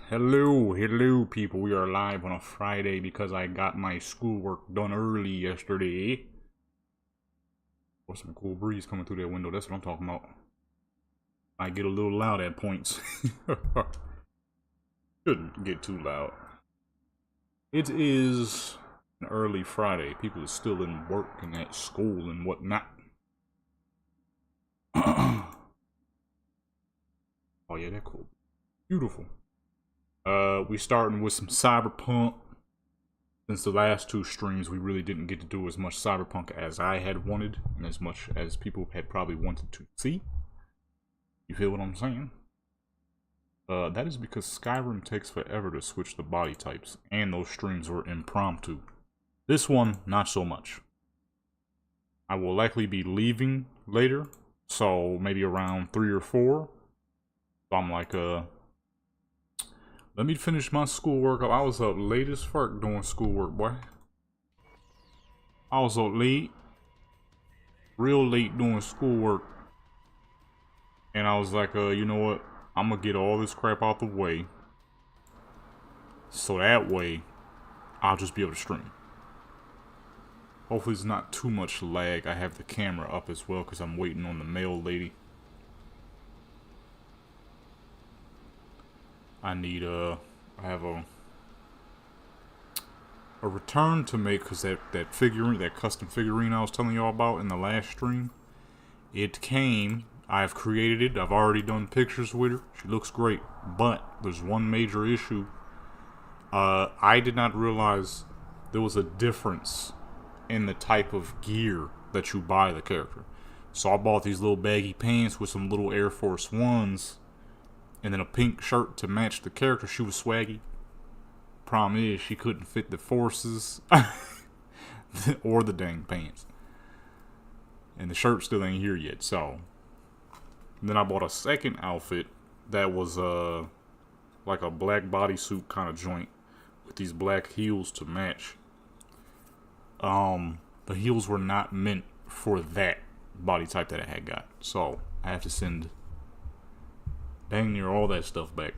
Hello people, we are live on a Friday because I got my schoolwork done early yesterday. Or some cool breeze coming through that window, that's what I'm talking about. I get a little loud at points. Shouldn't get too loud. It is an early Friday, people are still in work and at school and whatnot. Oh yeah, that cool. Beautiful. We starting with some Cyberpunk. Since the last two streams, we really didn't get to do as much Cyberpunk as I had wanted, and as much as people had probably wanted to see. You feel what I'm saying? That is because Skyrim takes forever to switch the body types, and those streams were impromptu. This one, not so much. I will likely be leaving later, so maybe around 3 or 4. So I'm like, let me finish my schoolwork. I was up late as fuck doing schoolwork, boy. I was up late. Real late doing schoolwork. And I was like, you know what? I'm gonna get all this crap out the way. So that way, I'll just be able to stream. Hopefully there's not too much lag. I have the camera up as well because I'm waiting on the mail lady. I need I have a return to make because that figurine, that custom figurine I was telling y'all about in the last stream, it came. I've created it. I've already done pictures with her. She looks great, but there's one major issue. I did not realize there was a difference in the type of gear that you buy the character. So I bought these little baggy pants with some little Air Force Ones. And then a pink shirt to match the character. She was swaggy. Problem is, she couldn't fit the forces. Or the dang pants. And the shirt still ain't here yet, so. And then I bought a second outfit that was like a black bodysuit kind of joint. With these black heels to match. The heels were not meant for that body type that I had got. So, I have to send dang near all that stuff back.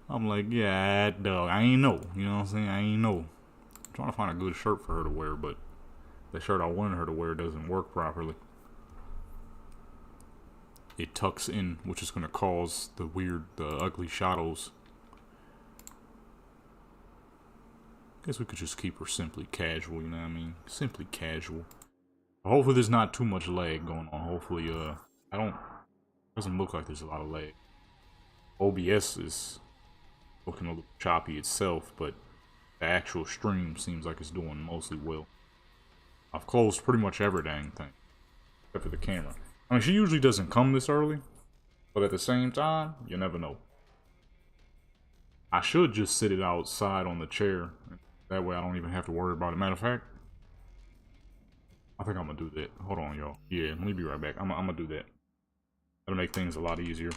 I'm like, yeah, dog, I ain't know. You know what I'm saying? I ain't know. I'm trying to find a good shirt for her to wear, but the shirt I wanted her to wear doesn't work properly. It tucks in, which is going to cause the ugly shadows. Guess we could just keep her simply casual, you know what I mean? Simply casual. Hopefully there's not too much lag going on. Hopefully, doesn't look like there's a lot of lag. OBS is looking a little choppy itself, but the actual stream seems like it's doing mostly well. I've closed pretty much every dang thing, except for the camera. I mean, she usually doesn't come this early, but at the same time, you never know. I should just sit it outside on the chair. That way I don't even have to worry about it. Matter of fact, I think I'm gonna do that. Hold on, y'all. Yeah, let me be right back. I'm gonna do that. That'll make things a lot easier.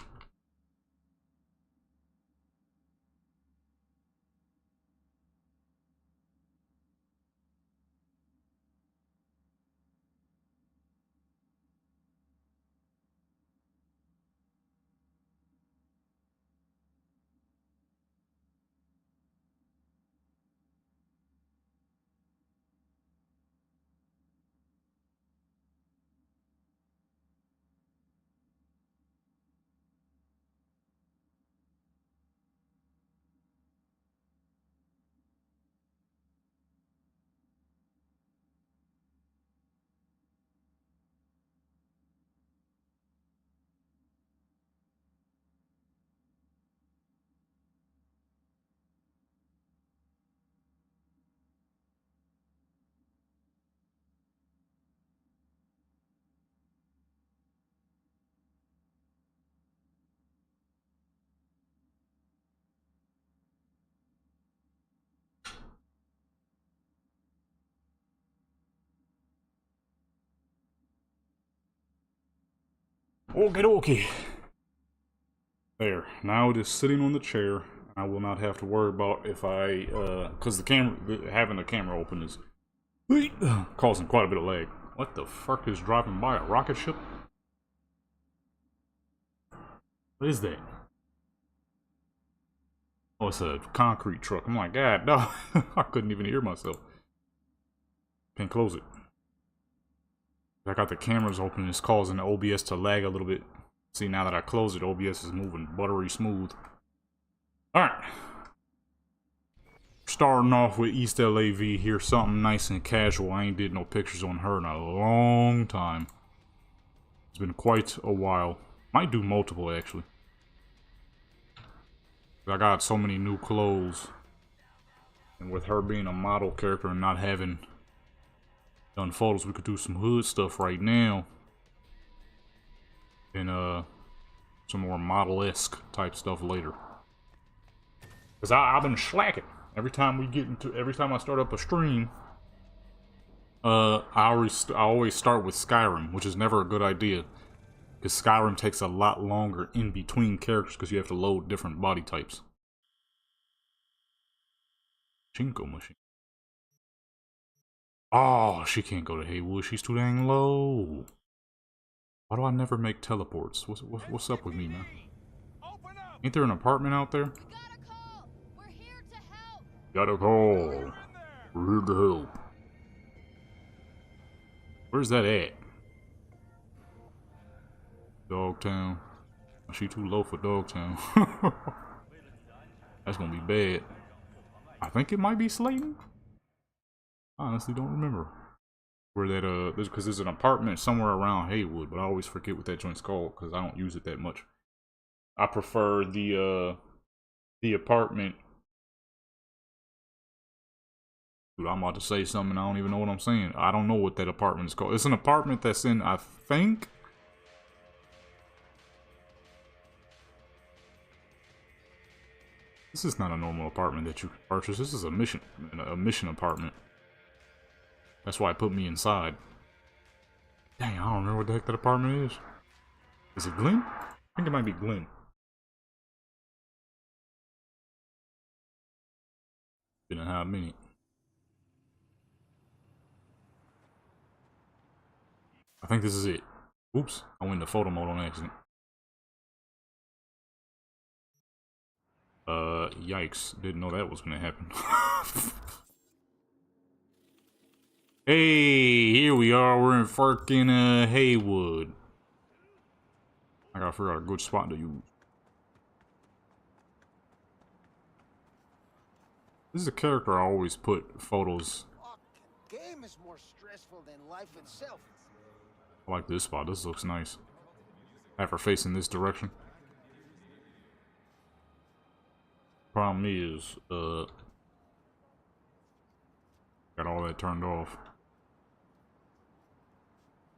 Okay. There. Now it is sitting on the chair. I will not have to worry about if I, because the camera, having the camera open is causing quite a bit of lag. What the fuck is driving by? A rocket ship? What is that? Oh, it's a concrete truck. I'm like, God, no. I couldn't even hear myself. Can't close it. I got the cameras open. It's causing the OBS to lag a little bit. See, now that I close it, OBS is moving buttery smooth. Alright. Starting off with East LAV here. Something nice and casual. I ain't did no pictures on her in a long time. It's been quite a while. Might do multiple, actually. I got so many new clothes. And with her being a model character and not having done photos, we could do some hood stuff right now. And some more model-esque type stuff later. Cause I've been slacking. Every time I start up a stream, I always start with Skyrim, which is never a good idea. Because Skyrim takes a lot longer in between characters because you have to load different body types. Chinko machine. Oh, she can't go to Haywood. She's too dang low. Why do I never make teleports? What's up with me, man? Ain't there an apartment out there? Got a call. We're here to help. Where's that at? Dogtown. She too low for Dogtown. That's gonna be bad. I think it might be Slayton. I honestly don't remember where that because there's an apartment somewhere around Haywood, but I always forget what that joint's called because I don't use it that much. I prefer the apartment. Dude, I'm about to say something. I don't even know what I'm saying. I don't know what that apartment is called. It's an apartment that's in, I think. This is not a normal apartment that you can purchase. This is a mission apartment. That's why it put me inside. Dang, I don't remember what the heck that apartment is. Is it Glenn? I think it might be Glenn. Been a hot minute. I think this is it. Oops, I went into photo mode on accident. Yikes. Didn't know that was gonna happen. Hey, here we are. We're in fucking Haywood. I gotta figure out a good spot to use. This is a character I always put photos. Game is more stressful than life itself. I like this spot. This looks nice. Have her facing this direction. Problem is, got all that turned off.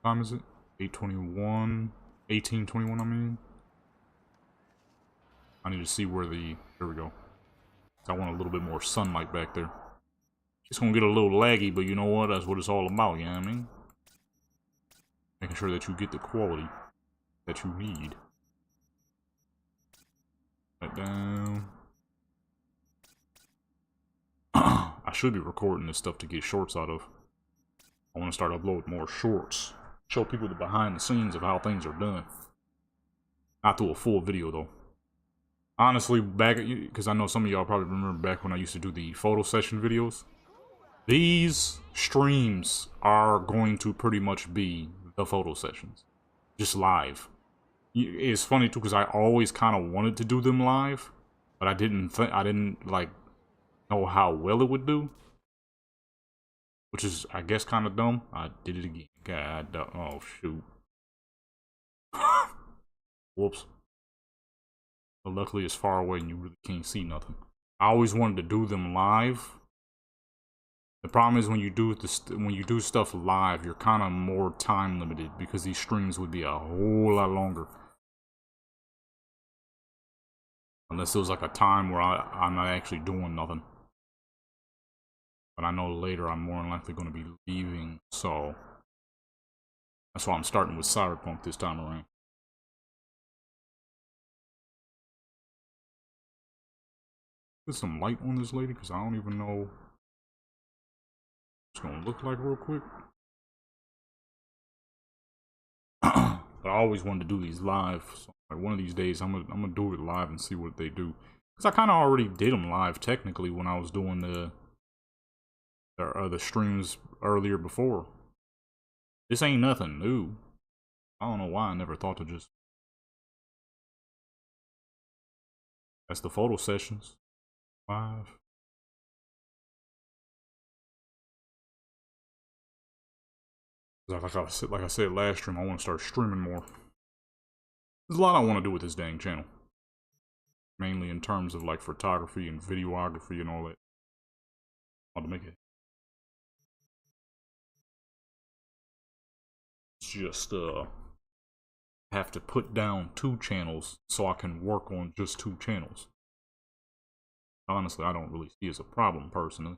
What time is it? 8:21. 18:21, I mean. I need to see where the... There we go. I want a little bit more sunlight back there. It's gonna get a little laggy, but you know what? That's what it's all about, you know what I mean? Making sure that you get the quality that you need. Right down. I should be recording this stuff to get shorts out of. I want to start uploading more shorts. Show people the behind the scenes of how things are done. Not through a full video, though. Honestly, back at you, because I know some of y'all probably remember back when I used to do the photo session videos. These streams are going to pretty much be the photo sessions. Just live. It's funny, too, because I always kind of wanted to do them live. But I didn't, like, know how well it would do. Which is, I guess, kind of dumb. I did it again. God, oh, shoot. Whoops. But luckily, it's far away and you really can't see nothing. I always wanted to do them live. The problem is when you do stuff live, you're kind of more time limited because these streams would be a whole lot longer. Unless there was like a time where I'm not actually doing nothing. But I know later I'm more than likely going to be leaving, so that's why I'm starting with Cyberpunk this time around. Put some light on this lady because I don't even know what it's going to look like real quick. But I always wanted to do these live, so Like one of these days, I'm gonna do it live and see what they do. Cause I kind of already did them live technically when I was doing the streams earlier before. This ain't nothing new. I don't know why I never thought to just. That's the photo sessions live. Like I said last stream, I want to start streaming more. There's a lot I want to do with this dang channel. Mainly in terms of like photography and videography and all that. I want to make it. Just have to put down 2 channels so I can work on just 2 channels. Honestly, I don't really see it as a problem personally.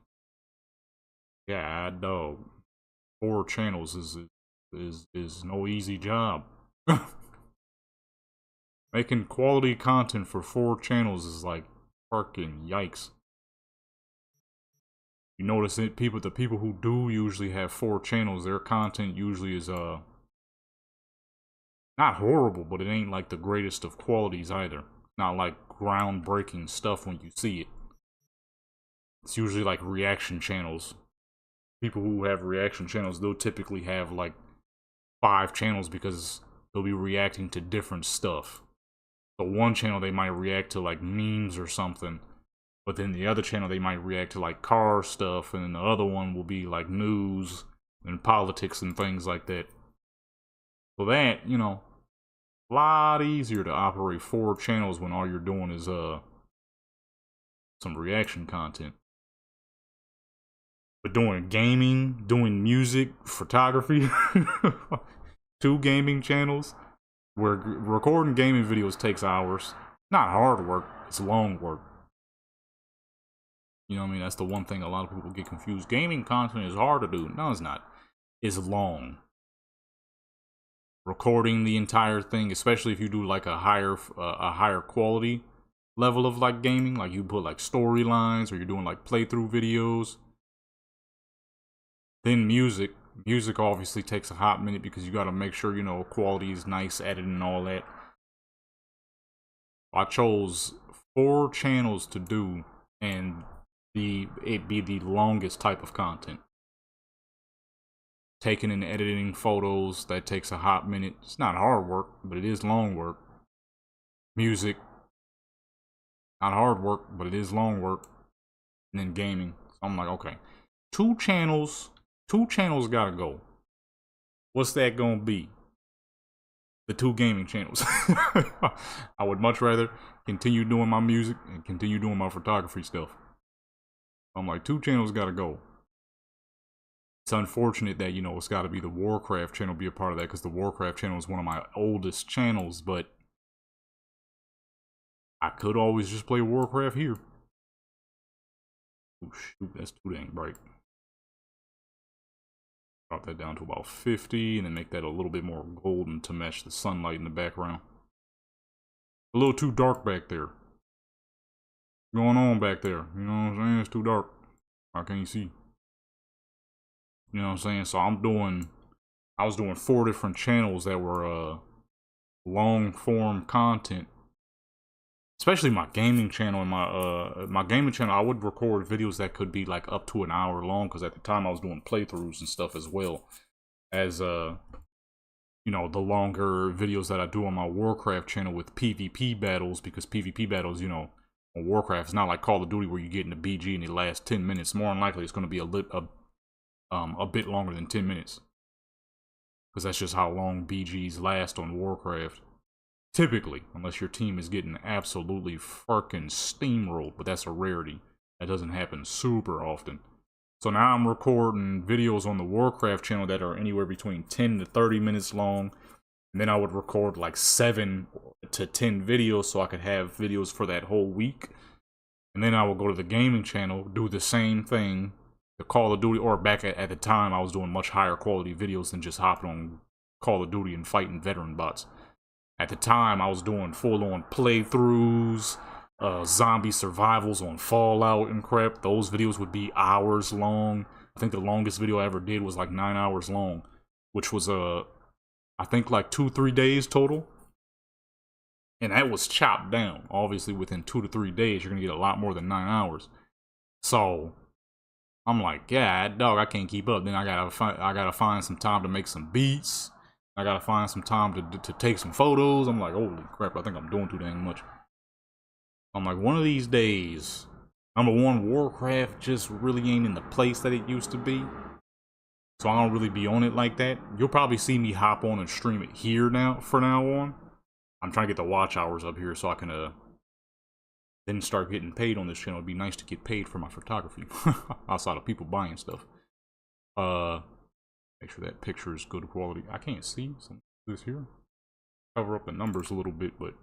Yeah, dog. 4 channels is no easy job. Making quality content for 4 channels is like fucking yikes. You notice it, the people who do usually have 4 channels, their content usually is not horrible, but it ain't like the greatest of qualities either. Not like groundbreaking stuff when you see it. It's usually like reaction channels. People who have reaction channels, they'll typically have like 5 channels because they'll be reacting to different stuff. So one channel they might react to like memes or something, but then the other channel they might react to like car stuff, and then the other one will be like news and politics and things like that. So that, you know, a lot easier to operate 4 channels when all you're doing is some reaction content. But doing gaming, doing music, photography, 2 gaming channels, where recording gaming videos takes hours. Not hard work, it's long work. You know what I mean? That's the one thing a lot of people get confused. Gaming content is hard to do. No, it's not. It's long. Recording the entire thing, especially if you do like a higher quality level of like gaming, like you put like storylines or you're doing like playthrough videos. Then music obviously takes a hot minute because you got to make sure, you know, quality is nice, editing and all that. I chose 4 channels to do, and it be the longest type of content. Taking and editing photos, that takes a hot minute. It's not hard work, but it is long work. Music, not hard work, but it is long work. And then gaming. So I'm like, okay, 2 channels gotta go. What's that gonna be? The 2 gaming channels. I would much rather continue doing my music and continue doing my photography stuff. I'm like, 2 channels gotta go. It's unfortunate that, you know, it's gotta be the Warcraft channel be a part of that, because the Warcraft channel is one of my oldest channels, but I could always just play Warcraft here. Oh shoot, that's too dang bright. Drop that down to about 50, and then make that a little bit more golden to match the sunlight in the background. A little too dark back there. What's going on back there? You know what I'm saying? It's too dark. How can you see? You know what I'm saying? So I was doing 4 different channels that were long form content. Especially my gaming channel and my gaming channel, I would record videos that could be like up to an hour long, because at the time I was doing playthroughs and stuff as well as you know, the longer videos that I do on my Warcraft channel with PvP battles, because PvP battles, you know, on Warcraft, it's not like Call of Duty where you get in the BG and it lasts 10 minutes. More than likely, it's going to be a bit longer than 10 minutes, because that's just how long BGs last on Warcraft. Typically, unless your team is getting absolutely fucking steamrolled, but that's a rarity. That doesn't happen super often. So now I'm recording videos on the Warcraft channel that are anywhere between 10 to 30 minutes long. And then I would record like 7 to 10 videos so I could have videos for that whole week. And then I would go to the gaming channel, do the same thing, the Call of Duty, or back at the time I was doing much higher quality videos than just hopping on Call of Duty and fighting veteran bots. At the time, I was doing full-on playthroughs, zombie survivals on Fallout and crap. Those videos would be hours long. I think the longest video I ever did was like 9 hours long, which was I think like 2-3 days total. And that was chopped down. Obviously, within 2 to 3 days, you're gonna get a lot more than 9 hours. So I'm like, yeah, dog, I can't keep up. Then I gotta find some time to make some beats. I gotta find some time to take some photos. I'm like, holy crap, I think I'm doing too dang much. I'm like, one of these days, number one, Warcraft just really ain't in the place that it used to be. So I don't really be on it like that. You'll probably see me hop on and stream it here now, for now on. I'm trying to get the watch hours up here so I can, then start getting paid on this channel. It'd be nice to get paid for my photography. Outside of people buying stuff. Make sure that picture is good quality. I can't see some of this here. Cover up the numbers a little bit, but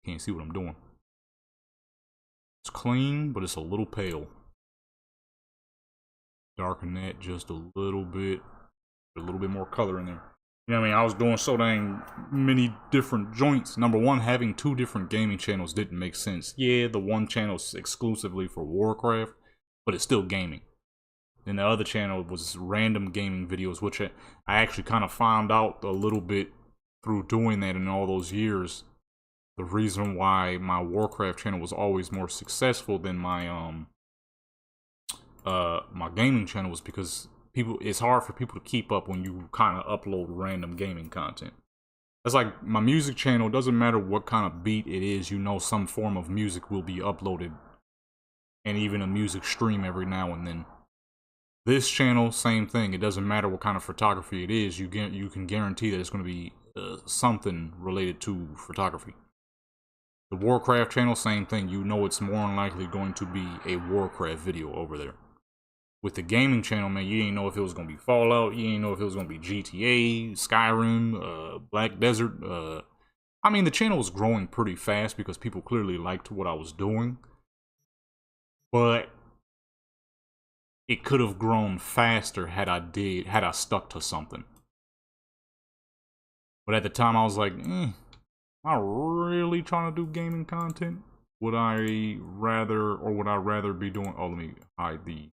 can't see what I'm doing. It's clean, but it's a little pale. Darken that just a little bit more color in there. You know what I mean? I was doing so dang many different joints. Number one, having 2 different gaming channels didn't make sense. Yeah, the one channel's exclusively for Warcraft, but it's still gaming. And the other channel was random gaming videos, which I actually kind of found out a little bit through doing that in all those years. The reason why my Warcraft channel was always more successful than my my gaming channel was because it's hard for people to keep up when you kind of upload random gaming content. It's like my music channel, doesn't matter what kind of beat it is, you know some form of music will be uploaded. And even a music stream every now and then. This channel, same thing. It doesn't matter what kind of photography it is. You can guarantee that it's going to be something related to photography. The Warcraft channel, same thing. You know it's more than likely going to be a Warcraft video over there. With the gaming channel, man, you didn't know if it was going to be Fallout. You didn't know if it was going to be GTA, Skyrim, Black Desert. I mean, the channel was growing pretty fast because people clearly liked what I was doing. But it could have grown faster had I stuck to something. But at the time I was like, am I really trying to do gaming content? Would I rather be doing, oh, let me hide the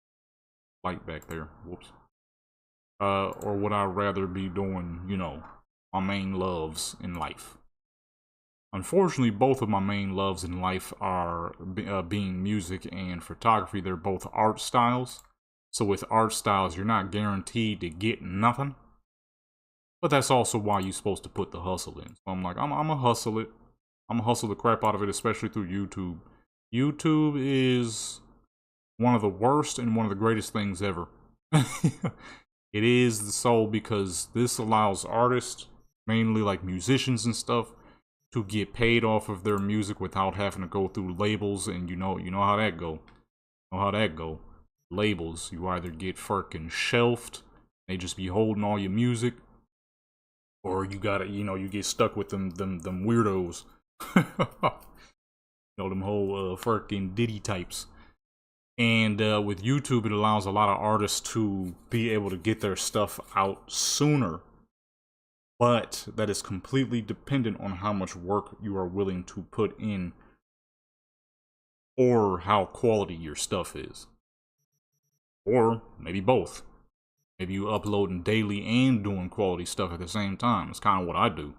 light back there, whoops. Or would I rather be doing, you know, my main loves in life? Unfortunately, both of my main loves in life are being music and photography. They're both art styles. So with art styles, you're not guaranteed to get nothing. But that's also why you're supposed to put the hustle in. So I'm like, I'm gonna hustle it. I'm gonna hustle the crap out of it, especially through YouTube. YouTube is one of the worst and one of the greatest things ever. It is so because this allows artists, mainly like musicians and stuff, to get paid off of their music without having to go through labels, and you know how that go. You know how that go. Labels, you either get fucking shelved, they just be holding all your music, or you gotta, you get stuck with them weirdos. Them whole fucking Diddy types. And with YouTube, it allows a lot of artists to be able to get their stuff out sooner, but that is completely dependent on how much work you are willing to put in, or how quality your stuff is. Or maybe both. Maybe you uploading daily and doing quality stuff at the same time. It's kind of what I do.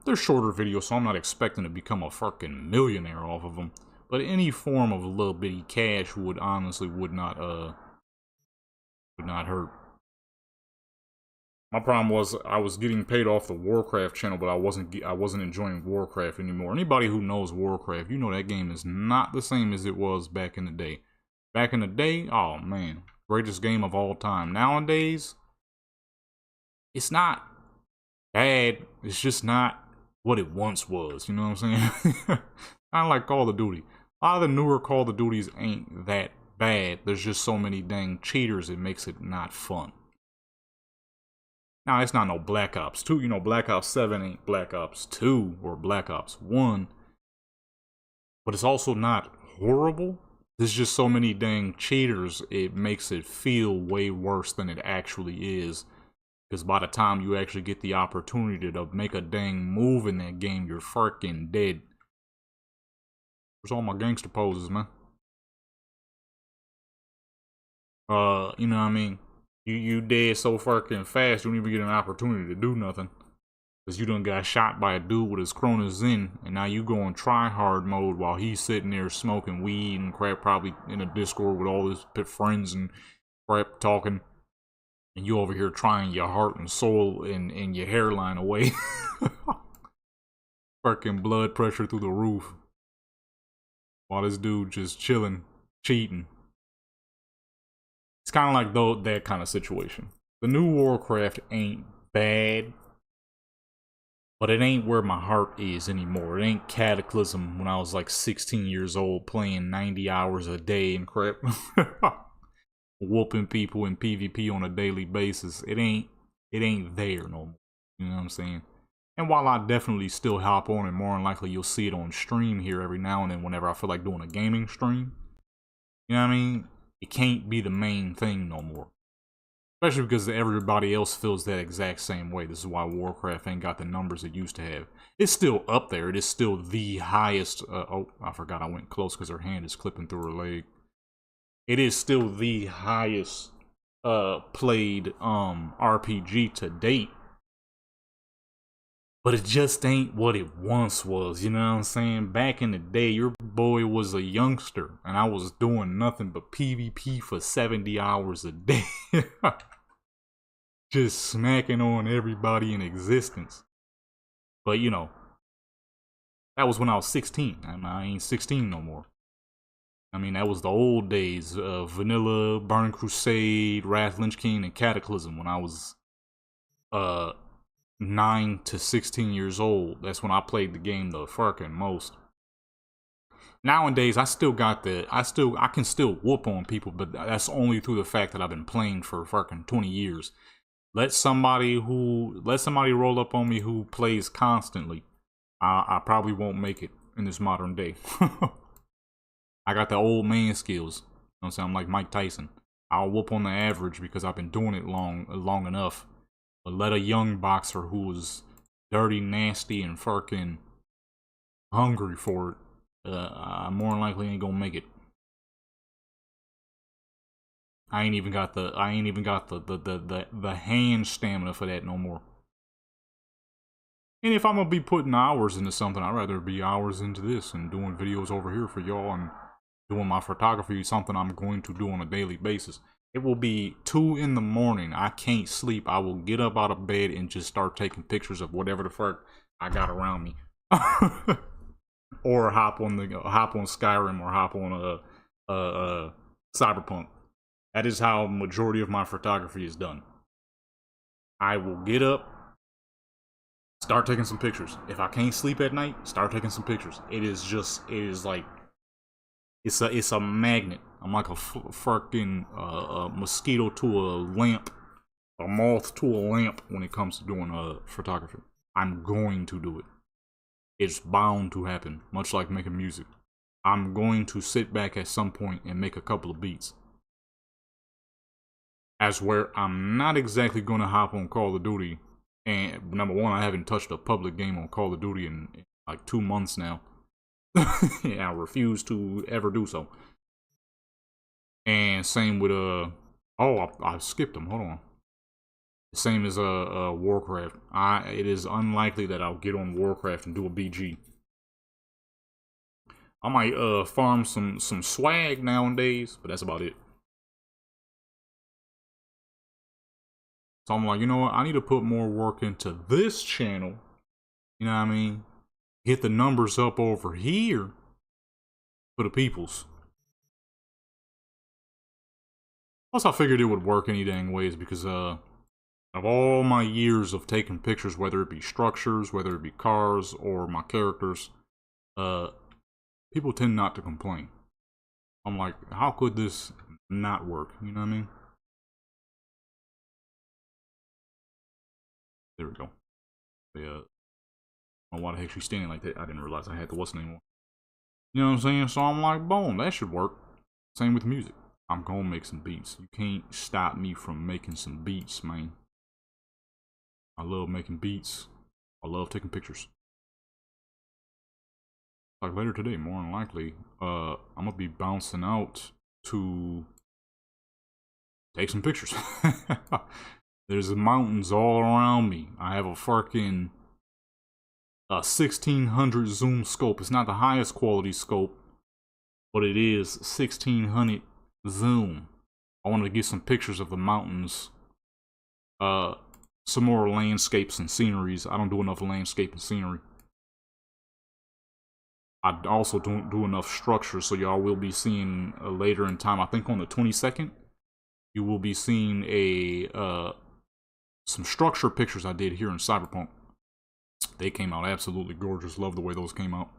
They're shorter videos, so I'm not expecting to become a fucking millionaire off of them. But any form of a little bitty cash would not hurt. My problem was I was getting paid off the Warcraft channel, but I wasn't enjoying Warcraft anymore. Anybody who knows Warcraft, you know that game is not the same as it was back in the day. Back in the day, oh man, greatest game of all time. Nowadays, it's not bad. It's just not what it once was. You know what I'm saying? Kind of like Call of Duty. A lot of the newer Call of Duties ain't that bad. There's just so many dang cheaters, it makes it not fun. Now, it's not no Black Ops 2. You know, Black Ops 7 ain't Black Ops 2 or Black Ops 1. But it's also not horrible. There's just so many dang cheaters, it makes it feel way worse than it actually is. Because by the time you actually get the opportunity to make a dang move in that game, you're fucking dead. Where's all my gangster poses, man? You know what I mean? You dead so fucking fast, you don't even get an opportunity to do nothing. Cause you done got shot by a dude with his Cronus in, and now you go on try hard mode while he's sitting there smoking weed and crap, probably in a Discord with all his friends and crap talking, and you over here trying your heart and soul and your hairline away. Fucking blood pressure through the roof. While this dude just chilling, cheating. It's kind of like that kind of situation. The new Warcraft ain't bad, but it ain't where my heart is anymore. It ain't Cataclysm when I was like 16 years old playing 90 hours a day and crap. Whooping people in PvP on a daily basis. It ain't there no more. You know what I'm saying? And while I definitely still hop on, and more than likely you'll see it on stream here every now and then whenever I feel like doing a gaming stream. You know what I mean? It can't be the main thing no more. Especially because everybody else feels that exact same way. This is why Warcraft ain't got the numbers it used to have. It's still up there. It is still the highest. Oh, I forgot I went close because her hand is clipping through her leg. It is still the highest played RPG to date. But it just ain't what it once was, you know what I'm saying? Back in the day, your boy was a youngster, and I was doing nothing but PvP for 70 hours a day. Just smacking on everybody in existence. But, you know, that was when I was 16. I ain't 16 no more. I mean, that was the old days of Vanilla, Burning Crusade, Wrath, Lynch King, and Cataclysm when I was 9 to 16 years old. That's when I played the game the fucking most. Nowadays, I can still whoop on people, but that's only through the fact that I've been playing for fucking 20 years. Let somebody roll up on me who plays constantly. I probably won't make it in this modern day. I got the old man skills. You know what I'm saying? I'm like Mike Tyson. I'll whoop on the average because I've been doing it long enough. But let a young boxer who is dirty, nasty, and fucking hungry for it, I more than likely ain't gonna make it. I ain't even got the hand stamina for that no more. And if I'm gonna be putting hours into something, I'd rather be hours into this and doing videos over here for y'all and doing my photography, something I'm going to do on a daily basis. It will be 2 in the morning. I can't sleep. I will get up out of bed and just start taking pictures of whatever the fuck I got around me. Or hop on Skyrim or hop on Cyberpunk. That is how majority of my photography is done. I will get up, start taking some pictures. If I can't sleep at night, start taking some pictures. It's a magnet. I'm like a fucking mosquito to a lamp, a moth to a lamp when it comes to doing photography. I'm going to do it. It's bound to happen, much like making music. I'm going to sit back at some point and make a couple of beats. As where I'm not exactly going to hop on Call of Duty. And number one, I haven't touched a public game on Call of Duty in like 2 months now. Yeah, I refuse to ever do so. And same with I skipped them. Hold on. Same as Warcraft. It is unlikely that I'll get on Warcraft and do a BG. I might farm some swag nowadays, but that's about it. So I'm like, you know what? I need to put more work into this channel. You know what I mean? Get the numbers up over here for the peoples. Plus, I figured it would work any dang ways because of all my years of taking pictures, whether it be structures, whether it be cars, or my characters, people tend not to complain. I'm like, how could this not work? You know what I mean? There we go. Yeah. I don't know why the heck she's standing like that. I didn't realize I had the what's name on. You know what I'm saying? So I'm like, boom, that should work. Same with music. I'm gonna make some beats. You can't stop me from making some beats, man. I love making beats. I love taking pictures. Like later today, more than likely, I'm gonna be bouncing out to take some pictures. There's mountains all around me. I have a fucking a 1600 zoom scope. It's not the highest quality scope, but it is 1600 zoom. I wanted to get some pictures of the mountains, some more landscapes and sceneries. I don't do enough landscape and scenery. I also don't do enough structure, so y'all will be seeing later in time, I think on the 22nd, you will be seeing some structure pictures I did here in Cyberpunk. They came out absolutely gorgeous. Love the way those came out.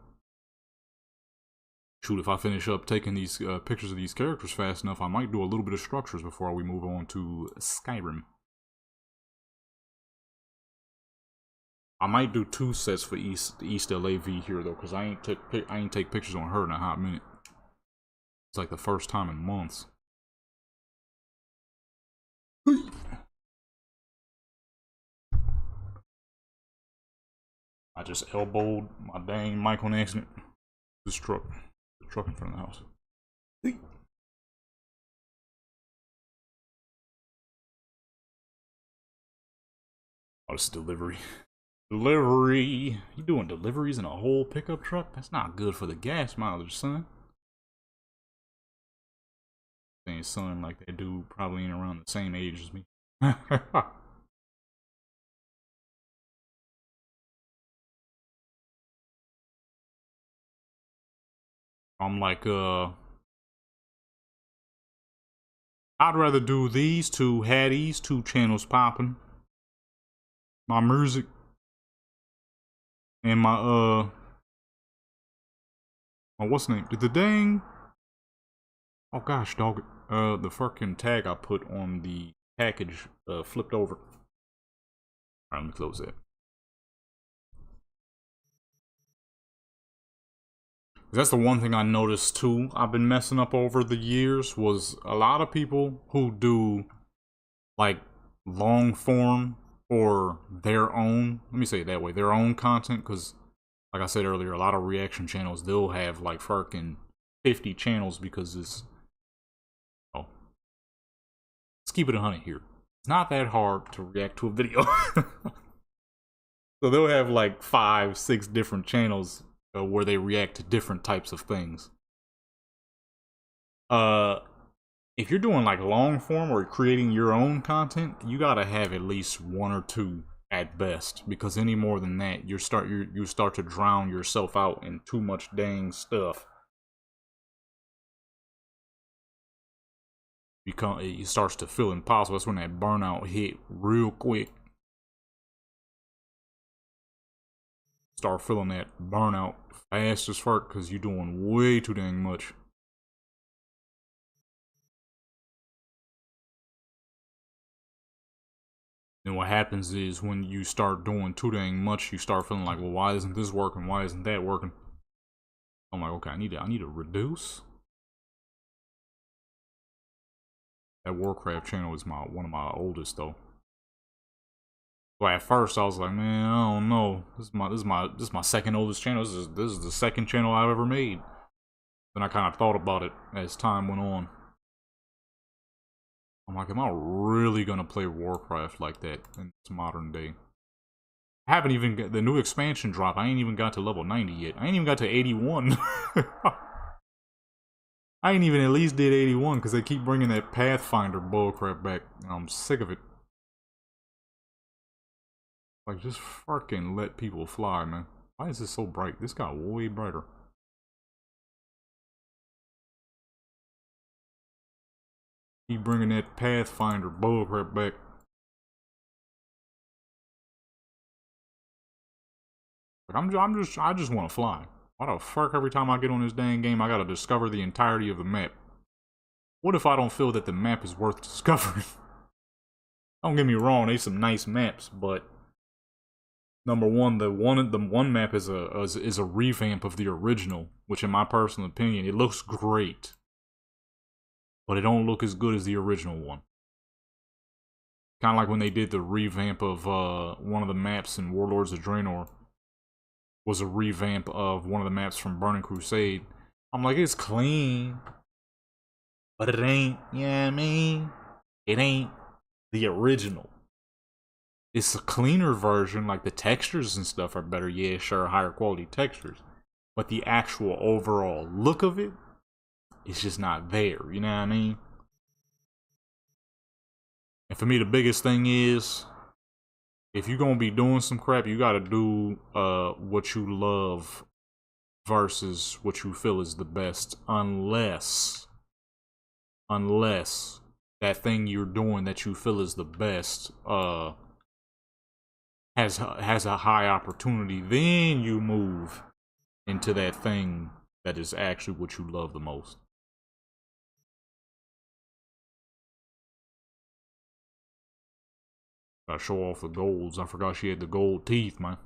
Shoot, if I finish up taking these pictures of these characters fast enough, I might do a little bit of structures before we move on to Skyrim. I might do 2 sets for East LAV here though, because I ain't take pictures on her in a hot minute. It's like the first time in months. I just elbowed my dang mic on accident. The truck in front of the house. Oh, it's delivery. Delivery. You doing deliveries in a whole pickup truck? That's not good for the gas mileage, son. Saying son like that dude probably ain't around the same age as me. I'm like, I'd rather do these two, had these 2 channels popping. My music and my what's the name? Did the dang, oh gosh, dog, the fucking tag I put on the package flipped over. Alright, let me close that. That's the one thing I noticed too, I've been messing up over the years, was a lot of people who do like long form or their own, let me say it that way, their own content, because like I said earlier, a lot of reaction channels, they'll have like fucking 50 channels because it's, oh, let's keep it 100 here. It's not that hard to react to a video. So they'll have like 5, 6 different channels where they react to different types of things. If you're doing like long form or creating your own content, you gotta have at least 1 or 2 at best, because any more than that, you start to drown yourself out in too much dang stuff. It starts to feel impossible. That's when that burnout hit real quick. Start feeling that burnout fast as fuck because you're doing way too dang much. And what happens is when you start doing too dang much, you start feeling like, well, why isn't this working? Why isn't that working? I'm like, okay, I need to reduce. That Warcraft channel is one of my oldest though. So at first I was like, man, I don't know. This is my second oldest channel. This is the second channel I've ever made. Then I kind of thought about it as time went on. I'm like, am I really gonna play Warcraft like that in this modern day? I haven't even got the new expansion drop. I ain't even got to level 90 yet. I ain't even got to 81. I ain't even at least did 81 because they keep bringing that Pathfinder bullcrap back. And I'm sick of it. Like, just fucking let people fly, man. Why is this so bright? This got way brighter. Keep bringing that Pathfinder bullcrap back. Like, I just want to fly. Why the fuck every time I get on this dang game, I gotta discover the entirety of the map? What if I don't feel that the map is worth discovering? Don't get me wrong, there's some nice maps, but number one, the one map is a revamp of the original, which in my personal opinion, it looks great, but it don't look as good as the original one. Kind of like when they did the revamp of one of the maps in Warlords of Draenor. Was a revamp of one of the maps from Burning Crusade. I'm like, it's clean, but it ain't, you know what I mean? It ain't the original. It's a cleaner version, like the textures and stuff are better, yeah, sure, higher quality textures. But the actual overall look of it, it's just not there, you know what I mean? And for me, the biggest thing is, if you're gonna be doing some crap, you gotta do what you love versus what you feel is the best, unless that thing you're doing that you feel is the best has a high opportunity, then you move into that thing that is actually what you love the most. Gotta show off the golds. I forgot she had the gold teeth, man.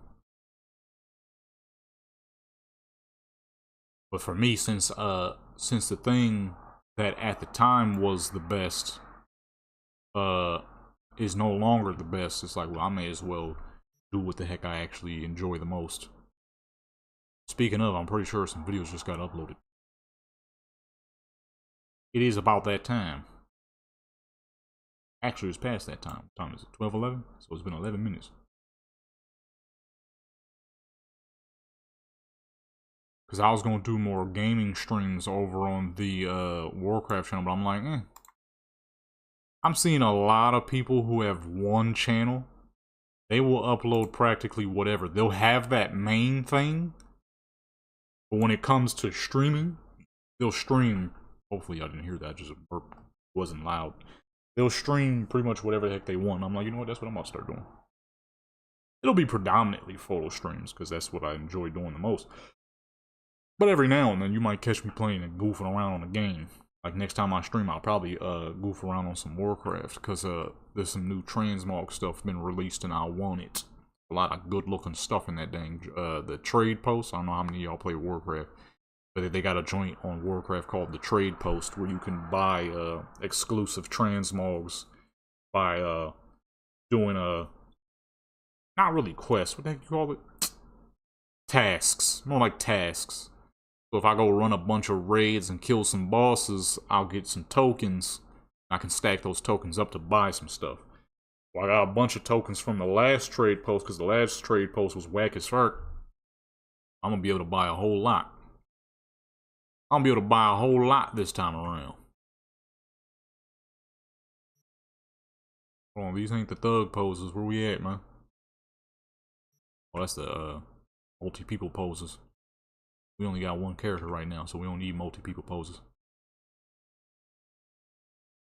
But for me, since the thing that at the time was the best is no longer the best, it's like, well, I may as well do what the heck I actually enjoy the most. Speaking of, I'm pretty sure some videos just got uploaded. It is about that time. Actually, it's past that time. What time is it? 12:11? So it's been 11 minutes. Because I was going to do more gaming streams over on the Warcraft channel, but I'm like, I'm seeing a lot of people who have one channel. They will upload practically whatever. They'll have that main thing. But when it comes to streaming, they'll stream. Hopefully y'all didn't hear that. Just a burp. It wasn't loud. They'll stream pretty much whatever the heck they want. I'm like, you know what? That's what I'm about to start doing. It'll be predominantly photo streams because that's what I enjoy doing the most. But every now and then you might catch me playing and goofing around on a game. Like next time I stream, I'll probably goof around on some Warcraft because there's some new transmog stuff been released and I want it. A lot of good looking stuff in that dang the trade post. I don't know how many of y'all play Warcraft, but they got a joint on Warcraft called the Trade Post where you can buy exclusive transmogs by doing not really quests. What the heck you call it? Tasks. More like tasks. So if I go run a bunch of raids and kill some bosses, I'll get some tokens. I can stack those tokens up to buy some stuff. Well, I got a bunch of tokens from the last trade post because the last trade post was whack as fuck. I'm gonna be able to buy a whole lot. I'm gonna be able to buy a whole lot this time around. Hold on, these ain't the thug poses. Where we at, man? Oh, that's the multi-people poses. We only got one character right now, so we don't need multi-people poses.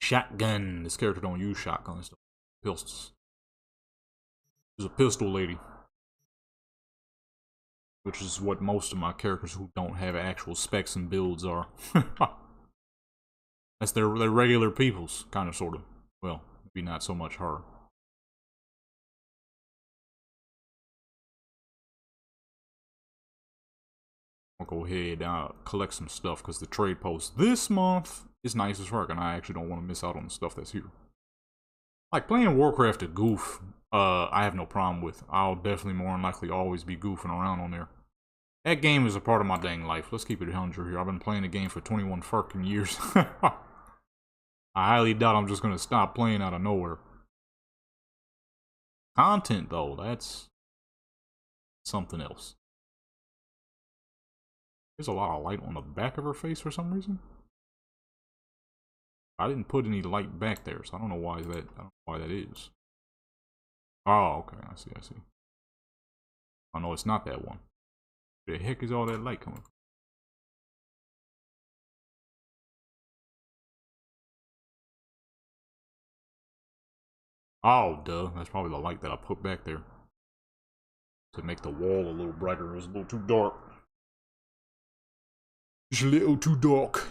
Shotgun. This character don't use shotguns. Pistols. There's a pistol lady. Which is what most of my characters who don't have actual specs and builds are. That's their regular peoples, kind of, sort of. Well, maybe not so much her. I'll go ahead and collect some stuff because the trade post this month is nice as fuck, and I actually don't want to miss out on the stuff that's here. Like playing Warcraft to goof, I have no problem with. I'll definitely more than likely always be goofing around on there. That game is a part of my dang life. Let's keep it 100 here. I've been playing the game for 21 fucking years. I highly doubt I'm just gonna stop playing out of nowhere. Content though, that's something else. There's a lot of light on the back of her face for some reason. I didn't put any light back there, so I don't know why that. I don't know why that is. Oh, okay. I see. Oh no, it's not that one. Where the heck is all that light coming from? Oh, duh. That's probably the light that I put back there to make the wall a little brighter. It was a little too dark. It's a little too dark.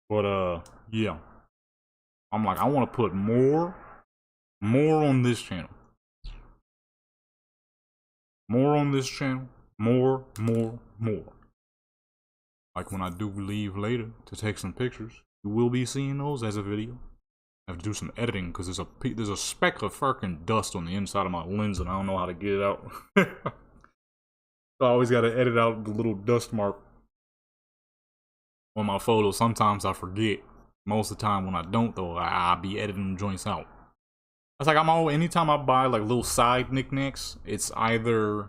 But yeah. I'm like, I want to put more on this channel. More on this channel. More. Like when I do leave later to take some pictures, you will be seeing those as a video. I have to do some editing because there's a speck of fucking dust on the inside of my lens and I don't know how to get it out. So I always got to edit out the little dust mark on my photos. Sometimes I forget. Most of the time when I don't though, I'll be editing joints out. It's like anytime I buy like little side knickknacks, it's either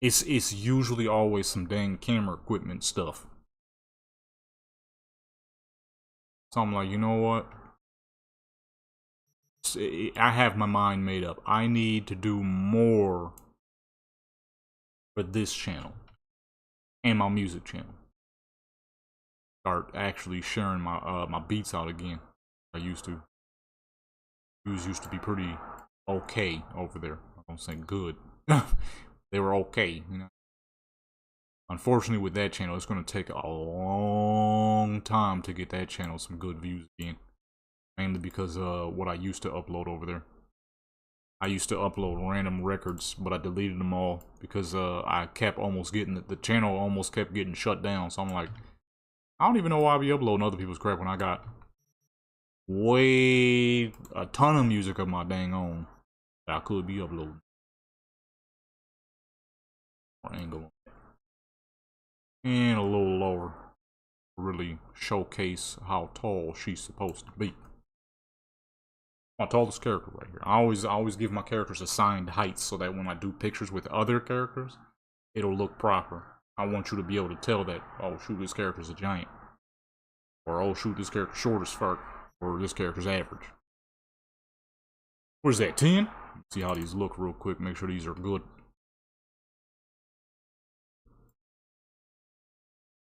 it's usually always some dang camera equipment stuff. So I'm like, you know what? I have my mind made up. I need to do more for this channel and my music channel. Start actually sharing my my beats out again. I used to. Views used to be pretty okay over there. I don't say good. They were okay, you know. Unfortunately, with that channel, it's going to take a long time to get that channel some good views again. Mainly because what I used to upload over there. I used to upload random records, but I deleted them all because I kept almost getting the channel almost kept getting shut down. So I'm like, I don't even know why I be uploading other people's crap when I got way a ton of music of my dang own that I could be uploading. Or angle. And a little lower. Really showcase how tall she's supposed to be. My tallest character right here. I always give my characters assigned heights so that when I do pictures with other characters, it'll look proper. I want you to be able to tell that, oh shoot, this character's a giant. Or oh shoot, this character's short as fuck. Or this character's average. Where's that, 10? See how these look real quick, make sure these are good.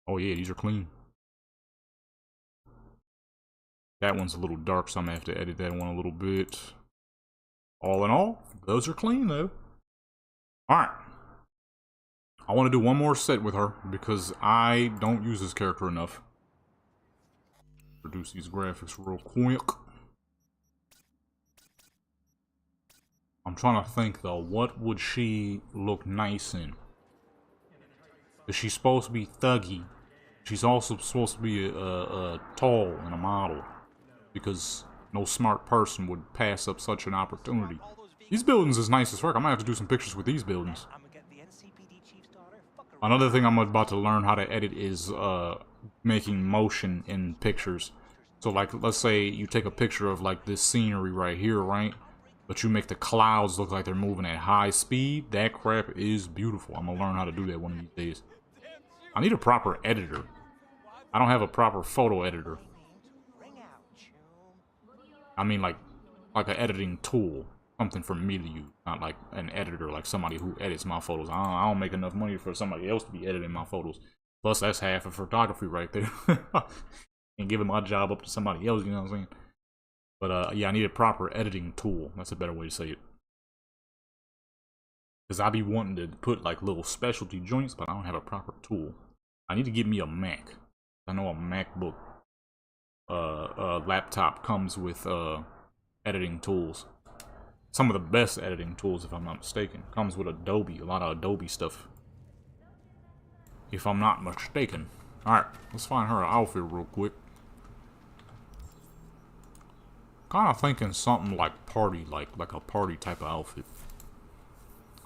Oh yeah, these are clean. That one's a little dark, so I'm gonna have to edit that one a little bit. All in all, those are clean though. Alright. I want to do one more set with her because I don't use this character enough. Produce these graphics real quick. I'm trying to think though, what would she look nice in? Is she supposed to be thuggy? She's also supposed to be tall and a model. Because no smart person would pass up such an opportunity. These buildings is nice as fuck. I might have to do some pictures with these buildings. Another thing I'm about to learn how to edit is making motion in pictures. So like, let's say you take a picture of like this scenery right here, right? But you make the clouds look like they're moving at high speed. That crap is beautiful. I'm gonna learn how to do that one of these days. I need a proper editor. I don't have a proper photo editor. I mean like an editing tool. Something for me to use. Not like an editor, like somebody who edits my photos. I don't make enough money for somebody else to be editing my photos. Plus, that's half of photography right there. And giving my job up to somebody else, you know what I'm saying? But yeah, I need a proper editing tool. That's a better way to say it. Because I be wanting to put like little specialty joints, but I don't have a proper tool. I need to get me a Mac. I know a MacBook laptop comes with editing tools. Some of the best editing tools, if I'm not mistaken. Comes with Adobe, a lot of Adobe stuff. If I'm not mistaken. Alright, let's find her outfit real quick. Kinda thinking something like party, like a party type of outfit.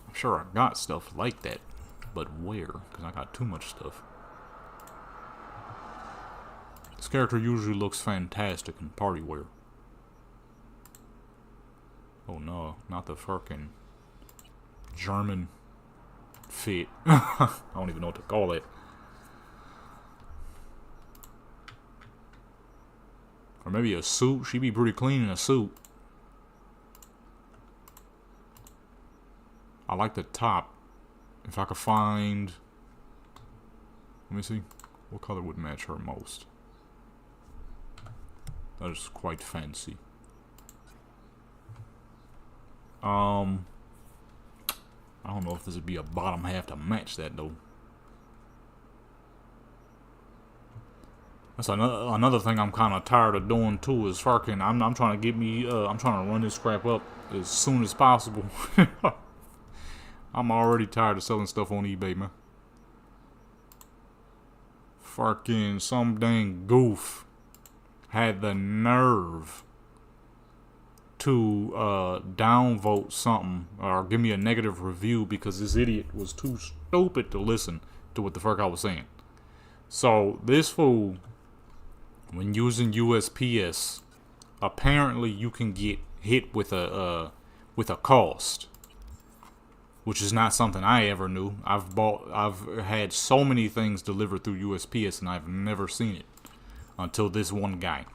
I'm sure I got stuff like that. But where? Because I got too much stuff. This character usually looks fantastic in party wear. Oh no, not the fucking German fit. I don't even know what to call it. Or maybe a suit. She'd be pretty clean in a suit. I like the top. If I could find... Let me see. What color would match her most? That is quite fancy. I don't know if this would be a bottom half to match that though. That's another thing I'm kind of tired of doing too. Is fucking I'm trying to get me I'm trying to run this crap up as soon as possible. I'm already tired of selling stuff on eBay, man. Fucking some dang goof had the nerve to downvote something or give me a negative review because this idiot was too stupid to listen to what the fuck I was saying. So this fool, when using USPS, apparently you can get hit with a cost, which is not something I ever knew. I've had so many things delivered through USPS and I've never seen it until this one guy.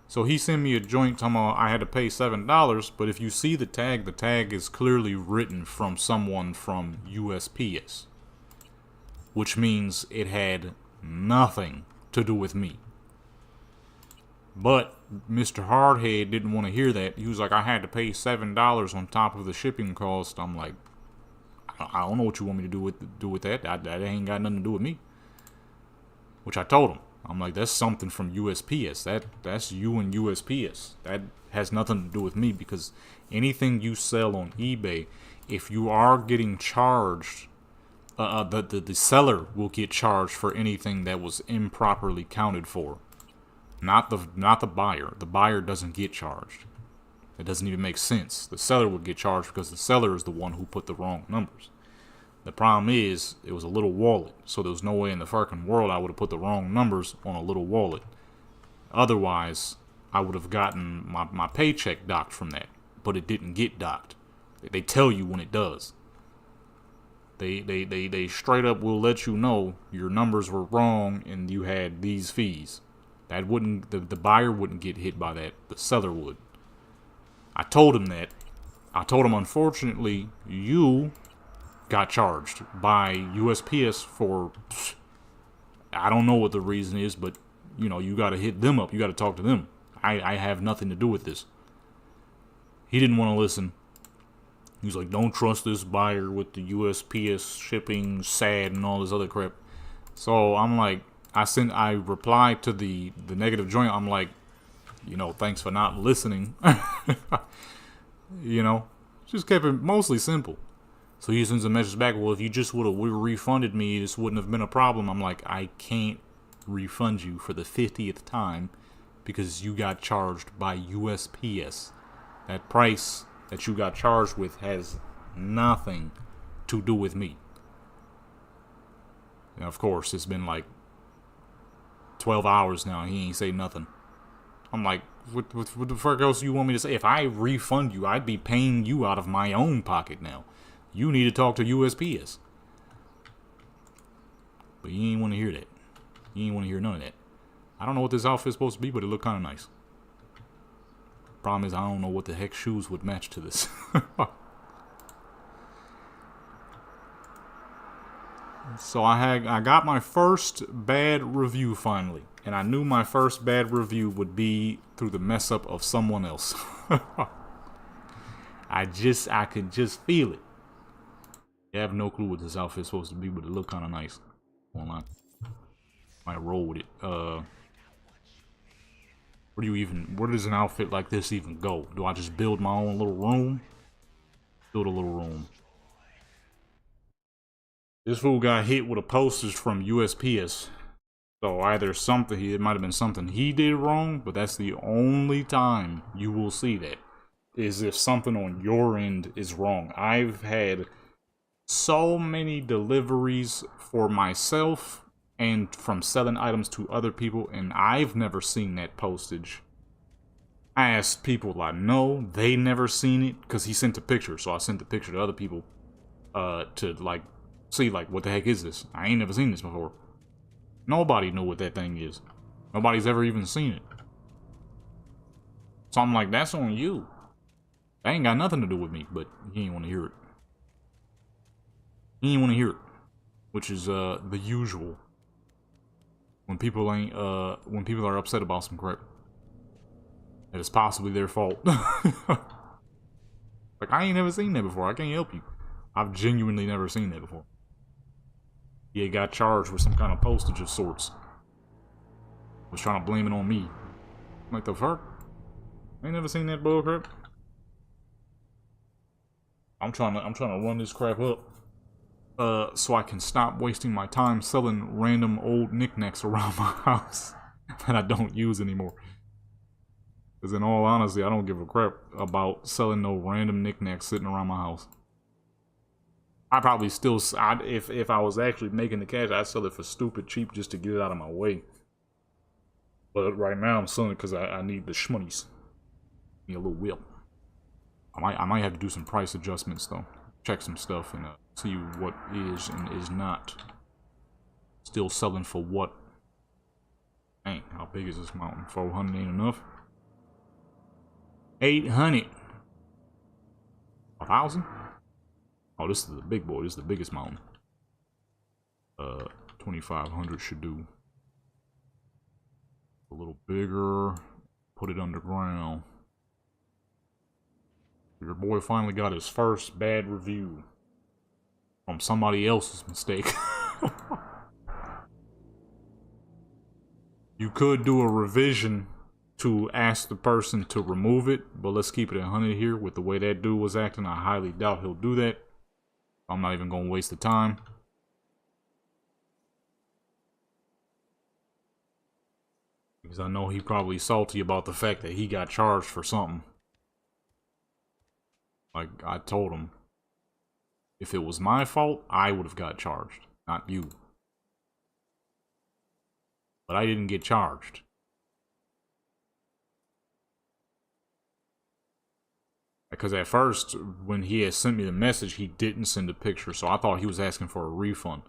So he sent me a joint talking about I had to pay $7, but if you see the tag is clearly written from someone from USPS, which means it had nothing to do with me. But Mr. Hardhead didn't want to hear that. He was like, I had to pay $7 on top of the shipping cost. I'm like, I don't know what you want me to do with that. That ain't got nothing to do with me. Which I told him. I'm like, that's something from USPS. That's you and USPS. That has nothing to do with me, because anything you sell on eBay, if you are getting charged, the seller will get charged for anything that was improperly counted for. Not the buyer. The buyer doesn't get charged. It doesn't even make sense. The seller would get charged because the seller is the one who put the wrong numbers. The problem is, it was a little wallet, so there was no way in the fucking world I would have put the wrong numbers on a little wallet. Otherwise, I would have gotten my paycheck docked from that, but it didn't get docked. They tell you when it does. They straight up will let you know your numbers were wrong and you had these fees. That wouldn't, the buyer wouldn't get hit by that. The seller would. I told him that. I told him, unfortunately, you got charged by USPS for, I don't know what the reason is, but, you know, you got to hit them up. You got to talk to them. I have nothing to do with this. He didn't want to listen. He was like, don't trust this buyer with the USPS shipping, sad, and all this other crap. So I'm like, I replied to the negative joint. I'm like, you know, thanks for not listening. You know, just kept it mostly simple. So he sends a message back, well, if you just would have refunded me, this wouldn't have been a problem. I'm like, I can't refund you for the 50th time because you got charged by USPS. That price that you got charged with has nothing to do with me. And of course, it's been like 12 hours now. He ain't say nothing. I'm like, what the fuck else you want me to say? If I refund you, I'd be paying you out of my own pocket now. You need to talk to USPS. But you ain't want to hear that. You ain't want to hear none of that. I don't know what this outfit's supposed to be, but it looked kind of nice. Problem is, I don't know what the heck shoes would match to this. So I got my first bad review finally. And I knew my first bad review would be through the mess up of someone else. I could just feel it. I have no clue what this outfit's supposed to be, but it looked kind of nice. Online. Might roll with it. Where does an outfit like this even go? Do I just build my own little room? Build a little room. This fool got hit with a postage from USPS. So either it might have been something he did wrong, but that's the only time you will see that, is if something on your end is wrong. I've had so many deliveries for myself and from selling items to other people, and I've never seen that postage. I asked people I know, they never seen it, because he sent a picture, so I sent the picture to other people to like see like, what the heck is this? I ain't never seen this before. Nobody knew what that thing is. Nobody's ever even seen it. So I'm like, that's on you. That ain't got nothing to do with me, but he ain't want to hear it. He ain't want to hear it. Which is the usual. When people are upset about some crap. That it's possibly their fault. Like, I ain't never seen that before. I can't help you. I've genuinely never seen that before. He got charged with some kind of postage of sorts. Was trying to blame it on me. Like, the fuck? I ain't never seen that bullcrap. I'm trying to run this crap up. So I can stop wasting my time selling random old knickknacks around my house that I don't use anymore. Because in all honesty, I don't give a crap about selling no random knickknacks sitting around my house. I probably still, if I was actually making the cash, I'd sell it for stupid cheap just to get it out of my way. But right now I'm selling it because I need the shmoney's. me a little whip. I might have to do some price adjustments though. Check some stuff and see what is and is not still selling for what. Dang, how big is this mountain? 400 ain't enough. 800. 1,000? Oh, this is the big boy. This is the biggest mountain. 2,500 should do. A little bigger. Put it underground. Your boy finally got his first bad review from somebody else's mistake. You could do a revision to ask the person to remove it, but let's keep it 100 here. With the way that dude was acting, I highly doubt he'll do that. I'm not even going to waste the time. Because I know he probably salty about the fact that he got charged for something. Like I told him, if it was my fault, I would have got charged, not you. But I didn't get charged. Because at first, when he had sent me the message, he didn't send a picture, so I thought he was asking for a refund.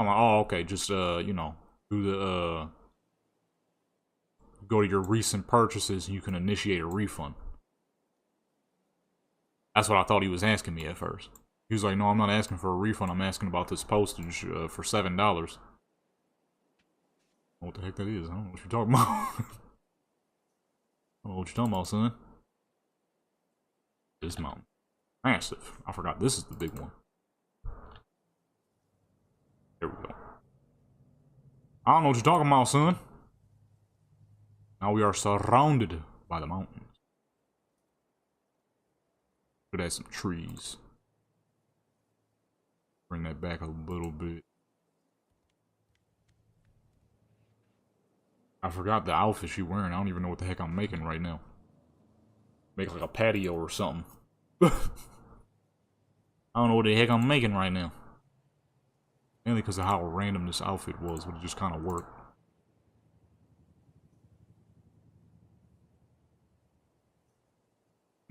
I'm like, oh, okay, just, you know, do the, go to your recent purchases and you can initiate a refund. That's what I thought he was asking me at first. He was like, no, I'm not asking for a refund, I'm asking about this postage for $7. I don't know what the heck that is. I don't know what you're talking about. I don't know what you're talking about, son. This mountain. Massive. I forgot this is the big one. There we go. I don't know what you're talking about, son. Now we are surrounded by the mountains. Look at that, some trees. Bring that back a little bit. I forgot the outfit she's wearing. I don't even know what the heck I'm making right now. Make like a patio or something. I don't know what the heck I'm making right now. Mainly because of how random this outfit was, but it just kind of worked.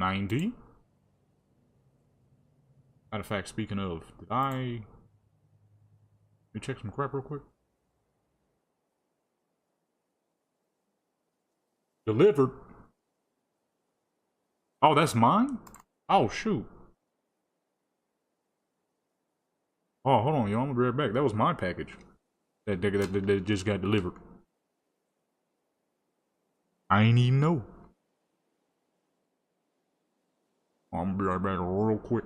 $90. Matter of fact, speaking of, did I... Let me check some crap real quick. Delivered. Oh, that's mine? Oh, shoot. Oh, hold on, y'all. I'm gonna be right back. That was my package. That just got delivered. I ain't even know. I'm gonna be right back real quick.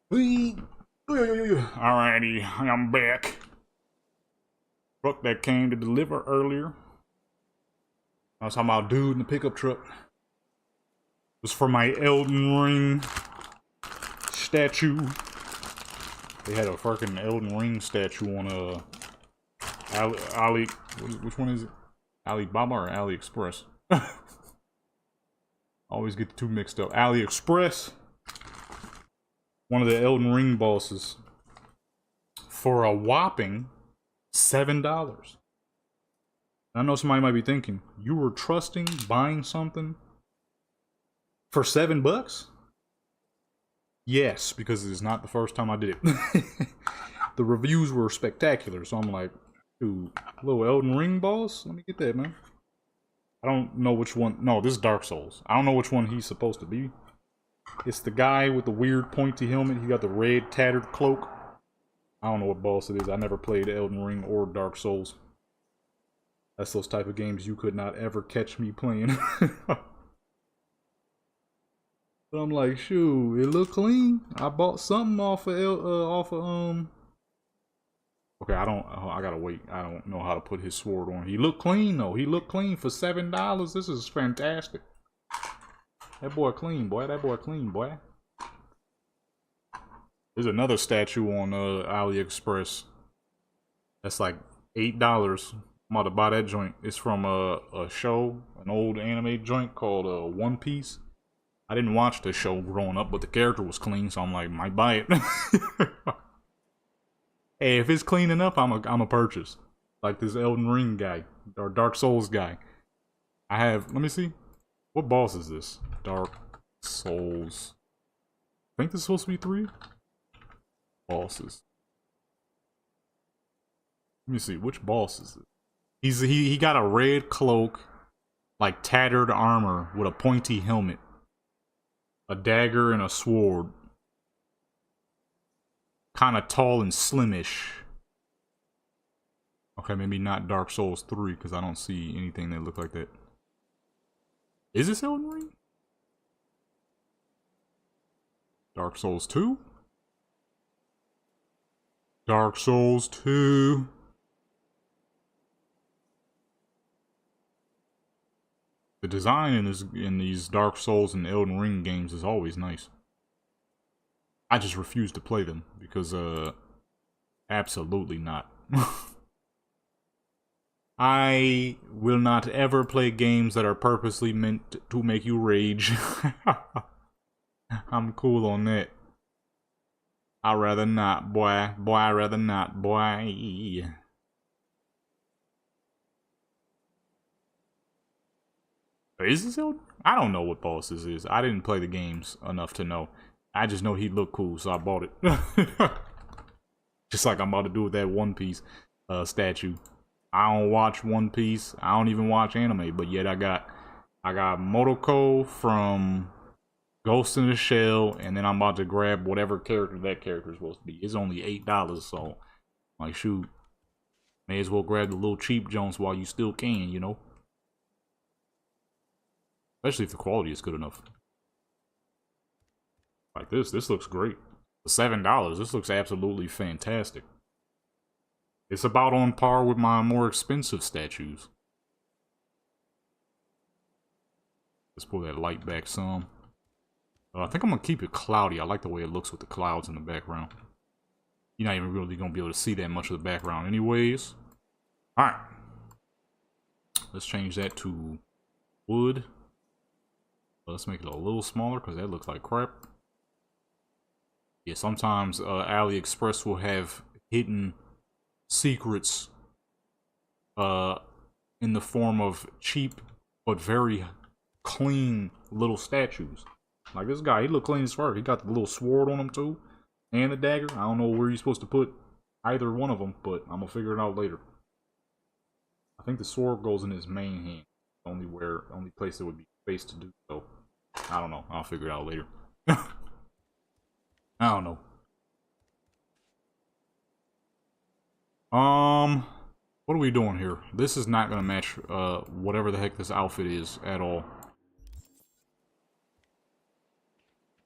Alrighty, I'm back. Truck that came to deliver earlier. I was talking about dude in the pickup truck. It was for my Elden Ring statue. They had a fucking Elden Ring statue on Ali. Which one is it? Alibaba or AliExpress? Always get the two mixed up. AliExpress. one of the Elden Ring bosses for a whopping $7. I know somebody might be thinking, you were trusting buying something for $7? Yes, because it is not the first time I did it. The reviews were spectacular, so I'm like, dude, little Elden Ring boss? Let me get that, man. I don't know which one. No, this is Dark Souls. I don't know which one he's supposed to be. It's the guy with the weird pointy helmet. He got the red tattered cloak. I don't know what boss it is. I never played Elden Ring or Dark Souls. That's those type of games you could not ever catch me playing. But I'm like, shoot, it look clean. I bought something off of Okay, I gotta wait. I don't know how to put his sword on. He looked clean though. He looked clean for $7. This is fantastic. That boy clean, boy. That boy clean, boy. There's another statue on AliExpress. That's like $8. I'm about to buy that joint. It's from a show, an old anime joint called One Piece. I didn't watch the show growing up, but the character was clean, so I'm like, might buy it. Hey, if it's clean enough, I'm a purchase. Like this Elden Ring guy or Dark Souls guy. I have. Let me see. What boss is this? Dark Souls. I think this is supposed to be 3 bosses. Let me see. Which boss is it? He got a red cloak, like tattered armor with a pointy helmet. A dagger and a sword. Kind of tall and slimish. Okay, maybe not Dark Souls 3, because I don't see anything that look like that. Is this Elden Ring? Dark Souls 2? Dark Souls 2. The design in these Dark Souls and Elden Ring games is always nice. I just refuse to play them because absolutely not. I will not ever play games that are purposely meant to make you rage. I'm cool on that. I'd rather not, boy. Boy, I'd rather not, boy. Is this Elden? I don't know what boss this is. I didn't play the games enough to know. I just know he looked cool, so I bought it. Just like I'm about to do with that One Piece statue. I don't watch One Piece. I don't even watch anime, but yet I got Motoko from Ghost in the Shell, and then I'm about to grab whatever character that character is supposed to be. It's only $8, so like shoot, may as well grab the little cheap Jones while you still can, you know. Especially if the quality is good enough. Like this looks great. For $7, this looks absolutely fantastic. It's about on par with my more expensive statues. Let's pull that light back some. I think I'm gonna keep it cloudy. I like the way it looks with the clouds in the background. You're not even really gonna be able to see that much of the background anyways. Alright. Let's change that to wood. Let's make it a little smaller because that looks like crap. Yeah, sometimes AliExpress will have hidden secrets in the form of cheap but very clean little statues. Like this guy, he look clean as fuck. He got the little sword on him too, and the dagger. I don't know where you're supposed to put either one of them, but I'm gonna figure it out later. I think the sword goes in his main hand. Only place it would be space to do so. I don't know. I'll figure it out later. I don't know. What are we doing here? This is not gonna match whatever the heck this outfit is at all.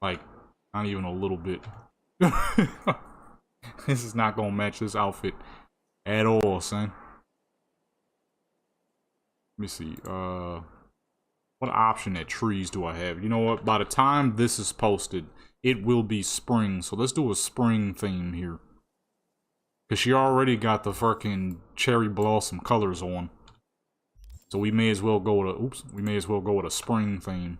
Like, not even a little bit. This is not gonna match this outfit at all, son. Let me see. What option at trees do I have? You know what? By the time this is posted, it will be spring. So let's do a spring theme here. Because she already got the fucking cherry blossom colors on. So we may as well go with a, we may as well go with a spring theme.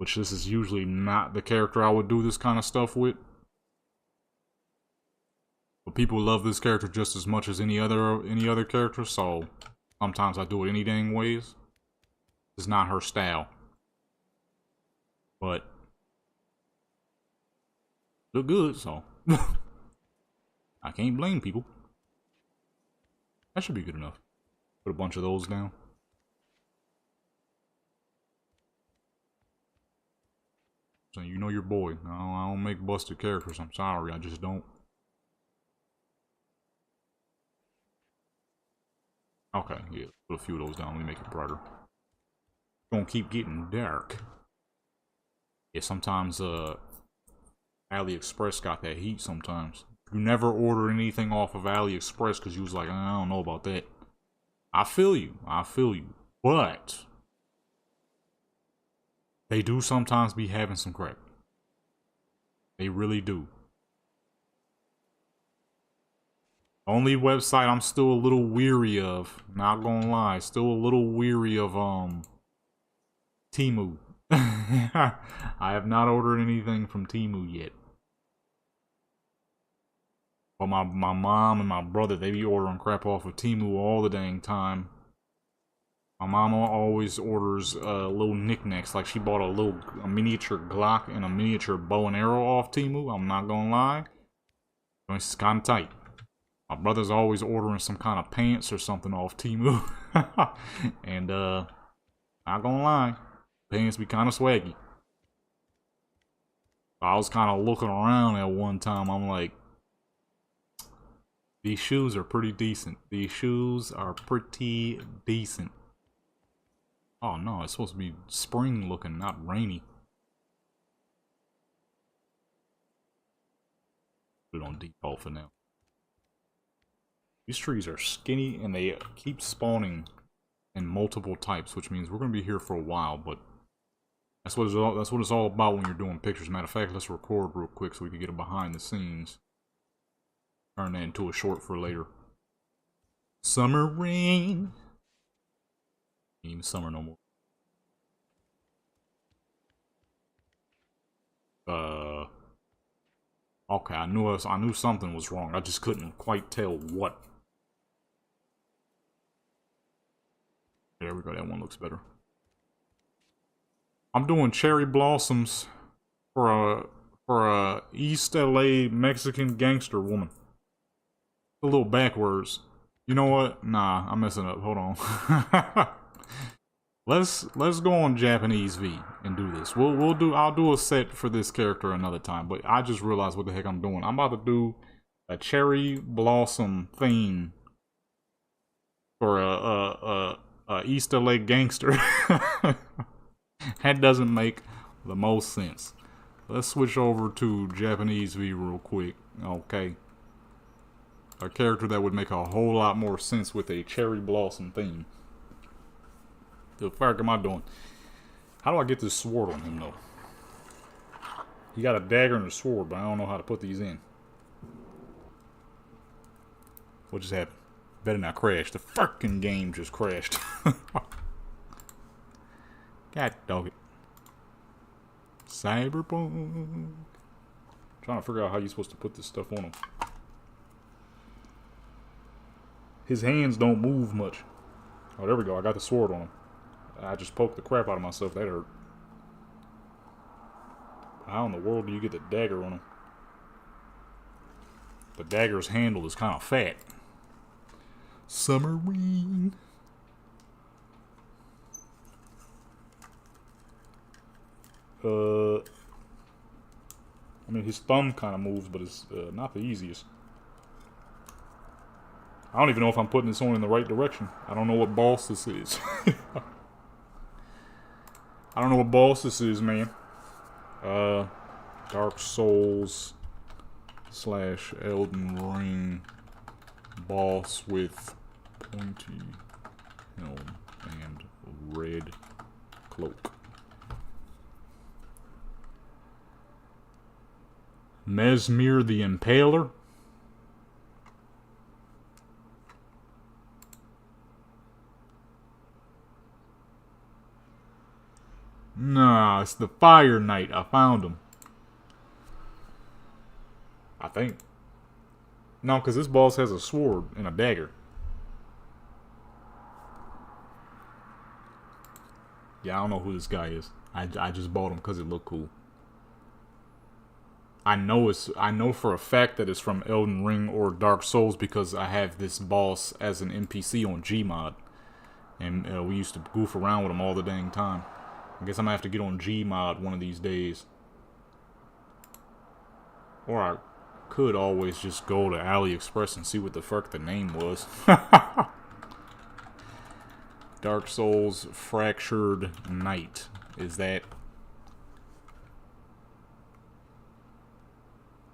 which this is usually not the character I would do this kind of stuff with. But people love this character just as much as any other character, so sometimes I do it any dang ways. It's not her style. But look good, so I can't blame people. That should be good enough. Put a bunch of those down. So you know your boy. No, I don't make busted characters. I'm sorry, I just don't. Okay, yeah, put a few of those down. Let me make it brighter. It's gonna keep getting dark. Yeah, sometimes AliExpress got that heat sometimes. You never order anything off of AliExpress because you was like, I don't know about that. I feel you. I feel you. But they do sometimes be having some crap. They really do. Only website I'm still a little weary of, not gonna lie, still a little weary of Temu. I have not ordered anything from Temu yet. But my mom and my brother, they be ordering crap off of Temu all the dang time. My mama always orders little knickknacks, like she bought a miniature Glock and a miniature bow and arrow off Temu. I'm not gonna lie, it's kind of tight. My brother's always ordering some kind of pants or something off Temu, and not gonna lie, pants be kind of swaggy. I was kind of looking around at one time. I'm like, these shoes are pretty decent. These shoes are pretty decent. Oh no, it's supposed to be spring looking, not rainy. Put it on default for now. These trees are skinny and they keep spawning in multiple types, which means we're gonna be here for a while. But that's what it's all about when you're doing pictures. Matter of fact, let's record real quick so we can get a behind the scenes. Turn that into a short for later. Summer rain. Ain't even summer no more. Okay, I knew something was wrong. I just couldn't quite tell what. There we go. That one looks better. I'm doing cherry blossoms for a East LA Mexican gangster woman. A little backwards. You know what? Nah, I'm messing up. Hold on. Let's go on Japanese V and do this. I'll do a set for this character another time, but I just realized what the heck I'm doing. I'm about to do a cherry blossom theme for a East LA gangster. That doesn't make the most sense. Let's switch over to Japanese V real quick. Okay. A character that would make a whole lot more sense with a cherry blossom theme. The fuck am I doing? How do I get this sword on him though? He got a dagger and a sword, but I don't know how to put these in. What just happened? Better not crash. The fucking game just crashed. God dog it. Cyberpunk. Trying to figure out how you're supposed to put this stuff on him. His hands don't move much. Oh, there we go. I got the sword on him. I just poked the crap out of myself. That hurt. How in the world do you get the dagger on him? The dagger's handle is kind of fat. Summer rain. I mean, his thumb kind of moves, but it's not the easiest. I don't even know if I'm putting this on in the right direction. I don't know what boss this is. I don't know what boss this is, man. Dark Souls / Elden Ring boss with pointy helm and red cloak. Mesmir the Impaler. Nah, it's the Fire Knight. I found him. I think. No, because this boss has a sword and a dagger. Yeah, I don't know who this guy is. I just bought him because it looked cool. I know for a fact that it's from Elden Ring or Dark Souls because I have this boss as an NPC on Gmod. And we used to goof around with him all the dang time. I guess I'm gonna have to get on Gmod one of these days. Or I could always just go to AliExpress and see what the fuck the name was. Dark Souls Fractured Knight. Is that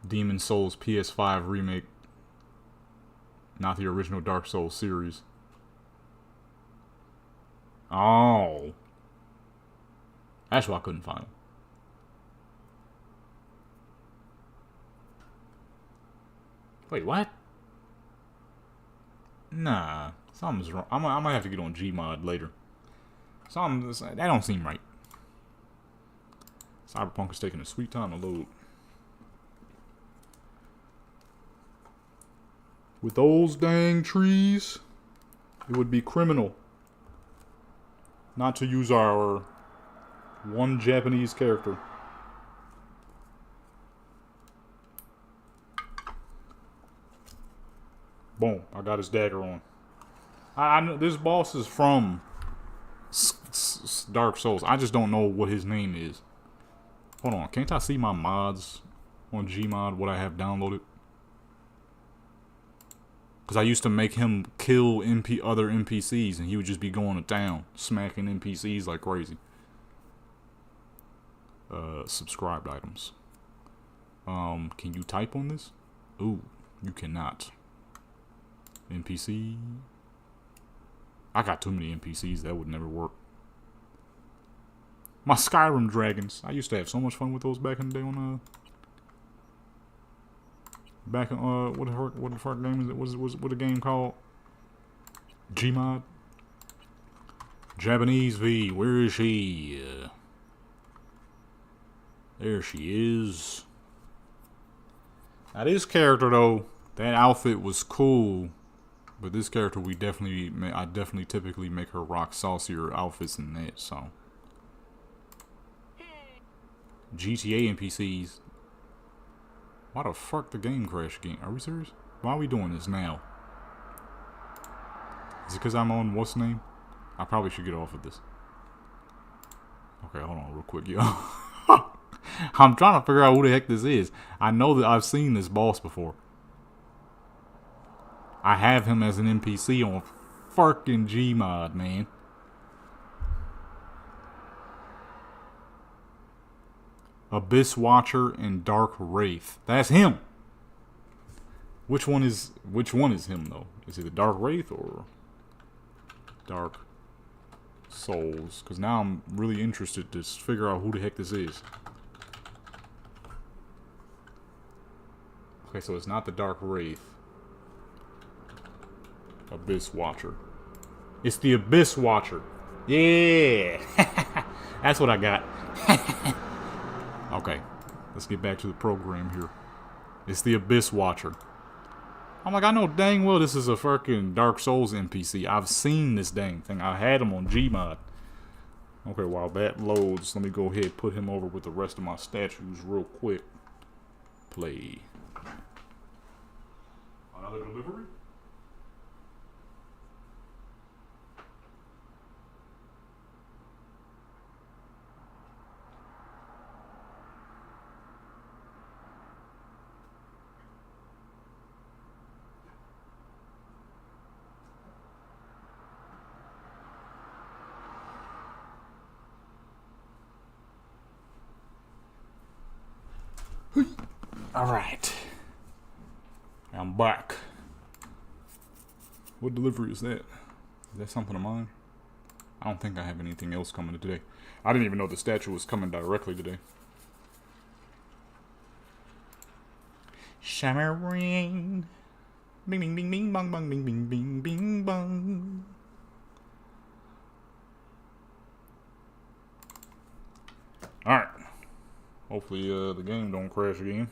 Demon Souls PS5 remake? Not the original Dark Souls series. Oh. That's why I couldn't find him. Wait, what? Nah. Something's wrong. I might have to get on Gmod later. That don't seem right. Cyberpunk is taking a sweet time to load. With those dang trees, it would be criminal not to use our one Japanese character. Boom, I got his dagger on. I know this boss is from Dark Souls. I just don't know what his name is. Hold on, can't I see my mods on Gmod, what I have downloaded? Because I used to make him kill other NPCs and he would just be going to town, smacking NPCs like crazy. Subscribed items. Can you type on this? Ooh, you cannot. NPC. I got too many NPCs, that would never work. My Skyrim dragons. I used to have so much fun with those back in the day on back in what the fuck game is it? What a game called? Gmod? Japanese V, where is she? There she is. Now this character though, that outfit was cool. But this character, I definitely typically make her rock saucier outfits than that, so. GTA NPCs. Why the fuck the game crash again? Are we serious? Why are we doing this now? Is it because I'm on what's name? I probably should get off of this. Okay, hold on real quick, yo. I'm trying to figure out who the heck this is. I know that I've seen this boss before. I have him as an NPC on fucking Gmod, man. Abyss Watcher and Dark Wraith. That's him. Which one is him though? Is it the Dark Wraith or Dark Souls? Because now I'm really interested to figure out who the heck this is. Okay, so it's not the Dark Wraith. Abyss Watcher. It's the Abyss Watcher. Yeah! That's what I got. Okay, let's get back to the program here. It's the Abyss Watcher. I'm like, I know dang well this is a fucking Dark Souls NPC. I've seen this dang thing. I had him on Gmod. Okay, while that loads, let me go ahead and put him over with the rest of my statues real quick. Play. Another delivery? Alright. I'm back. What delivery is that? Is that something of mine? I don't think I have anything else coming today. I didn't even know the statue was coming directly today. Summer rain. Bing bing bing bing bong bong bing bing bing bing bong. Hopefully, the game don't crash again.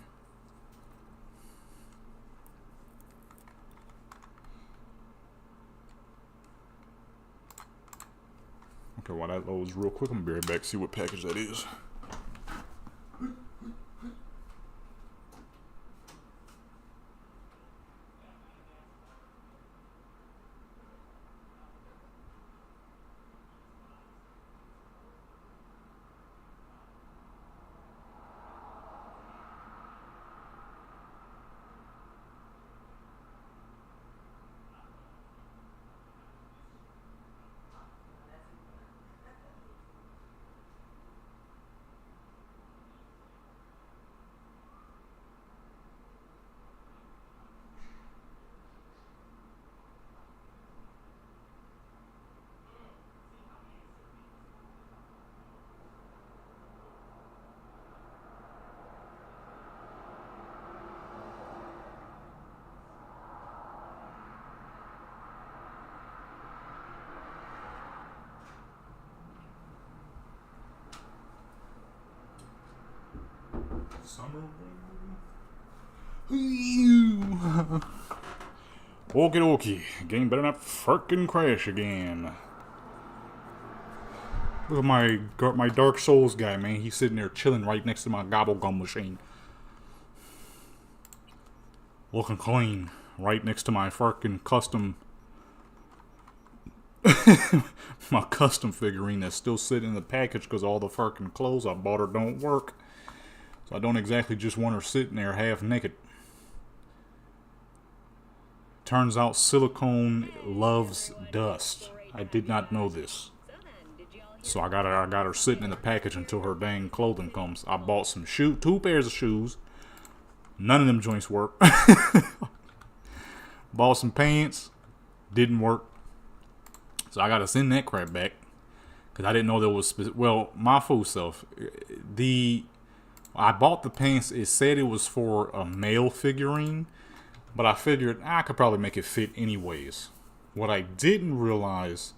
Okay, while that loads real quick, I'm gonna be right back, see what package that is. Summer. Okie dokie. Game better not fucking crash again. Look at my Dark Souls guy, man. He's sitting there chilling right next to my gobblegum machine. Looking clean. Right next to my fucking custom... my custom figurine that's still sitting in the package because all the fucking clothes I bought her don't work. So I don't exactly just want her sitting there half naked. Turns out silicone loves dust. I did not know this. So I got her sitting in the package until her dang clothing comes. I bought some two pairs of shoes. None of them joints work. Bought some pants. Didn't work. So I gotta send that crap back. Because I didn't know there was... Well, my fool self. I bought the pants. It said it was for a male figurine. But I figured I could probably make it fit anyways. What I didn't realize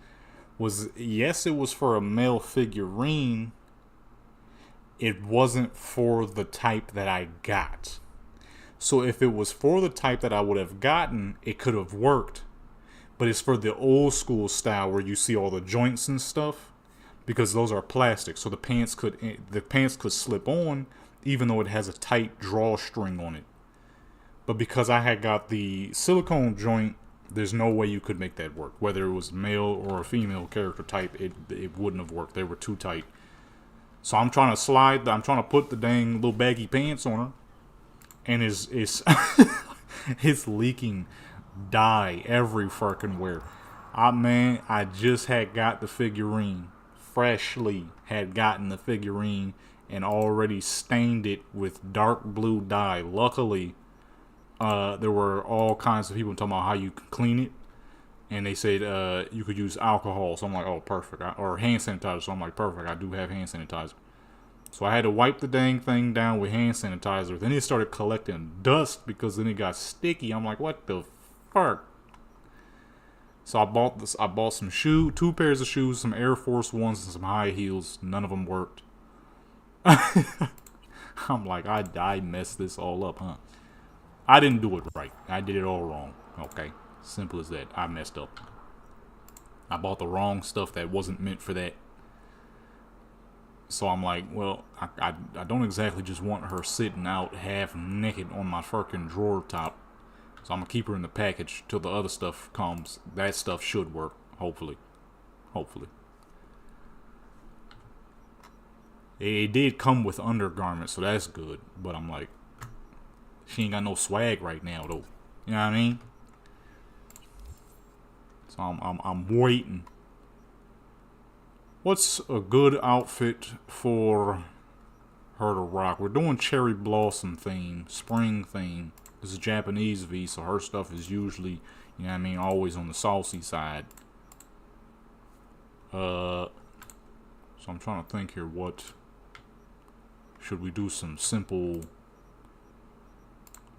was, yes, it was for a male figurine. It wasn't for the type that I got. So if it was for the type that I would have gotten, it could have worked. But it's for the old school style where you see all the joints and stuff. Because those are plastic. So the pants could slip on even though it has a tight drawstring on it. But because I had got the silicone joint, there's no way you could make that work. Whether it was male or a female character type, it wouldn't have worked. They were too tight. So I'm trying to put the dang little baggy pants on her. And it's leaking dye every fucking where. Man, I just had got the figurine. Freshly had gotten the figurine and already stained it with dark blue dye. Luckily, there were all kinds of people talking about how you can clean it, and they said you could use alcohol. So I'm like, oh, perfect. Or hand sanitizer. So I'm like, perfect. I do have hand sanitizer. So I had to wipe the dang thing down with hand sanitizer. Then it started collecting dust because then it got sticky. I'm like, what the fuck? So I bought some two pairs of shoes, some Air Force Ones, and some high heels. None of them worked. I'm like, I messed this all up, huh? I didn't do it right. I did it all wrong. Okay, simple as that. I messed up. I bought the wrong stuff that wasn't meant for that. So I'm like, well, I don't exactly just want her sitting out half naked on my fucking drawer top. So I'm going to keep her in the package till the other stuff comes. That stuff should work, hopefully. Hopefully. It did come with undergarments, so that's good. But I'm like, she ain't got no swag right now, though. You know what I mean? So I'm waiting. What's a good outfit for her to rock? We're doing cherry blossom theme, spring theme. This is Japanese V, so her stuff is usually, you know what I mean, always on the saucy side. So I'm trying to think here, what should we do? Some simple,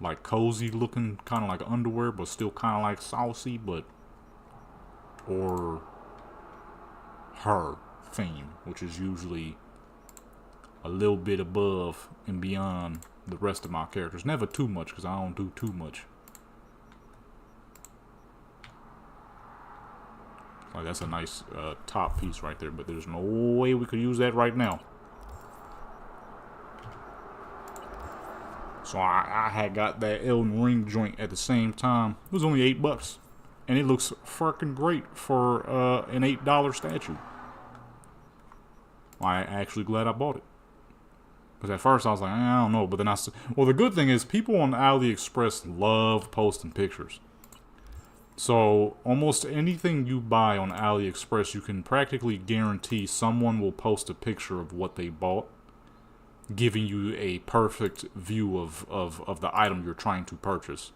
like cozy looking, kind of like underwear, but still kind of like saucy, but, or her theme, which is usually a little bit above and beyond the rest of my characters. Never too much, because I don't do too much. Like, that's a nice top piece right there, but there's no way we could use that right now. So I had got that Elden Ring joint at the same time. It was only $8. And it looks fucking great for an $8 statue. I'm actually glad I bought it. Because at first I was like, I don't know. But then well, the good thing is people on AliExpress love posting pictures. So almost anything you buy on AliExpress, you can practically guarantee someone will post a picture of what they bought, giving you a perfect view of the item you're trying to purchase.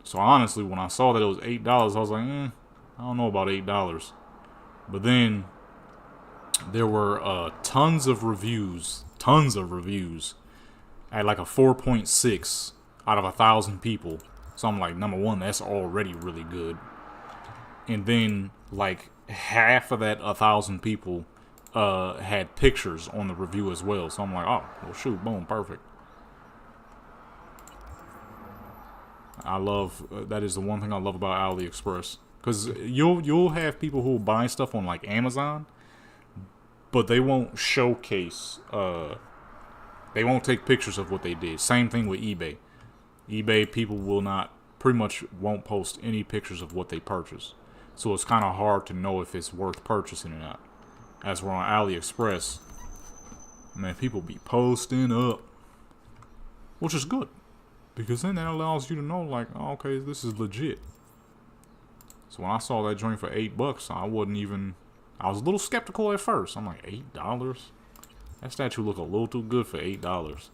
So honestly, when I saw that it was $8, I was like, I don't know about $8. But then there were tons of reviews at like a 4.6 out of 1,000 people. So I'm like, number one, that's already really good. And then like half of that 1,000 people had pictures on the review as well. So I'm like, oh, well, shoot, boom, perfect. I love that is the one thing I love about AliExpress, because you'll have people who will buy stuff on like Amazon, but they won't showcase. They won't take pictures of what they did. Same thing with eBay. eBay people pretty much won't post any pictures of what they purchase. So it's kind of hard to know if it's worth purchasing or not. As we're on AliExpress, man, people be posting up, which is good. Because then that allows you to know, like, oh, okay, this is legit. So when I saw that joint for $8, I was a little skeptical at first. I'm like, $8? That statue look a little too good for $8.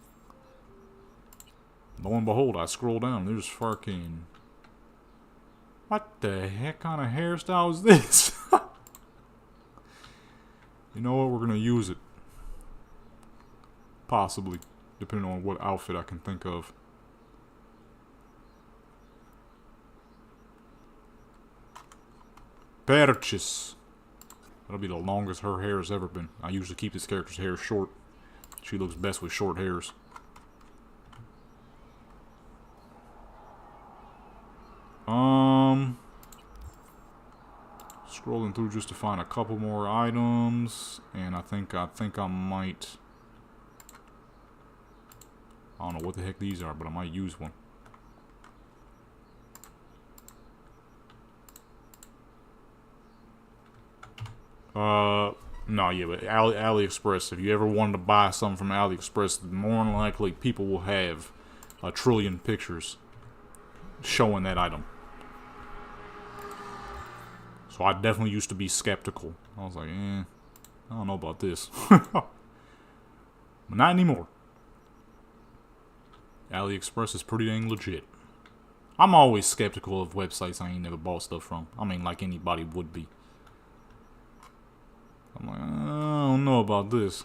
Lo and behold, I scroll down, there's fucking... What the heck kind of hairstyle is this? You know what, we're gonna use it. Possibly, depending on what outfit I can think of. Purchase. That'll be the longest her hair has ever been. I usually keep this character's hair short. She looks best with short hairs. Scrolling through just to find a couple more items, and I think I might. I don't know what the heck these are, but I might use one. No, yeah, but AliExpress, if you ever wanted to buy something from AliExpress, more than likely people will have a trillion pictures showing that item. So I definitely used to be skeptical. I was like, I don't know about this. But not anymore. AliExpress is pretty dang legit. I'm always skeptical of websites I ain't never bought stuff from. I mean, like anybody would be. I'm like, I don't know about this.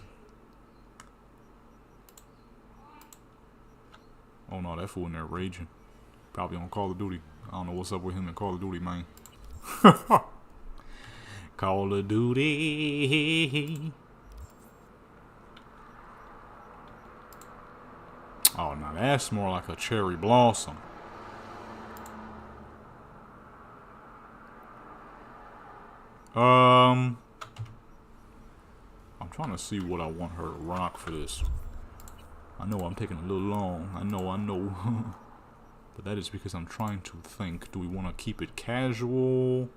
Oh no, that fool in there raging. Probably on Call of Duty. I don't know what's up with him in Call of Duty, man. Call of Duty. Oh, now that's more like a cherry blossom. I'm trying to see what I want her to rock for this. I know I'm taking a little long. I know. But that is because I'm trying to think. Do we want to keep it casual?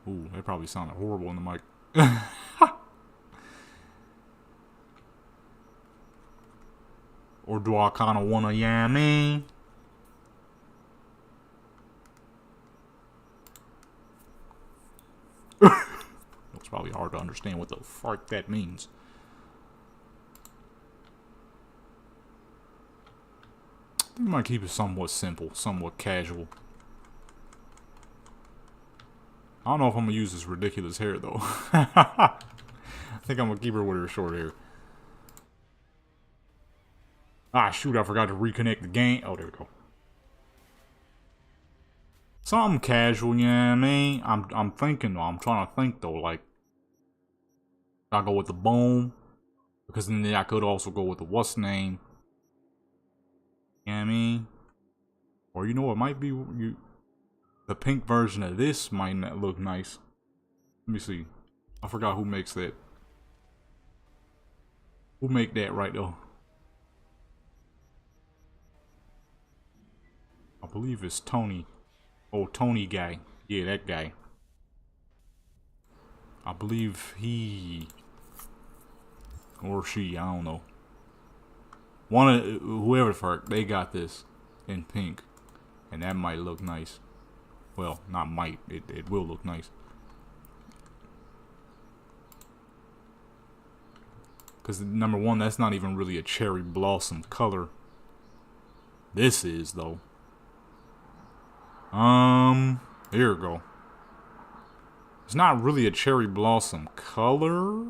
Ooh, that probably sounded horrible in the mic. Or do I kind of want to yammy? It's probably hard to understand what the fuck that means. I think I might keep it somewhat simple, somewhat casual. I don't know if I'm going to use this ridiculous hair, though. I think I'm going to keep her with her short hair. Ah, shoot, I forgot to reconnect the game. Oh, there we go. Something casual, you know what I mean? I'm thinking though, I'm trying to think though, like I go with the boom. Because then I could also go with the what's name. You know what I mean? Or you know, it might be the pink version of this might not look nice. Let me see. I forgot who makes that. Who make that right though? I believe it's Tony. Oh, Tony guy. Yeah, that guy. I believe he or she, I don't know. One of whoever the fuck, they got this in pink. And that might look nice. Well, not might, it will look nice. Because number one, that's not even really a cherry blossom color. This is though. Here we go. It's not really a cherry blossom color.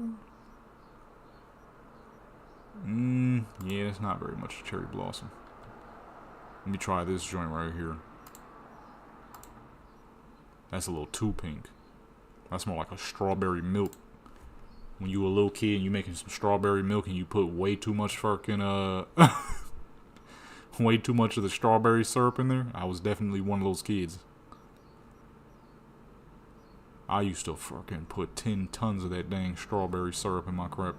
Yeah, it's not very much a cherry blossom. Let me try this joint right here. That's a little too pink. That's more like a strawberry milk. When you were a little kid and you making some strawberry milk and you put way too much fucking way too much of the strawberry syrup in there. I was definitely one of those kids. I used to fucking put 10 tons of that dang strawberry syrup in my crap.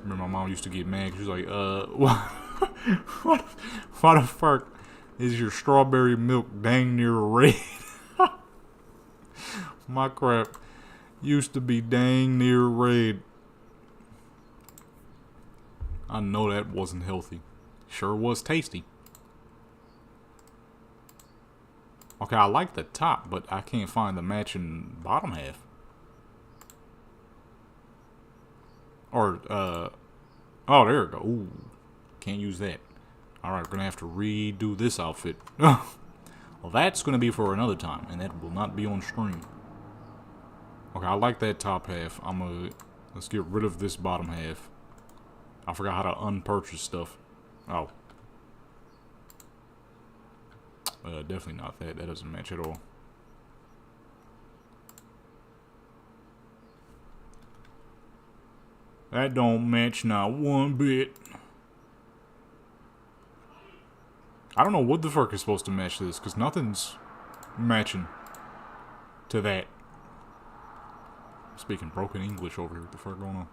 Remember my mom used to get mad. She was like, why the fuck is your strawberry milk dang near red? My crap used to be dang near red. I know that wasn't healthy. Sure was tasty. Okay, I like the top, but I can't find the matching bottom half. Or, oh, there we go. Ooh, can't use that. Alright, we're gonna have to redo this outfit. Well, that's gonna be for another time, and that will not be on stream. Okay, I like that top half. Let's get rid of this bottom half. I forgot how to unpurchase stuff. Oh. Definitely not that. That doesn't match at all. That don't match not one bit. I don't know what the fuck is supposed to match this, because nothing's matching to that. Speaking broken English over here. What the fuck going on?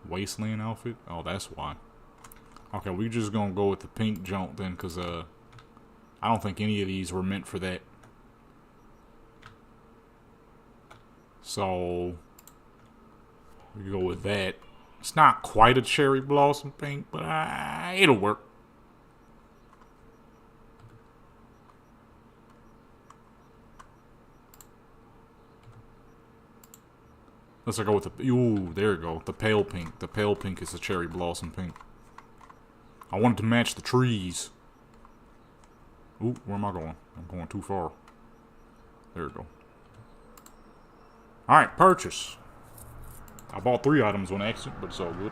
Wasteland outfit? Oh, that's why. Okay, we just gonna go with the pink junk then, because I don't think any of these were meant for that. So we go with that. It's not quite a cherry blossom pink, but it'll work. Let's go with the, ooh, there you go. The pale pink. The pale pink is a cherry blossom pink. I wanted to match the trees. Ooh, where am I going? I'm going too far. There we go. Alright, purchase. I bought 3 items on accident, but it's all good.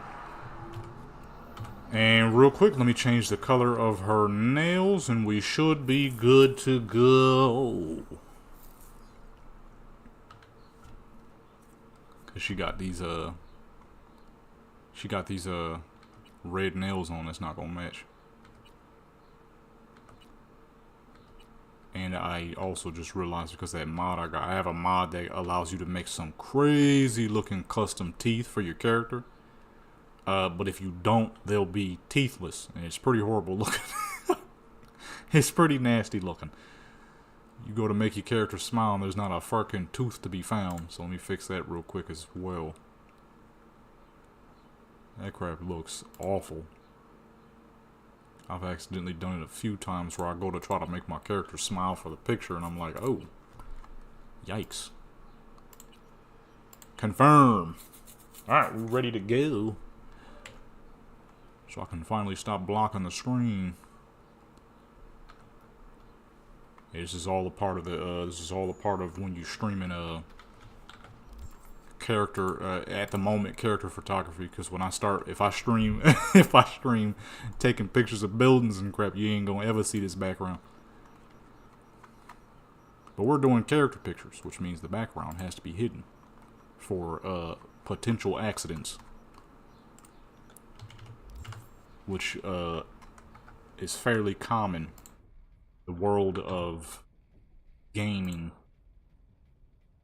And real quick, let me change the color of her nails, and we should be good to go. Cause she got these red nails on that's not gonna match. And I also just realized, because that mod I have a mod that allows you to make some crazy looking custom teeth for your character. But if you don't, they'll be teethless, and it's pretty horrible looking. It's pretty nasty looking. You go to make your character smile and there's not a fucking tooth to be found. So let me fix that real quick as well. That crap looks awful. I've accidentally done it a few times where I go to try to make my character smile for the picture and I'm like, oh, yikes. Confirm. Alright, we're ready to go. So I can finally stop blocking the screen. This is all a part of the. This is all a part of when you streaming character at the moment character photography, because when I start, if I stream if I stream taking pictures of buildings and crap, you ain't gonna ever see this background. But we're doing character pictures, which means the background has to be hidden for potential accidents, which is fairly common in the world of gaming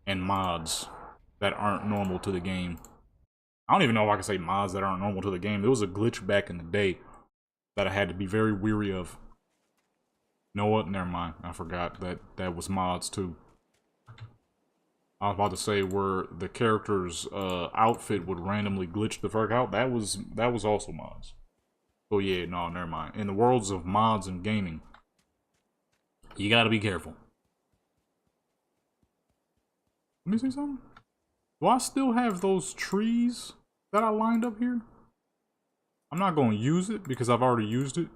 and mods that aren't normal to the game. I don't even know if I can say mods that aren't normal to the game. There was a glitch back in the day that I had to be very weary of. You know what? Never mind. I forgot that was mods too. I was about to say where the character's outfit would randomly glitch the fuck out. That was also mods. Oh yeah, no, never mind. In the worlds of mods and gaming, you gotta be careful. Let me see something. Do I still have those trees that I lined up here? I'm not going to use it because I've already used it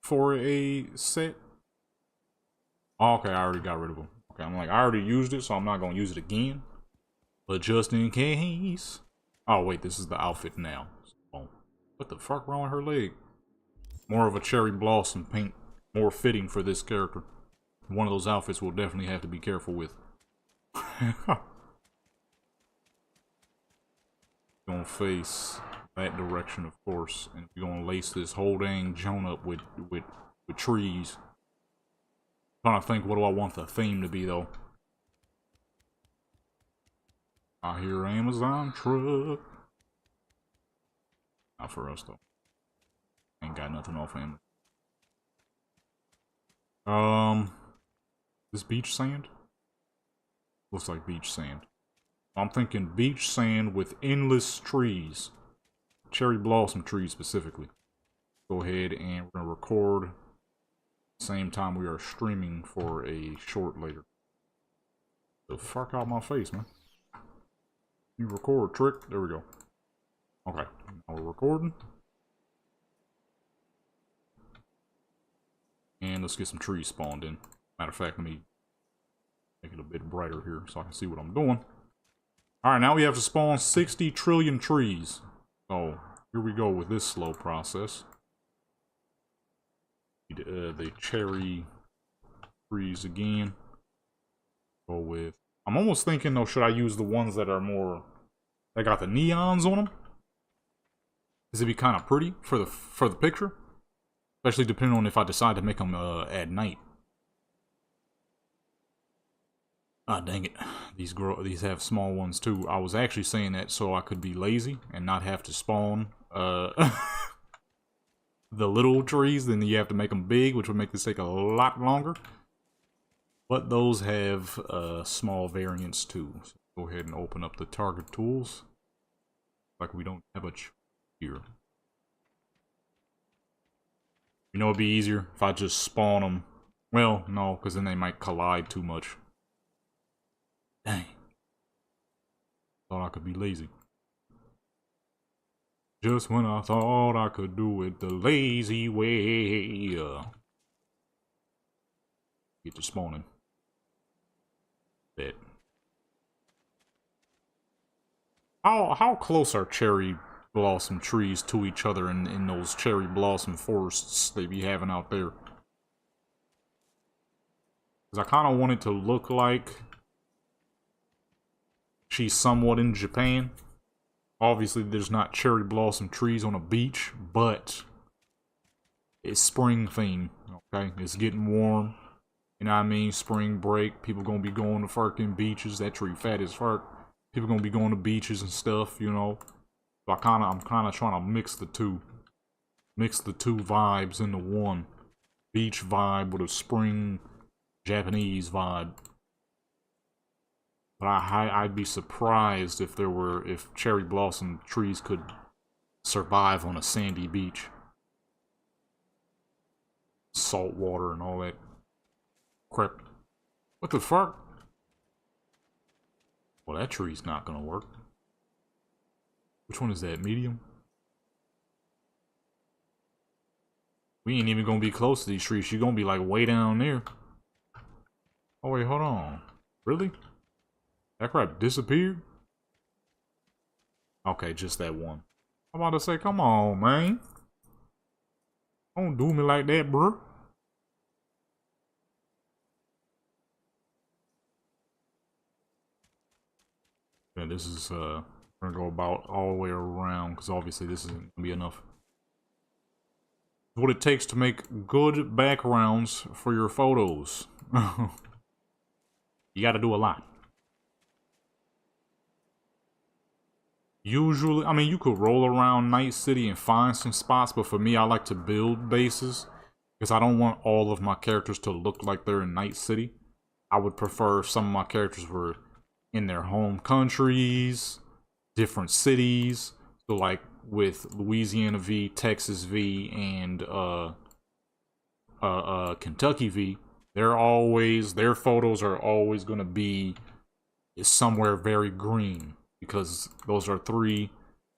for a set. Oh, okay, I already got rid of them. Okay, I'm like, I already used it, so I'm not going to use it again. But just in case. Oh, wait, this is the outfit now. Oh, what the fuck wrong with her leg? More of a cherry blossom pink. More fitting for this character. One of those outfits we'll definitely have to be careful with. Gonna face that direction, of course, and we're gonna lace this whole dang Joan up with trees. Trying to think, what do I want the theme to be though? I hear Amazon truck. Not for us though. Ain't got nothing off Amazon. This beach sand? Looks like beach sand. I'm thinking beach sand with endless trees. Cherry blossom trees specifically. Go ahead and we're going to record at the same time we are streaming for a short later. The fuck out my face, man. You record trick. There we go. Okay. Now we're recording. And let's get some trees spawned in. Matter of fact, let me make it a bit brighter here so I can see what I'm doing. Alright, now we have to spawn 60 trillion trees. So, here we go with this slow process. The cherry trees again. Go with... I'm almost thinking, though, should I use the ones that are more... that got the neons on them? Does it be kind of pretty for the picture? Especially depending on if I decide to make them at night. Ah, dang it. These have small ones too. I was actually saying that so I could be lazy and not have to spawn the little trees. Then you have to make them big, which would make this take a lot longer. But those have small variants too. So go ahead and open up the target tools. Like we don't have a here. You know, it'd be easier if I just spawn them. Well, no, because then they might collide too much. Dang. Thought I could be lazy. Just when I thought I could do it the lazy way. Get to spawning. Bet. How close are cherry blossom trees to each other in those cherry blossom forests they be having out there? Because I kind of want it to look like she's somewhat in Japan. Obviously, there's not cherry blossom trees on a beach, but it's spring theme, okay? It's getting warm. You know what I mean? Spring break. People gonna be going to fucking beaches. That tree fat as fuck. People gonna be going to beaches and stuff, you know? So I'm kind of trying to mix the two. Mix the two vibes into one. Beach vibe with a spring Japanese vibe. But I'd be surprised if cherry blossom trees could survive on a sandy beach. Salt water and all that crap. What the fuck? Well, that tree's not gonna work. Which one is that? Medium? We ain't even gonna be close to these trees. She's gonna be like way down there. Oh wait, hold on. Really? That crap disappeared? Okay, just that one. I'm about to say, come on, man. Don't do me like that, bro. Yeah, this is, we're gonna go about all the way around, because obviously this isn't gonna be enough. What it takes to make good backgrounds for your photos. You gotta do a lot. Usually, I mean, you could roll around Night City and find some spots, but for me, I like to build bases, because I don't want all of my characters to look like they're in Night City. I would prefer if some of my characters were in their home countries, different cities. So like with Louisiana V, Texas V, and Kentucky V, their photos are always gonna be somewhere very green, because those are 3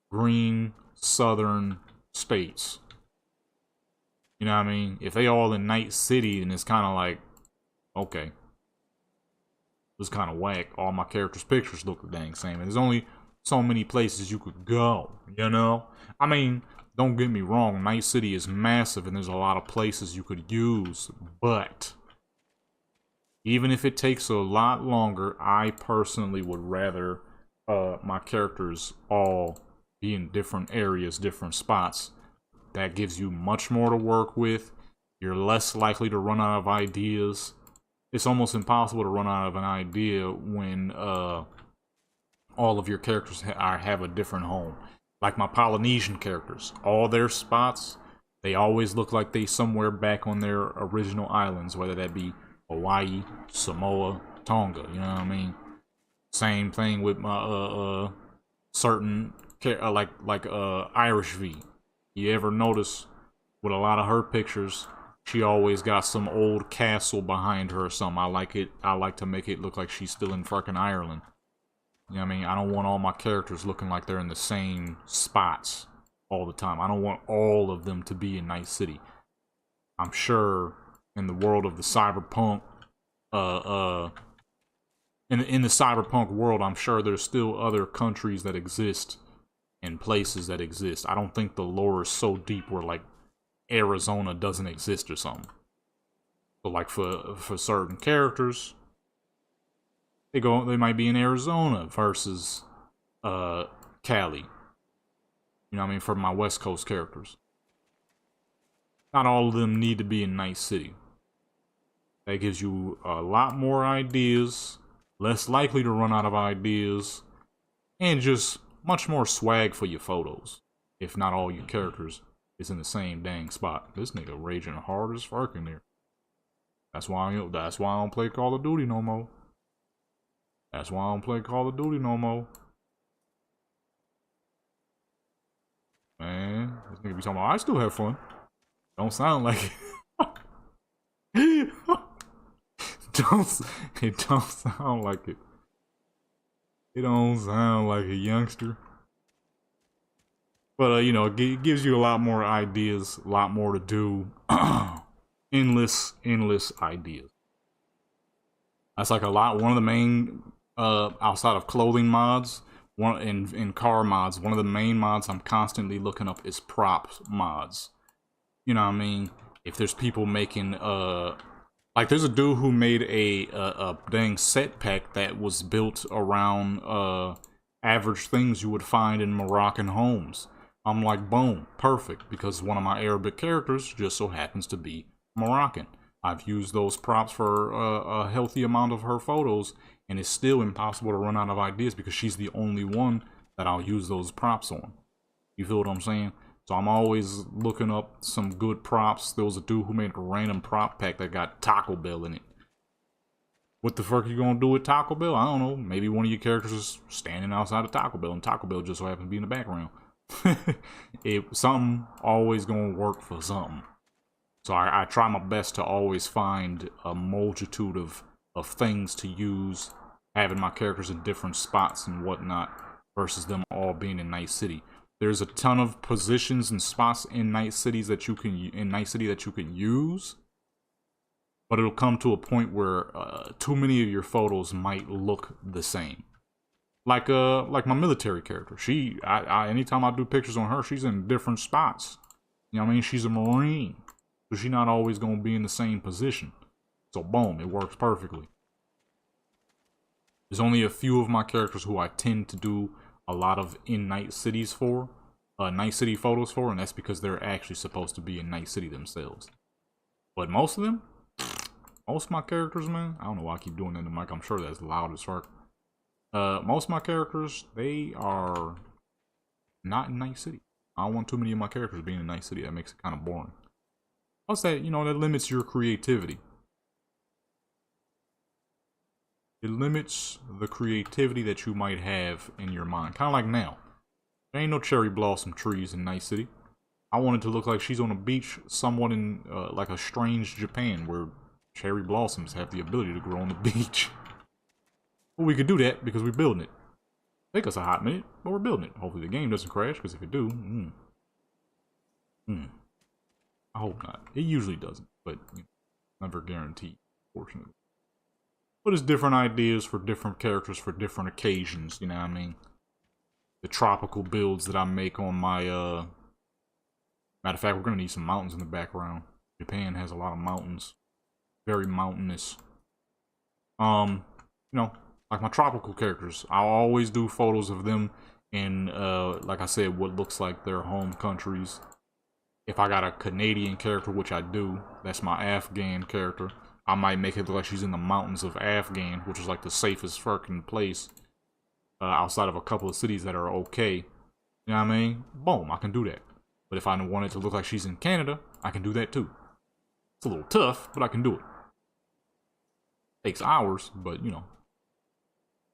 green southern states. You know what I mean? If they all in Night City, then it's kind of like, okay, it's kind of whack. All my characters' pictures look the dang same. And there's only so many places you could go, you know? I mean, don't get me wrong, Night City is massive and there's a lot of places you could use, but even if it takes a lot longer, I personally would rather my characters all be in different areas, different spots. That gives you much more to work with. You're less likely to run out of ideas. It's almost impossible to run out of an idea when all of your characters have a different home. Like my Polynesian characters, all their spots, they always look like they somewhere back on their original islands, whether that be Hawaii, Samoa, Tonga, you know what I mean? Same thing with my certain like Irish V. You ever notice with a lot of her pictures, she always got some old castle behind her or something. I like to make it look like she's still in fucking Ireland. You know what I mean? I don't want all my characters looking like they're in the same spots all the time. I don't want all of them to be in Night City. I'm sure in the world of the cyberpunk, in the cyberpunk world, I'm sure there's still other countries that exist and places that exist. I don't think the lore is so deep where like Arizona doesn't exist or something. But like for certain characters, they might be in Arizona versus Cali. You know what I mean? For my West Coast characters. Not all of them need to be in Night City. That gives you a lot more ideas, less likely to run out of ideas, and just much more swag for your photos. If not all your characters is in the same dang spot. This nigga raging hard as fuck in there. That's why I don't play Call of Duty no more. That's why I don't play Call of Duty no more. Man, this nigga be talking about I still have fun. Don't sound like it. It don't sound like it. It don't sound like a youngster. But, you know, it gives you a lot more ideas, a lot more to do. endless ideas. That's like one of the main, outside of clothing mods, in car mods, one of the main mods I'm constantly looking up is prop mods. You know what I mean? If there's people making, like there's a dude who made a dang set pack that was built around, average things you would find in Moroccan homes. I'm like, boom, perfect, because one of my Arabic characters just so happens to be Moroccan. I've used those props for a healthy amount of her photos, and it's still impossible to run out of ideas because she's the only one that I'll use those props on. You feel what I'm saying? So I'm always looking up some good props. There was a dude who made a random prop pack that got Taco Bell in it. What the fuck are you gonna do with Taco Bell? I don't know. Maybe one of your characters is standing outside of Taco Bell, and Taco Bell just so happens to be in the background. Something always gonna work for something. So I try my best to always find a multitude of things to use, having my characters in different spots and whatnot, versus them all being in Night City. There's a ton of positions and spots in Night City that you can use, but it'll come to a point where too many of your photos might look the same. Like my military character. Anytime I do pictures on her, she's in different spots. You know what I mean? She's a Marine. So she's not always gonna be in the same position. So boom, it works perfectly. There's only a few of my characters who I tend to do a lot of in Night Cities for, Night City photos for, and that's because they're actually supposed to be in Night City themselves. But most of them, most of my characters, man, I don't know why I keep doing that in the mic. I'm sure that's loud as fuck. Most of my characters, they are not in Night City. I don't want too many of my characters being in Night City. That makes it kind of boring. Plus that, you know, that limits your creativity. It limits the creativity that you might have in your mind. Kind of like now. There ain't no cherry blossom trees in Night City. I want it to look like she's on a beach somewhat in, like a strange Japan, where cherry blossoms have the ability to grow on the beach. But we could do that because we're building it. Take us a hot minute, but we're building it. Hopefully the game doesn't crash, because if it do, I hope not. It usually doesn't, but you know, never guaranteed, fortunately. But it's different ideas for different characters for different occasions, you know what I mean? The tropical builds that I make on my, matter of fact, we're gonna need some mountains in the background. Japan has a lot of mountains. Very mountainous. You know, like my tropical characters, I'll always do photos of them in, like I said, what looks like their home countries. If I got a Canadian character, which I do, that's my Afghan character, I might make it look like she's in the mountains of Afghan, which is like the safest fucking place outside of a couple of cities that are okay. You know what I mean? Boom, I can do that. But if I want it to look like she's in Canada, I can do that too. It's a little tough, but I can do it. Takes hours, but you know,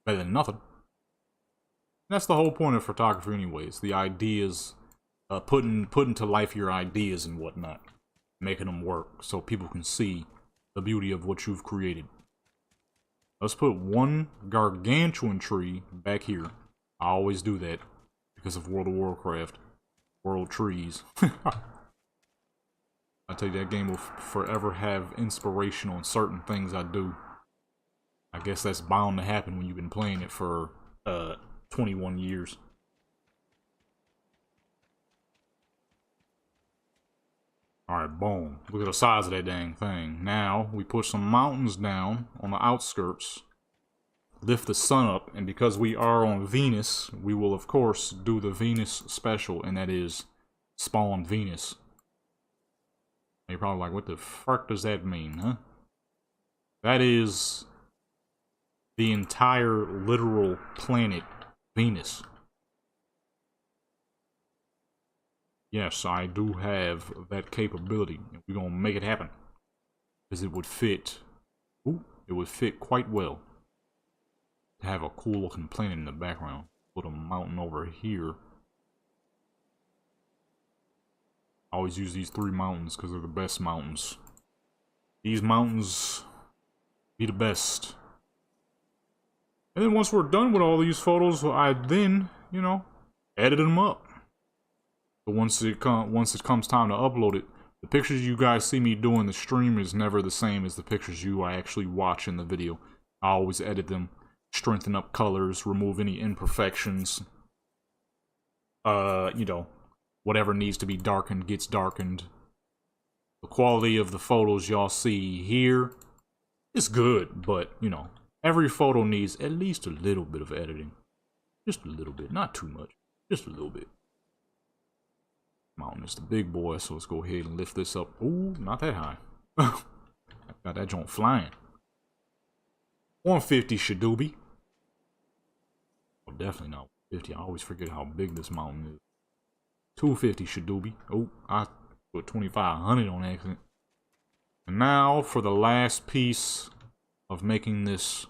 better than nothing. That's the whole point of photography anyways. The ideas, putting to life your ideas and whatnot. Making them work so people can see the beauty of what you've created. Let's put one gargantuan tree back here. I always do that because of World of Warcraft. World trees. I tell you, that game will forever have inspiration on certain things I do. I guess that's bound to happen when you've been playing it for 21 years. Alright, boom. Look at the size of that dang thing. Now, we put some mountains down on the outskirts. Lift the sun up, and because we are on Venus, we will of course do the Venus special, and that is spawn Venus. And you're probably like, what the fuck does that mean, huh? That is the entire literal planet Venus. Yes, I do have that capability. We're gonna make it happen. Because it would fit. Ooh, it would fit quite well. To have a cool looking planet in the background. Put a mountain over here. I always use these 3 mountains because they're the best mountains. These mountains be the best. And then once we're done with all these photos, I then, you know, edit them up. But once it comes time to upload it, the pictures you guys see me doing the stream is never the same as the pictures you actually watch in the video. I always edit them, strengthen up colors, remove any imperfections. You know, whatever needs to be darkened gets darkened. The quality of the photos y'all see here is good, but you know, every photo needs at least a little bit of editing. Just a little bit, not too much, just a little bit. Mountain is the big boy, so let's go ahead and lift this up. Ooh, not that high. Got that joint flying. 150 Shadoobie. Oh, definitely not 150. I always forget how big this mountain is. 250 Shadoobie. Oh, I put 2500 on accident. And now for the last piece of making this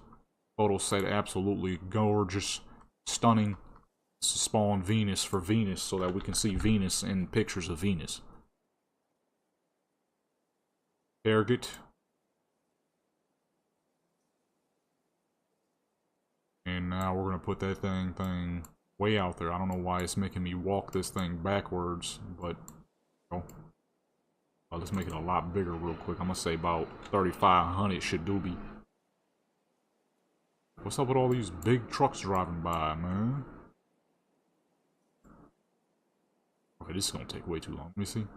photo set absolutely gorgeous, stunning. To spawn Venus for Venus so that we can see Venus in pictures of Venus. Target. And now we're gonna put that thing way out there. I don't know why it's making me walk this thing backwards, but oh, let's make it a lot bigger real quick. I'm gonna say about 3500 Shadoobie. What's up with all these big trucks driving by, man? Okay, this is gonna take way too long. Let me see.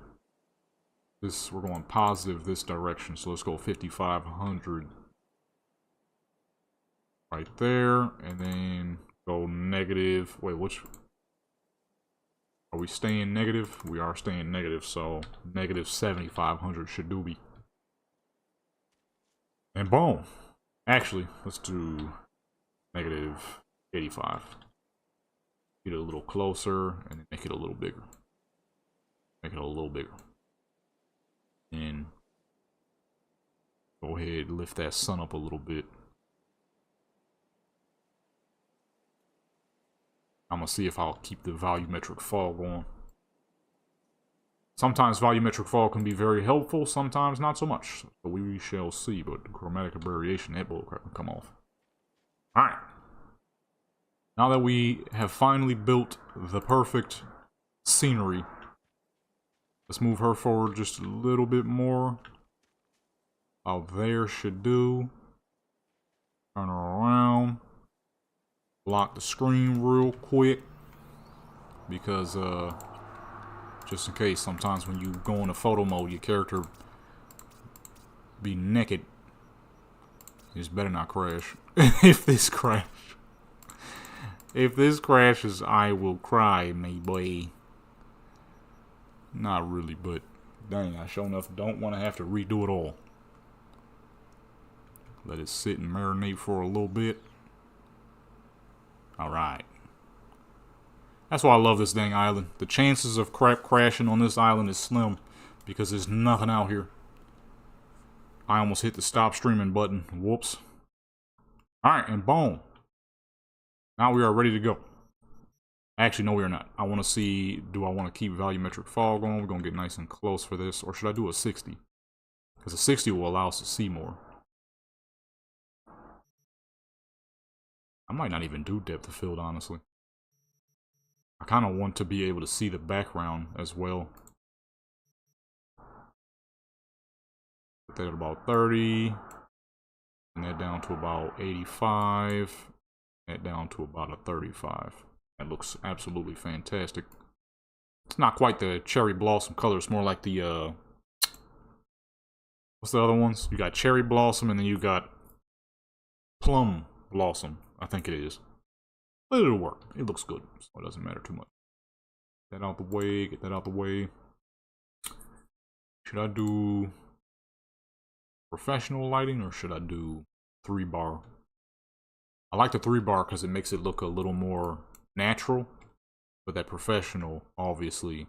This, we're going positive this direction, so let's go 5,500 right there, and then go negative. Wait, which? Are we staying negative? We are staying negative, so negative 7,500 should do be. And boom. Actually, let's do negative 85. Get it a little closer, and then make it a little bigger. Make it a little bigger. And go ahead, lift that sun up a little bit. I'm gonna see if I'll keep the volumetric fall going. Sometimes volumetric fall can be very helpful, sometimes not so much. So we shall see, but the chromatic variation, that bullcrap can come off. Alright. Now that we have finally built the perfect scenery, let's move her forward just a little bit more. About there should do. Turn her around. Lock the screen real quick. Because, just in case, sometimes when you go into photo mode, your character be naked. This better not crash. If this crashes, I will cry, maybe. Not really, but dang, I sure enough don't want to have to redo it all. Let it sit and marinate for a little bit. Alright. That's why I love this dang island. The chances of crap crashing on this island is slim, because there's nothing out here. I almost hit the stop streaming button. Whoops. Alright, and boom. Now we are ready to go. Actually, no, we are not. I want to see, do I want to keep volumetric fall going? We're going to get nice and close for this. Or should I do a 60? Because a 60 will allow us to see more. I might not even do depth of field, honestly. I kind of want to be able to see the background as well. Put that at about 30. And that down to about 85. That down to about a 35. That looks absolutely fantastic. It's not quite the cherry blossom color. It's more like the, what's the other ones? You got cherry blossom and then you got plum blossom, I think it is. But it'll work. It looks good, so it doesn't matter too much. Get that out the way. Get that out the way. Should I do professional lighting or should I do 3-bar? I like the 3-bar because it makes it look a little more natural, but that professional, obviously,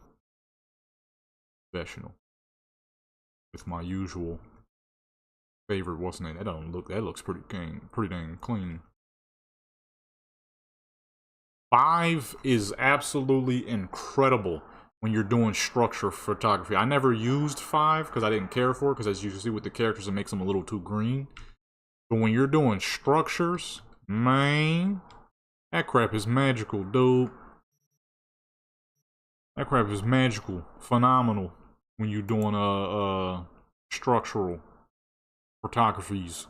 professional. With my usual favorite, what's the name? That don't look. That looks pretty dang clean. 5 is absolutely incredible when you're doing structure photography. I never used 5 because I didn't care for it, because as you can see with the characters, it makes them a little too green. But when you're doing structures, man, that crap is magical, dude. That crap is magical, phenomenal when you're doing structural photographies.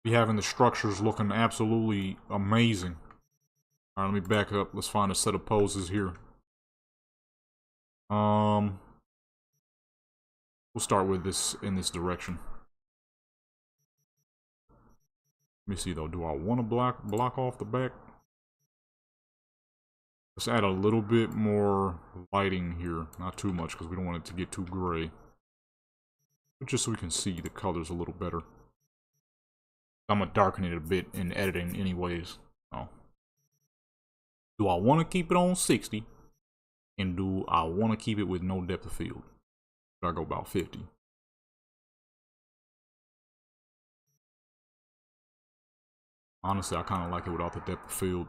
Be having the structures looking absolutely amazing. Alright, let me back up. Let's find a set of poses here. We'll start with this in this direction. Let me see though. Do I want to block off the back? Let's add a little bit more lighting here. Not too much because we don't want it to get too gray. But just so we can see the colors a little better. I'm going to darken it a bit in editing anyways. Oh. Do I want to keep it on 60? And do I want to keep it with no depth of field? Should I go about 50? Honestly, I kind of like it without the depth of field.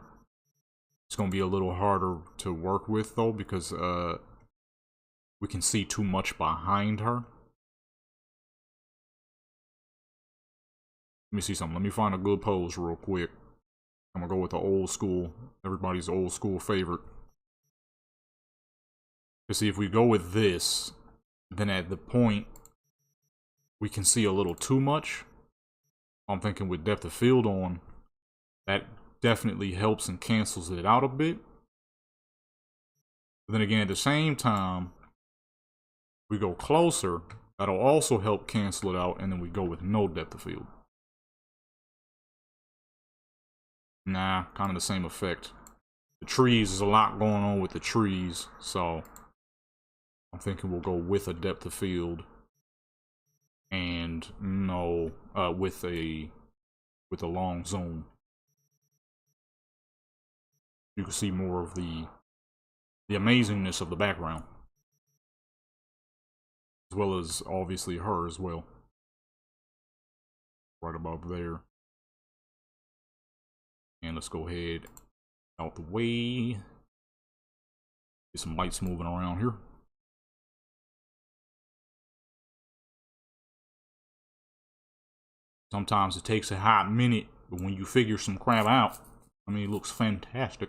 It's going to be a little harder to work with though, because we can see too much behind her. Let me see something. Let me find a good pose real quick. I'm going to go with the old school, everybody's old school favorite. To see if we go with this, then at the point we can see a little too much. I'm thinking with depth of field on, that definitely helps and cancels it out a bit. But then again, at the same time, we go closer, that'll also help cancel it out, and then we go with no depth of field. Nah, kind of the same effect. The trees, there's a lot going on with the trees, so I'm thinking we'll go with a depth of field and no with a long zoom. You can see more of the amazingness of the background, as well as obviously her as well. Right about there. And let's go ahead out the way. Get some lights moving around here. Sometimes it takes a hot minute, but when you figure some crap out, I mean, it looks fantastic.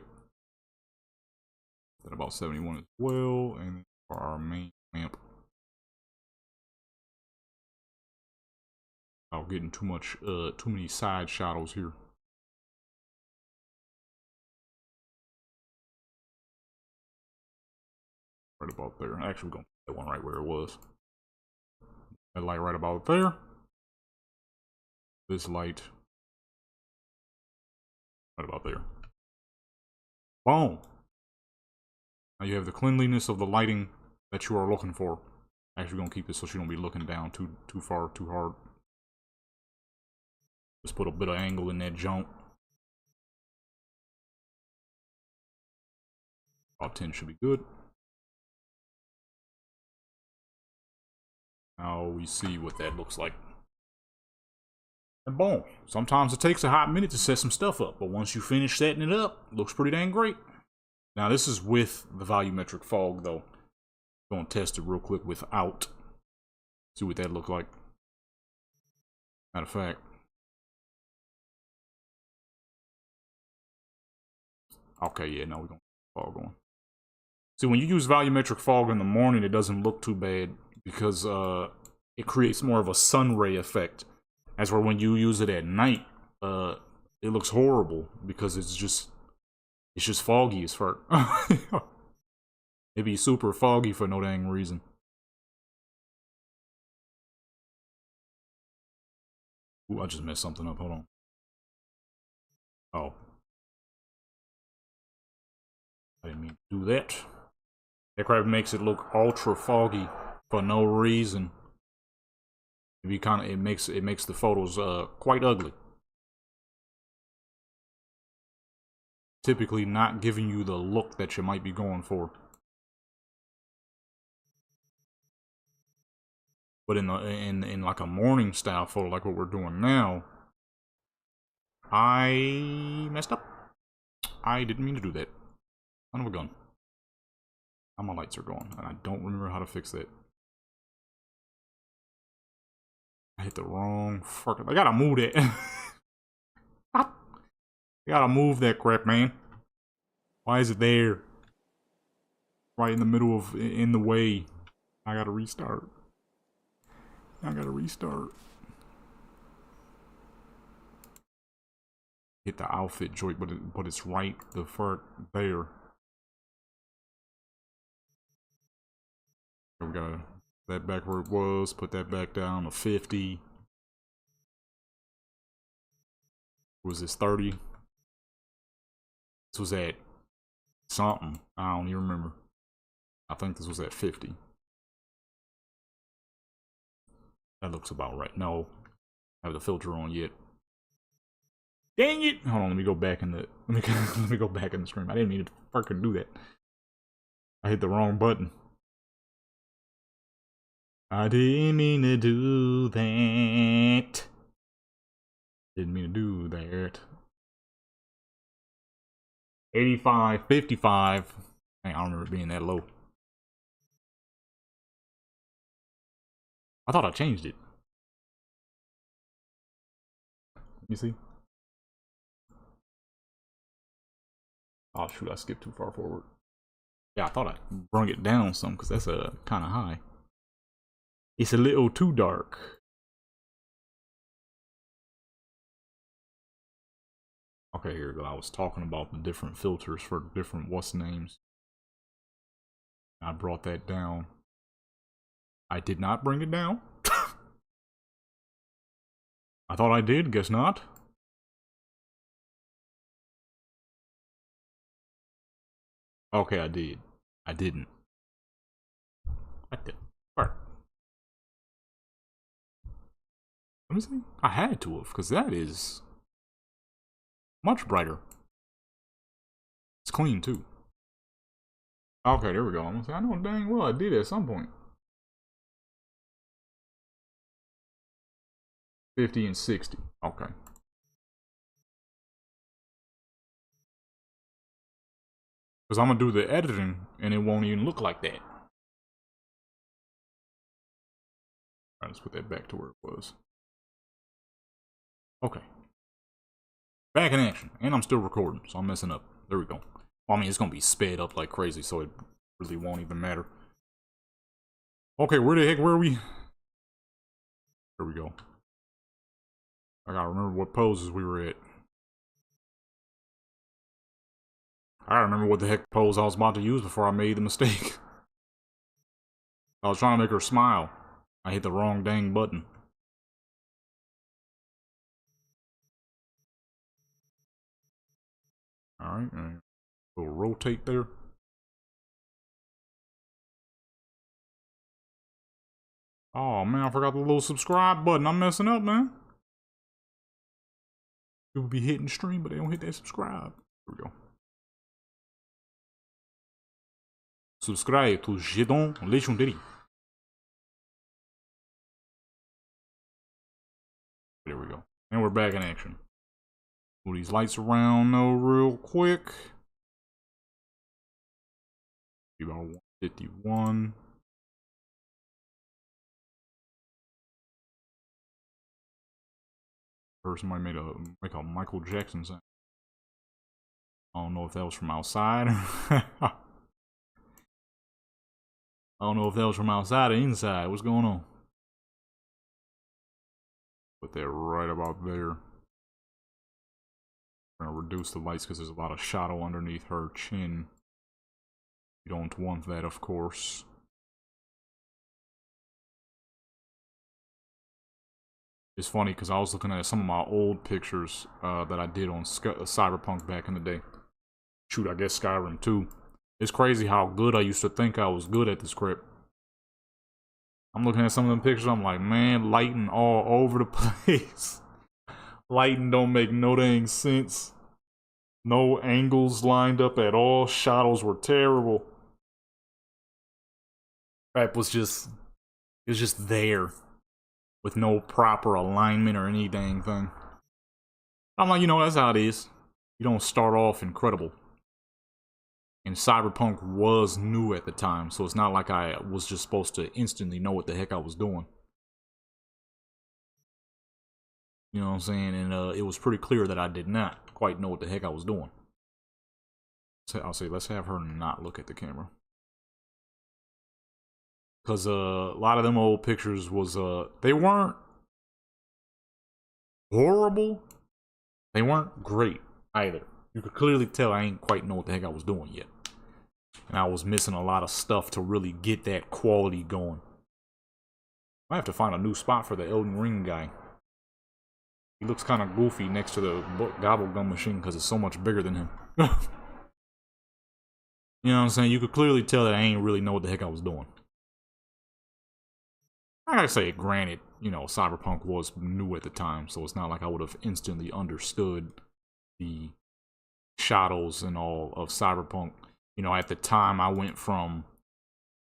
At about 71 as well, and for our main lamp. I'm getting too many side shadows here. Right about there. Actually, we're gonna put that one right where it was. That light right about there. This light right about there. Boom. Now you have the cleanliness of the lighting that you are looking for. Actually, gonna keep this so she don't be looking down too far, too hard. Just put a bit of angle in that jump. About 10 should be good. Now we see what that looks like. And boom. Sometimes it takes a hot minute to set some stuff up, but once you finish setting it up, it looks pretty dang great. Now this is with the volumetric fog though. I'm gonna test it real quick without. See what that looks like. Matter of fact. Okay, yeah, no, we're gonna fog on. See, when you use volumetric fog in the morning, it doesn't look too bad because it creates more of a sun ray effect. As for when you use it at night, it looks horrible because it's just foggy as fuck. It'd be super foggy for no dang reason. Ooh, I just messed something up. Hold on. Oh. I didn't mean to do that. That crap makes it look ultra foggy for no reason. It makes the photos quite ugly. Typically not giving you the look that you might be going for. But in like a morning style photo like what we're doing now, I messed up. I didn't mean to do that. Son of a gun. Now my lights are gone, and I don't remember how to fix that. I hit the wrong fucking. I gotta move that. I gotta move that crap, man. Why is it there? Right in the middle of, in the way. I gotta restart. Hit the outfit joint, but it's right the fuck there. We gotta that back where it was. Put that back down to 50. Was this 30? This was at something. I don't even remember. I think this was at 50. That looks about right. No, I have the filter on yet. Dang it! Hold on, let me go back in the let me go back in the stream. I didn't mean to fucking do that. I hit the wrong button. I didn't mean to do that. Didn't mean to do that. 85, 55. Dang, I don't remember it being that low. I thought I changed it. Let me see. Oh shoot, I skipped too far forward. Yeah, I thought I brung it down some because that's kind of high. It's a little too dark. Okay, here we go. I was talking about the different filters for different what's names. I brought that down. I did not bring it down. I thought I did, guess not. Okay, I did. I didn't. I did. Alright. Let me see. I had to have, because that is much brighter. It's clean too. Okay, there we go. I'm gonna say, I know dang well I did at some point. 50 and 60. Okay. Because I'm gonna do the editing and it won't even look like that. Alright, let's put that back to where it was. Okay. Back in action. And I'm still recording, so I'm messing up. There we go. Well, I mean, it's gonna be sped up like crazy, so it really won't even matter. Okay, where the heck were we? There we go. I gotta remember what poses we were at. I remember what the heck pose I was about to use before I made the mistake. I was trying to make her smile. I hit the wrong dang button. Alright, we'll rotate there. Oh man, I forgot the little subscribe button. I'm messing up, man. People be hitting stream, but they don't hit that subscribe. There we go. Subscribe to Jedon Legendary. There we go. And we're back in action. Move these lights around though real quick. About 151. Or somebody made a Michael Jackson sound. I don't know if that was from outside. I don't know if that was from outside or inside. What's going on? Put that right about there. I'm gonna reduce the lights because there's a lot of shadow underneath her chin. You don't want that, of course. It's funny because I was looking at some of my old pictures that I did on Cyberpunk back in the day. Shoot, I guess Skyrim too. It's crazy how good I used to think I was good at this crap. I'm looking at some of them pictures, I'm like, man, lighting all over the place. Lighting don't make no dang sense. No angles lined up at all. Shadows were terrible. Crap was just, it was just there. With no proper alignment or any dang thing. I'm like, you know, that's how it is. You don't start off incredible. And Cyberpunk was new at the time, so it's not like I was just supposed to instantly know what the heck I was doing. You know what I'm saying? And it was pretty clear that I did not quite know what the heck I was doing. So I'll say, let's have her not look at the camera. Because a lot of them old pictures was, they weren't horrible. They weren't great either. You could clearly tell I ain't quite know what the heck I was doing yet. And I was missing a lot of stuff to really get that quality going. I have to find a new spot for the Elden Ring guy. He looks kind of goofy next to the gobblegum machine because it's so much bigger than him. You know what I'm saying? You could clearly tell that I ain't really know what the heck I was doing. I gotta say, granted, you know, Cyberpunk was new at the time, so it's not like I would have instantly understood the shadows and all of Cyberpunk. You know, at the time, I went from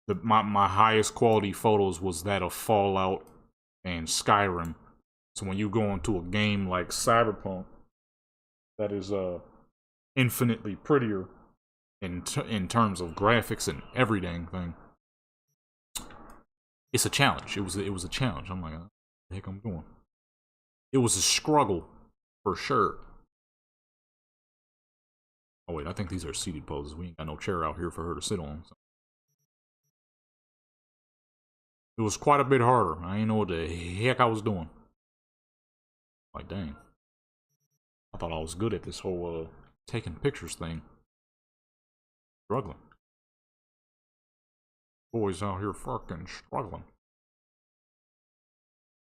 my highest quality photos was that of Fallout and Skyrim. So when you go into a game like Cyberpunk, that is infinitely prettier in terms of graphics and every dang thing. It's a challenge. It was a challenge. I'm like, what the heck I'm doing? It was a struggle, for sure. Oh wait, I think these are seated poses. We ain't got no chair out here for her to sit on. So. It was quite a bit harder. I didn't know what the heck I was doing. Like, dang. I thought I was good at this whole taking pictures thing. Struggling. Boys out here fucking struggling.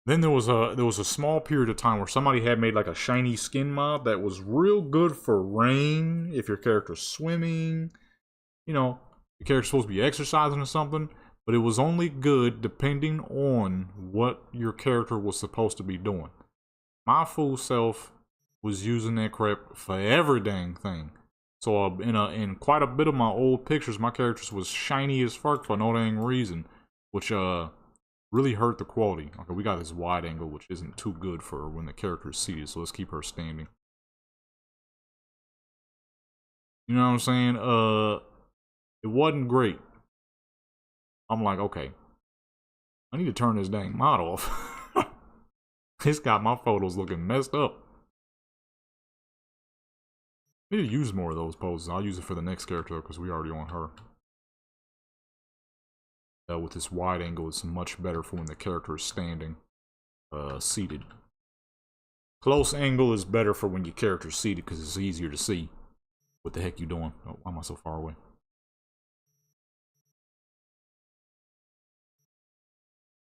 Then there was a small period of time where somebody had made like a shiny skin mod that was real good for rain, if your character's swimming, you know, your character's supposed to be exercising or something, but it was only good depending on what your character was supposed to be doing. My fool self was using that crap for every dang thing. So in quite a bit of my old pictures, my characters was shiny as fuck for no dang reason, which really hurt the quality. Okay, we got this wide angle, which isn't too good for when the character is seated, so let's keep her standing. You know what I'm saying? It wasn't great. I'm like, okay, I need to turn this dang mod off. It's got my photos looking messed up. I need to use more of those poses. I'll use it for the next character because we already on her. With this wide angle, it's much better for when the character is standing, seated. Close angle is better for when your character is seated because it's easier to see what the heck you doing. Oh, why am I so far away?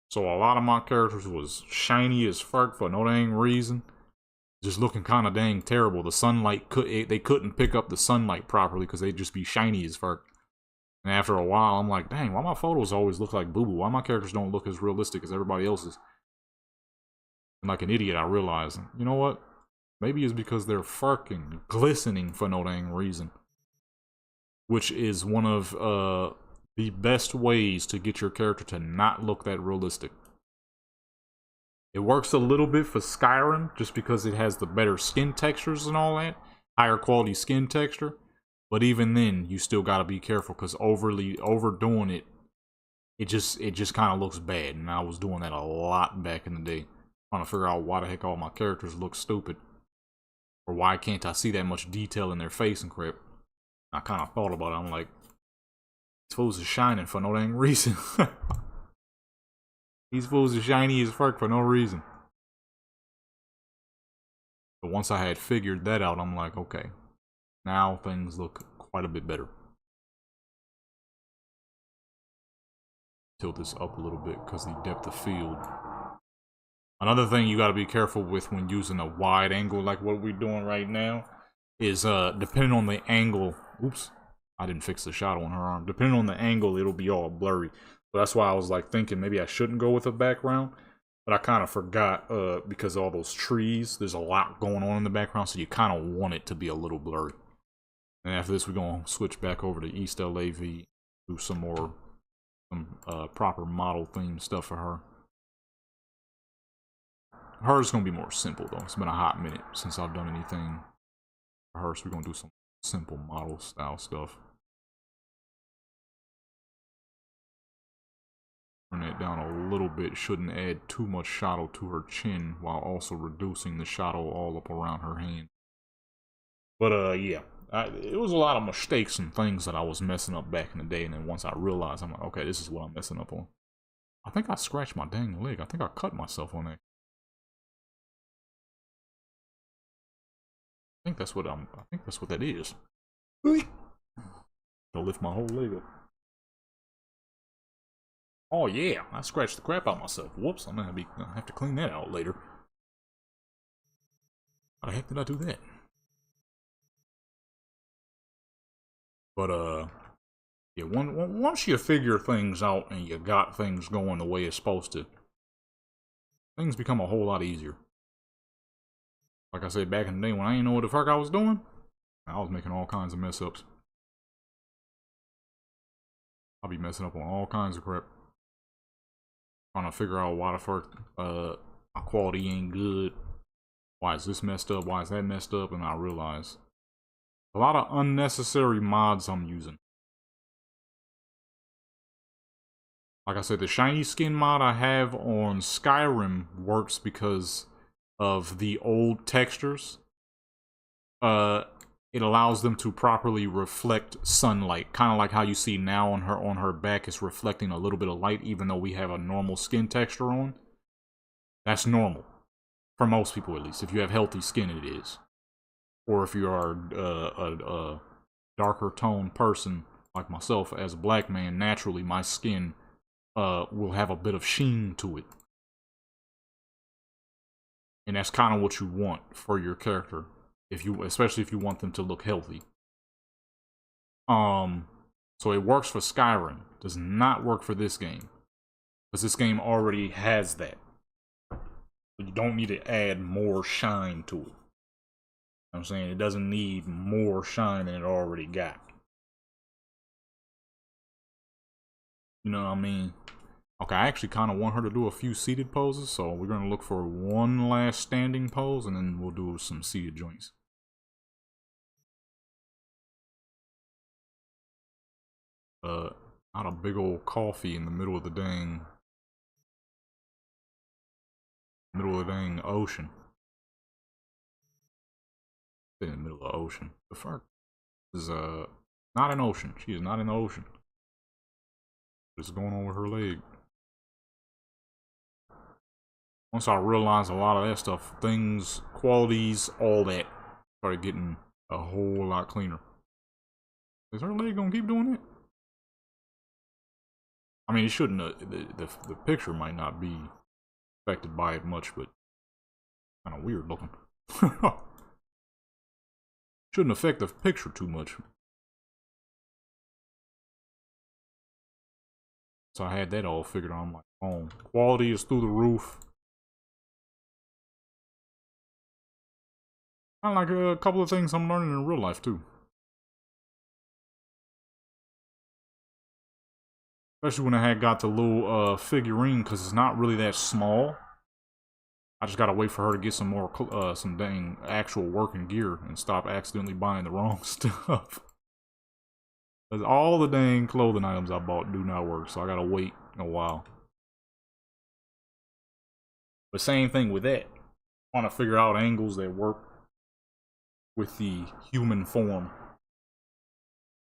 So a lot of my characters was shiny as fuck for no dang reason. Just looking kind of dang terrible. The sunlight, they couldn't pick up the sunlight properly because they'd just be shiny as fuck. And after a while, I'm like, dang, why my photos always look like boo-boo? Why my characters don't look as realistic as everybody else's? And like an idiot, I realized, you know what? Maybe it's because they're fucking glistening for no dang reason. Which is one of the best ways to get your character to not look that realistic. It works a little bit for Skyrim, just because it has the better skin textures and all that. Higher quality skin texture. But even then, you still gotta be careful, because overdoing it, it just kind of looks bad. And I was doing that a lot back in the day. Trying to figure out why the heck all my characters look stupid. Or why can't I see that much detail in their face and crap. I kind of thought about it. I'm like, these fools are shining for no dang reason. These fools are shiny as fuck for no reason. But once I had figured that out, I'm like, okay, now things look quite a bit better. Tilt this up a little bit because the depth of field. Another thing you got to be careful with when using a wide angle like what we're doing right now is depending on the angle. Oops, I didn't fix the shadow on her arm. Depending on the angle, it'll be all blurry. So that's why I was like thinking maybe I shouldn't go with a background. But I kind of forgot because of all those trees. There's a lot going on in the background, so you kind of want it to be a little blurry. And after this, we're going to switch back over to East LAV, do some proper model themed stuff for her. Hers going to be more simple, though. It's been a hot minute since I've done anything for her, so we're going to do some simple model style stuff. Turn it down a little bit. Shouldn't add too much shadow to her chin while also reducing the shadow all up around her hand. But yeah, it was a lot of mistakes and things that I was messing up back in the day, and then once I realized, I'm like, okay, this is what I'm messing up on. I think I scratched my dang leg. I think I cut myself on that. I think that's what that is. I'll lift my whole leg up. Oh yeah, I scratched the crap out of myself. Whoops, I'm gonna have to clean that out later. How the heck did I do that? But yeah, once you figure things out and you got things going the way it's supposed to, things become a whole lot easier. Like I said back in the day when I didn't know what the fuck I was doing, I was making all kinds of mess ups. I'll be messing up on all kinds of crap. Trying to figure out why the fuck my quality ain't good. Why is this messed up? Why is that messed up? And I realize a lot of unnecessary mods I'm using. Like I said, the shiny skin mod I have on Skyrim works because of the old textures. It allows them to properly reflect sunlight, kind of like how you see now on her back is reflecting a little bit of light, even though we have a normal skin texture on. That's normal for most people, at least. If you have healthy skin, it is. or if you are a darker toned person like myself as a black man, naturally my skin will have a bit of sheen to it. And that's kind of what you want for your character, especially if you want them to look healthy. So it works for Skyrim, does not work for this game, because this game already has that. You don't need to add more shine to it. You know what I'm saying? It doesn't need more shine than it already got. You know what I mean? Okay, I actually kind of want her to do a few seated poses, so we're going to look for one last standing pose, and then we'll do some seated joints. Not a big old coffee in the middle of the dang ocean. In the middle of the ocean. The fuck is not an ocean. She is not in the ocean. What's going on with her leg? Once I realized a lot of that stuff, things, qualities, all that started getting a whole lot cleaner. Is her leg gonna keep doing it? I mean, it shouldn't. The picture might not be affected by it much, but kind of weird looking. Shouldn't affect the picture too much. So I had that all figured out. I'm like, oh, quality is through the roof. Kind of like a couple of things I'm learning in real life too. Especially when I had got the little figurine, because it's not really that small. I just gotta wait for her to get some more, some dang actual working gear and stop accidentally buying the wrong stuff. Because all the dang clothing items I bought do not work, so I gotta wait a while. But same thing with that. I want to figure out angles that work with the human form,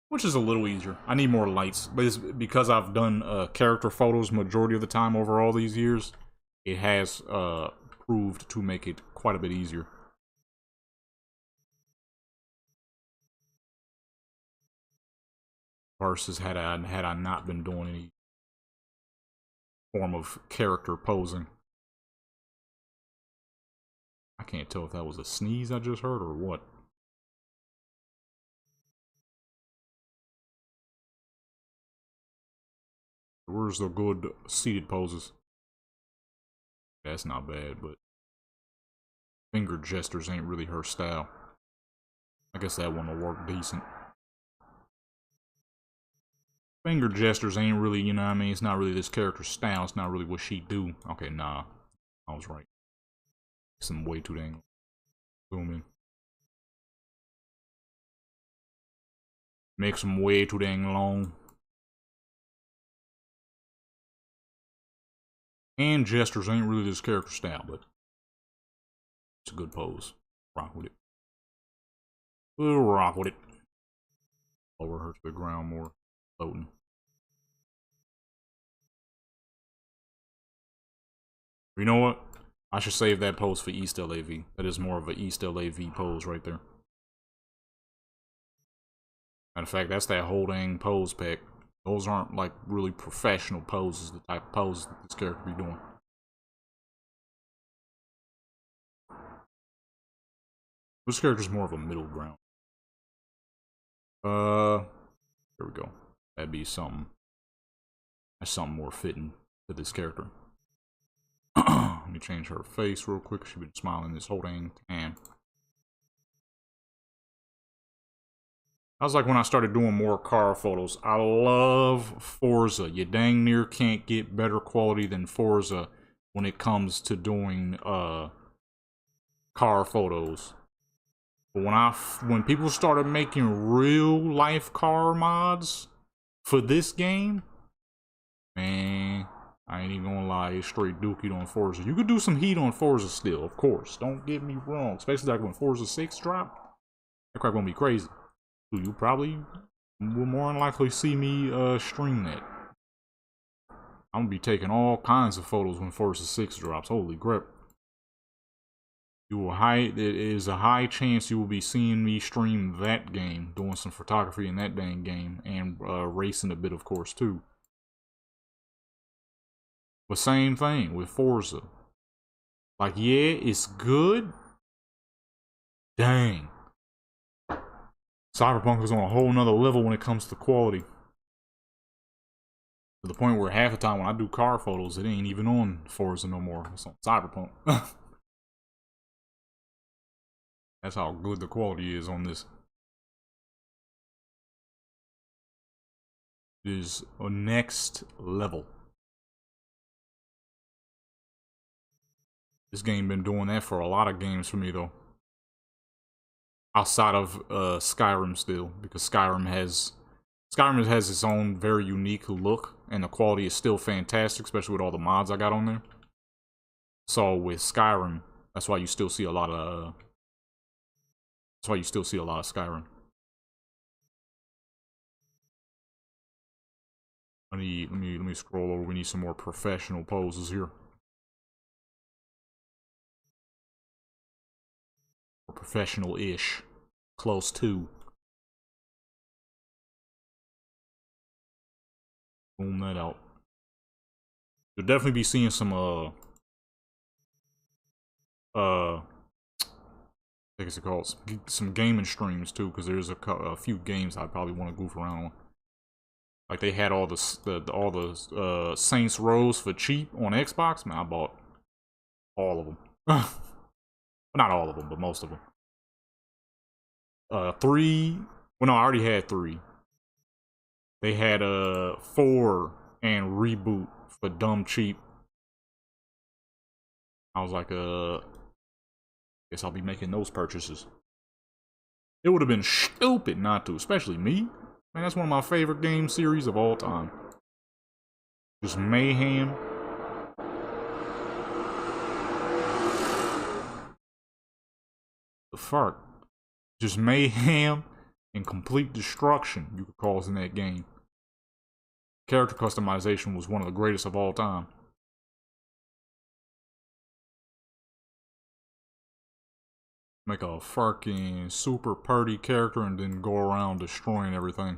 which is a little easier. I need more lights, but it's because I've done character photos majority of the time over all these years. It has proved to make it quite a bit easier. Versus had I not been doing any form of character posing. I can't tell if that was a sneeze I just heard or what. Where's the good seated poses? That's not bad, but finger gestures ain't really her style. I guess that one will work decent. Finger gestures ain't really, you know what I mean? It's not really this character's style. It's not really what she do. Okay, nah. I was right. Some way too dang. Zoom in. Makes them way too dang long. And gestures ain't really this character style, but it's a good pose. Rock with it. We'll rock with it. Lower her to the ground more. Floating. You know what? I should save that pose for East LAV. That is more of an East LAV pose right there. Matter of fact, that's that whole dang pose pack. Those aren't like really professional poses, the type of poses that this character be doing. This character's more of a middle ground. There we go. That'd be something. That's something more fitting to this character. Let me change her face real quick. She's been smiling this whole dang time. I was like when I started doing more car photos. I love Forza. You dang near can't get better quality than Forza when it comes to doing car photos. But when people started making real life car mods for this game, man, I ain't even gonna lie, it's straight dookie on Forza. You could do some heat on Forza still, of course. Don't get me wrong. Especially like when Forza 6 dropped. That crap gonna be crazy. You probably will more than likely see me stream that. I'm gonna be taking all kinds of photos when Forza 6 drops. Holy crap. It is a high chance you will be seeing me stream that game, doing some photography in that dang game, and racing a bit, of course, too. But same thing with Forza. Like, yeah, it's good. Dang. Cyberpunk is on a whole nother level when it comes to quality. To the point where half the time when I do car photos, it ain't even on Forza no more. It's on Cyberpunk. That's how good the quality is on this. It is a next level. This game been doing that for a lot of games for me though. Outside of Skyrim still, because Skyrim has its own very unique look, and the quality is still fantastic, especially with all the mods I got on there. So with Skyrim, that's why you still see a lot of Skyrim. Let me scroll over. We need some more professional poses here. Or professional-ish. Close to. Boom that out. You'll definitely be seeing some I think it's called some gaming streams too, because there's a few games I probably want to goof around on. Like they had all the Saints Rows for cheap on Xbox. Man, I bought all of them. Not all of them, but most of them. 3. Well, no, I already had 3. They had 4 and Reboot for dumb cheap. I was like, guess I'll be making those purchases. It would have been stupid not to, especially me. Man, that's one of my favorite game series of all time. Just mayhem. The fuck? Just mayhem and complete destruction you could cause in that game. Character customization was one of the greatest of all time. Make a fucking super party character and then go around destroying everything.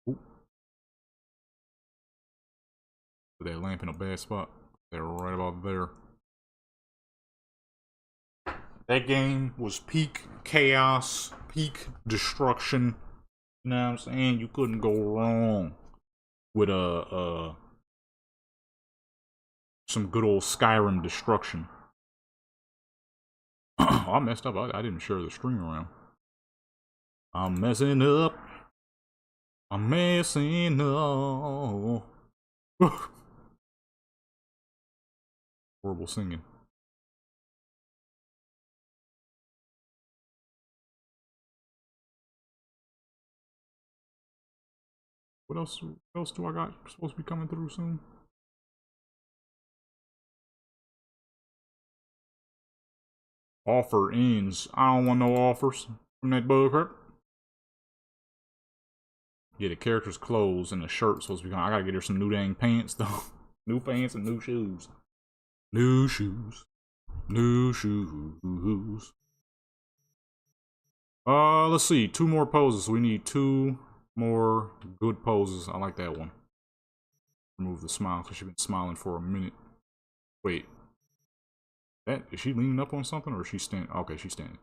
Ooh. Put that lamp in a bad spot. They're right about there. That game was peak chaos, peak destruction. You know what I'm saying? You couldn't go wrong with some good old Skyrim destruction. Oh, I messed up. I didn't share the stream around. I'm messing up. I'm messing up. Horrible singing. What else do I got supposed to be coming through soon? Offer ends. I don't want no offers from that bugger. Yeah, the character's clothes and the shirt supposed to be coming. I gotta get her some new dang pants though. New pants and new shoes. New shoes. New shoes. Let's see. 2 more poses. We need 2 more good poses. I like that one. Remove the smile because she's been smiling for a minute. Wait. Is she leaning up on something or is she standing? Okay, she's standing.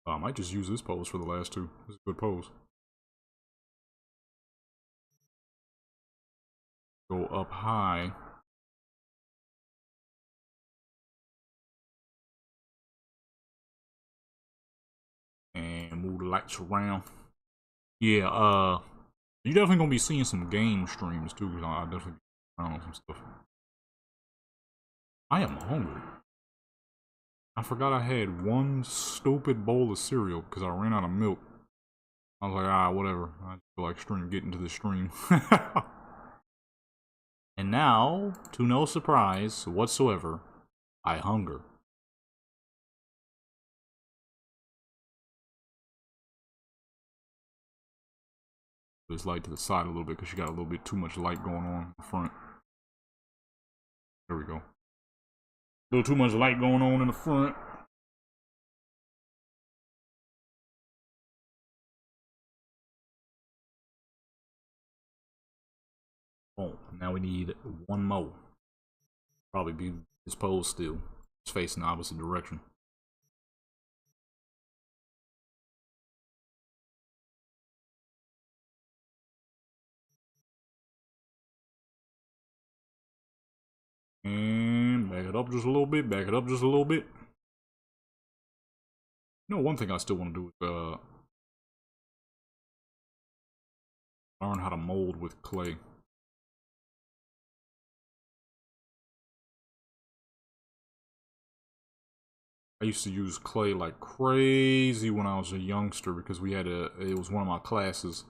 I might just use this pose for the last 2. This is a good pose. Go up high. And move the lights around. Yeah, you're definitely gonna be seeing some game streams too, because I definitely be around on some stuff. I am hungry. I forgot I had 1 stupid bowl of cereal because I ran out of milk. I was like, whatever. I just feel like getting to the stream. And now, to no surprise whatsoever, I hunger. This light to the side a little bit because you got a little bit too much light going on in the front. A little too much light going on in the front. Oh, now we need one more. Probably be his pose still. It's facing the opposite direction. And back it up just a little bit, back it up just a little bit. You know, one thing I still want to do is learn how to mold with clay. I used to use clay like crazy when I was a youngster because it was one of my classes.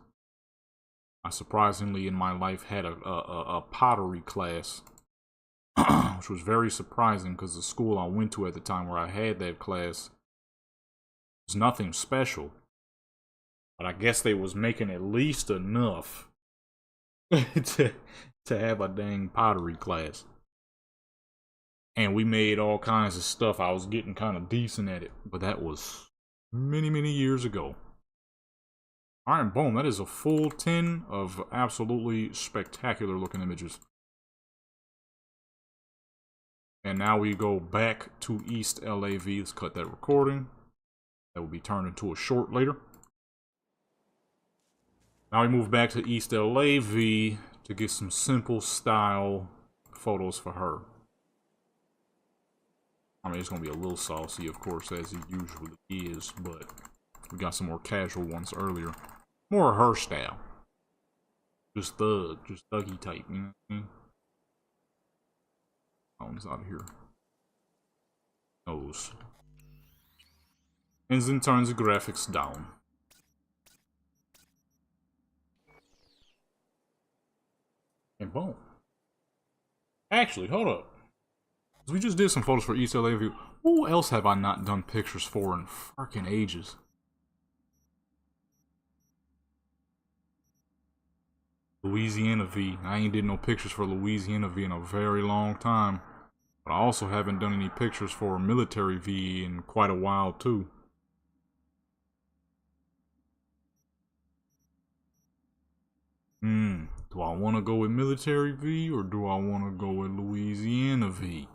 I surprisingly in my life had a pottery class, which was very surprising because the school I went to at the time where I had that class was nothing special. But I guess they was making at least enough to have a dang pottery class. And we made all kinds of stuff. I was getting kind of decent at it. But that was many, many years ago. Alright, boom. That is a full 10 of absolutely spectacular looking images. And now we go back to East LAV. Let's cut that recording. That will be turned into a short later. Now we move back to East LAV to get some simple style photos for her. I mean, it's going to be a little saucy, of course, as it usually is, but we got some more casual ones earlier. More her style. Just thuggy type, you know what I mean? Oh, he's out of here. Nose. And then turns the graphics down. And boom. Actually, hold up. We just did some photos for East LA View. Who else have I not done pictures for in fucking ages? Louisiana V. I ain't did no pictures for Louisiana V in a very long time. But I also haven't done any pictures for Military V in quite a while too. Do I want to go with Military V or do I want to go with Louisiana V?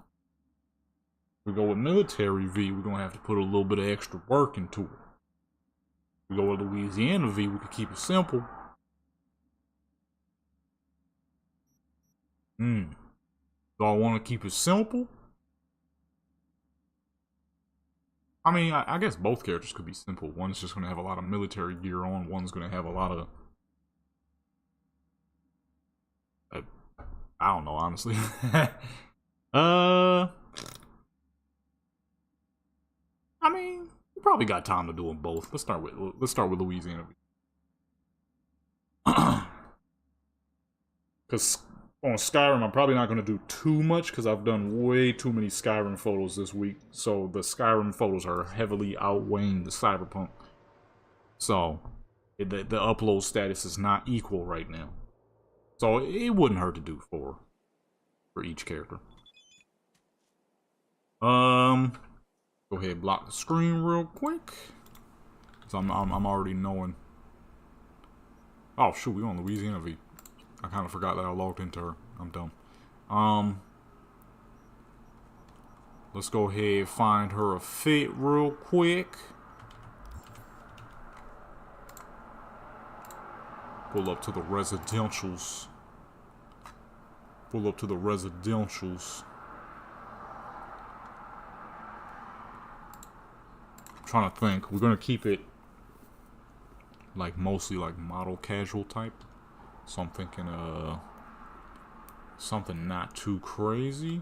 If we go with Military V, we're going to have to put a little bit of extra work into it. If we go with Louisiana V, we can keep it simple. Do I want to keep it simple? I mean, I guess both characters could be simple. One's just going to have a lot of military gear on. One's going to have a lot of... I don't know, honestly. I mean, we probably got time to do them both. Let's start with Louisiana. Because on Skyrim, I'm probably not going to do too much because I've done way too many Skyrim photos this week. So the Skyrim photos are heavily outweighing the Cyberpunk. So the upload status is not equal right now. So it wouldn't hurt to do four for each character. Go ahead, block the screen real quick. So I'm already knowing. Oh shoot, we on Louisiana V. I kind of forgot that I logged into her. I'm dumb. Let's go ahead and find her a fit real quick. Pull up to the residentials. Pull up to the residentials. I'm trying to think. We're gonna keep it like mostly like model casual type. So I'm thinking something not too crazy.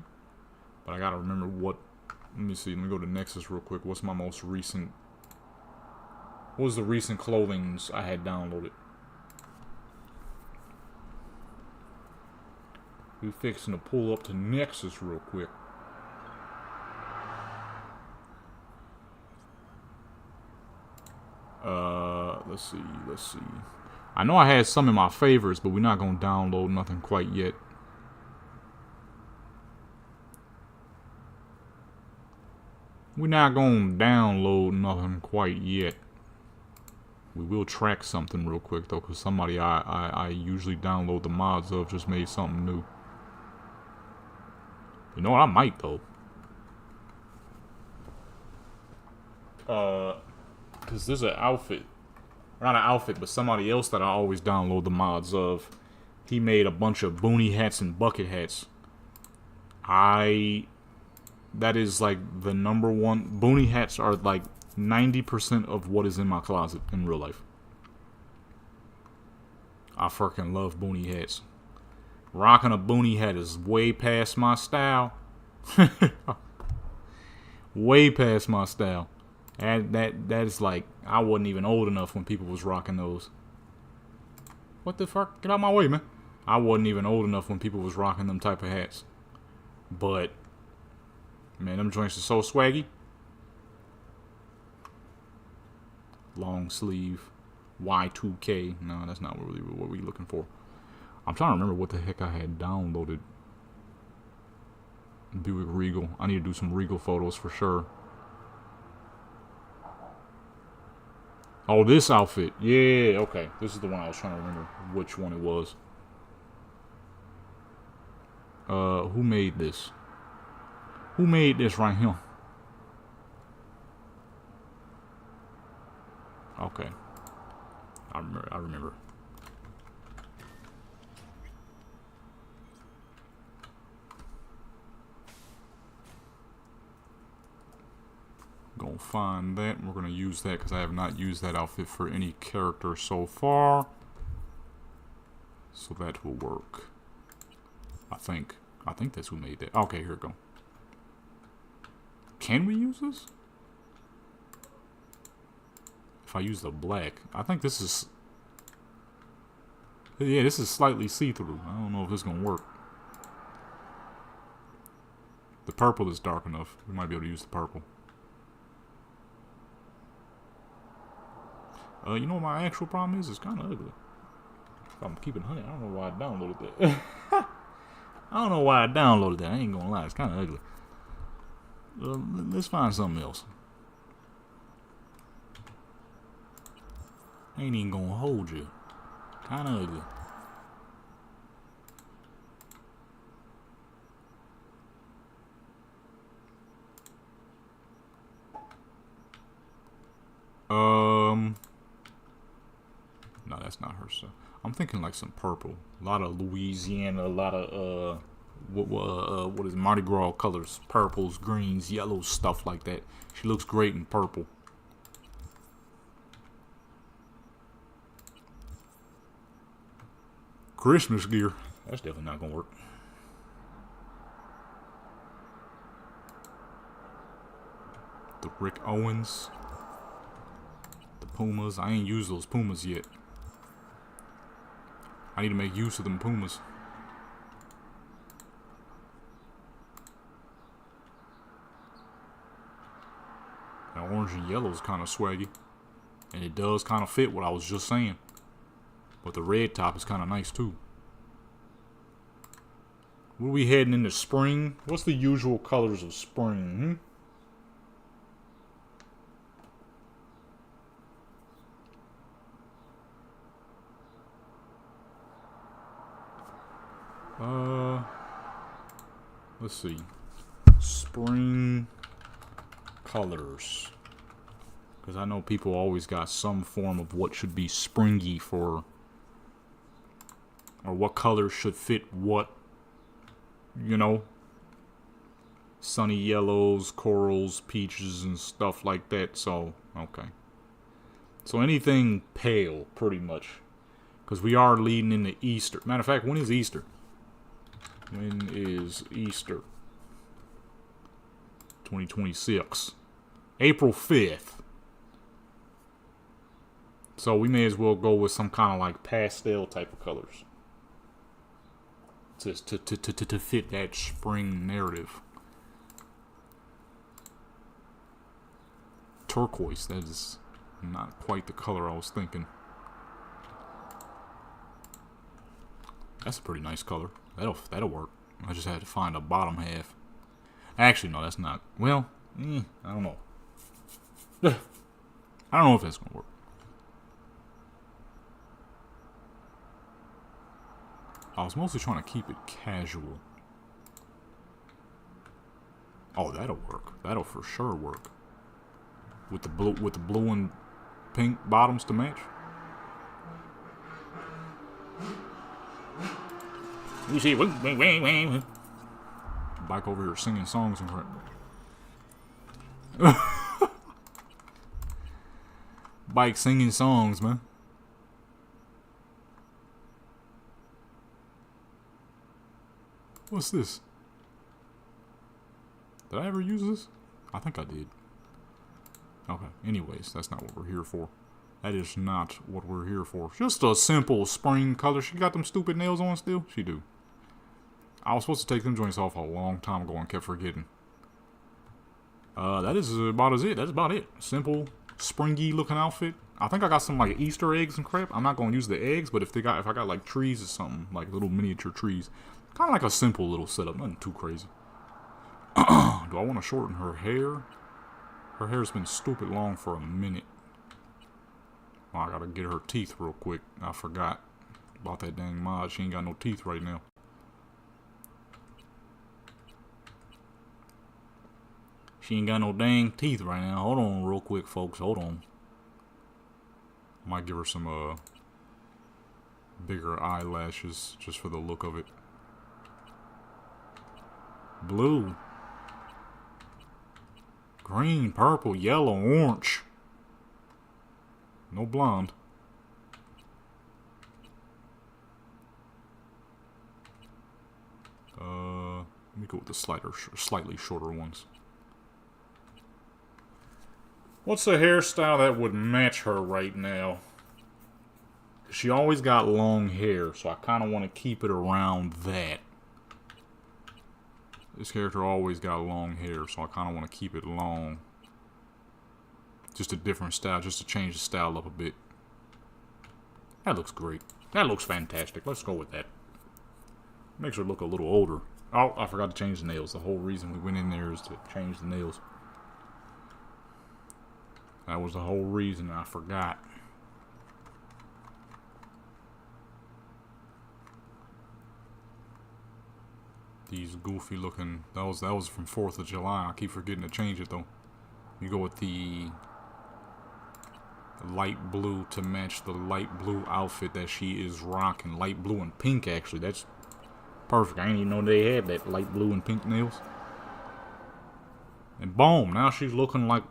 But I gotta remember what. Let me see. Let me go to Nexus real quick. What's my most recent? What was the recent clothings I had downloaded? We fixing to pull up to Nexus real quick. Let's see. I know I had some in my favorites, but we're not gonna download nothing quite yet. We're not gonna download nothing quite yet. We will track something real quick though, because somebody I usually download the mods of just made something new. You know what? I might though. Because there's an outfit. Not an outfit, but somebody else that I always download the mods of. He made a bunch of boonie hats and bucket hats. That is like the #1. Boonie hats are like 90% of what is in my closet in real life. I freaking love boonie hats. Rocking a boonie hat is way past my style. Way past my style. That is like, I wasn't even old enough when people was rocking those. What the fuck? Get out my way, man. I wasn't even old enough when people was rocking them type of hats. But, man, them joints are so swaggy. Long sleeve. Y2K. No, that's not really what we're looking for. I'm trying to remember what the heck I had downloaded. Buick Regal. I need to do some Regal photos for sure. Oh, this outfit. Yeah, okay. This is the one I was trying to remember which one it was. Who made this? Who made this right here? Okay. I remember. Gonna find that. We're gonna use that because I have not used that outfit for any character so far. So that will work. I think that's who made that. Okay, here we go. Can we use this? If I use the black, I think this is... Yeah, this is slightly see-through. I don't know if this is gonna work. The purple is dark enough. We might be able to use the purple. You know what my actual problem is? It's kind of ugly. If I'm keeping honey, I don't know why I downloaded that. I don't know why I downloaded that. I ain't gonna lie, it's kind of ugly. Let's find something else. I ain't even gonna hold you. Kind of ugly. No, that's not her stuff. I'm thinking like some purple. A lot of Louisiana, a lot of what is it? Mardi Gras colors, purples, greens, yellows, stuff like that. She looks great in purple. Christmas gear. That's definitely not gonna work. The Rick Owens. The Pumas. I ain't used those Pumas yet. I need to make use of them Pumas. That orange and yellow is kind of swaggy. And it does kind of fit what I was just saying. But the red top is kind of nice too. What are we heading into spring? What's the usual colors of spring? Let's see. Spring colors. Because I know people always got some form of what should be springy for, or what colors should fit what, you know. Sunny yellows, corals, peaches, and stuff like that. So, okay. So anything pale, pretty much. Because we are leading into Easter. Matter of fact, when is Easter? When is Easter? 2026. April 5th. So we may as well go with some kind of like pastel type of colors. To fit that spring narrative. Turquoise, that is not quite the color I was thinking. That's a pretty nice color. That'll work. I just had to find a bottom half. Actually, no, that's not. Well, I don't know. I don't know if that's gonna work. I was mostly trying to keep it casual. Oh, that'll work. That'll for sure work. With the blue and pink bottoms to match. You see, bike over here singing songs and crap. Bike singing songs, man. What's this? Did I ever use this? I think I did. Okay, anyways, that's not what we're here for. That is not what we're here for. Just a simple spring color. She got them stupid nails on still? She do. I was supposed to take them joints off a long time ago and kept forgetting. That is about it. That's about it. Simple, springy looking outfit. I think I got some like Easter eggs and crap. I'm not gonna use the eggs, but if I got like trees or something, like little miniature trees, kind of like a simple little setup, nothing too crazy. Do I want to shorten her hair? Her hair's been stupid long for a minute. Well, I gotta get her teeth real quick. I forgot about that dang mod. She ain't got no teeth right now. She ain't got no dang teeth right now. Hold on real quick, folks. Hold on. Might give her some bigger eyelashes just for the look of it. Blue. Green, purple, yellow, orange. No blonde. Let me go with the slightly shorter ones. What's a hairstyle that would match her right now? She always got long hair, so I kind of want to keep it around that. This character always got long hair, so I kind of want to keep it long. Just a different style, just to change the style up a bit. That looks great. That looks fantastic. Let's go with that. Makes her look a little older. Oh, I forgot to change the nails. The whole reason we went in there is to change the nails. That was the whole reason. I forgot. These goofy looking. That was from 4th of July. I keep forgetting to change it though. You go with the light blue to match the light blue outfit that she is rocking. Light blue and pink, actually. That's perfect. I didn't even know they had that light blue and pink nails. And boom, now she's looking like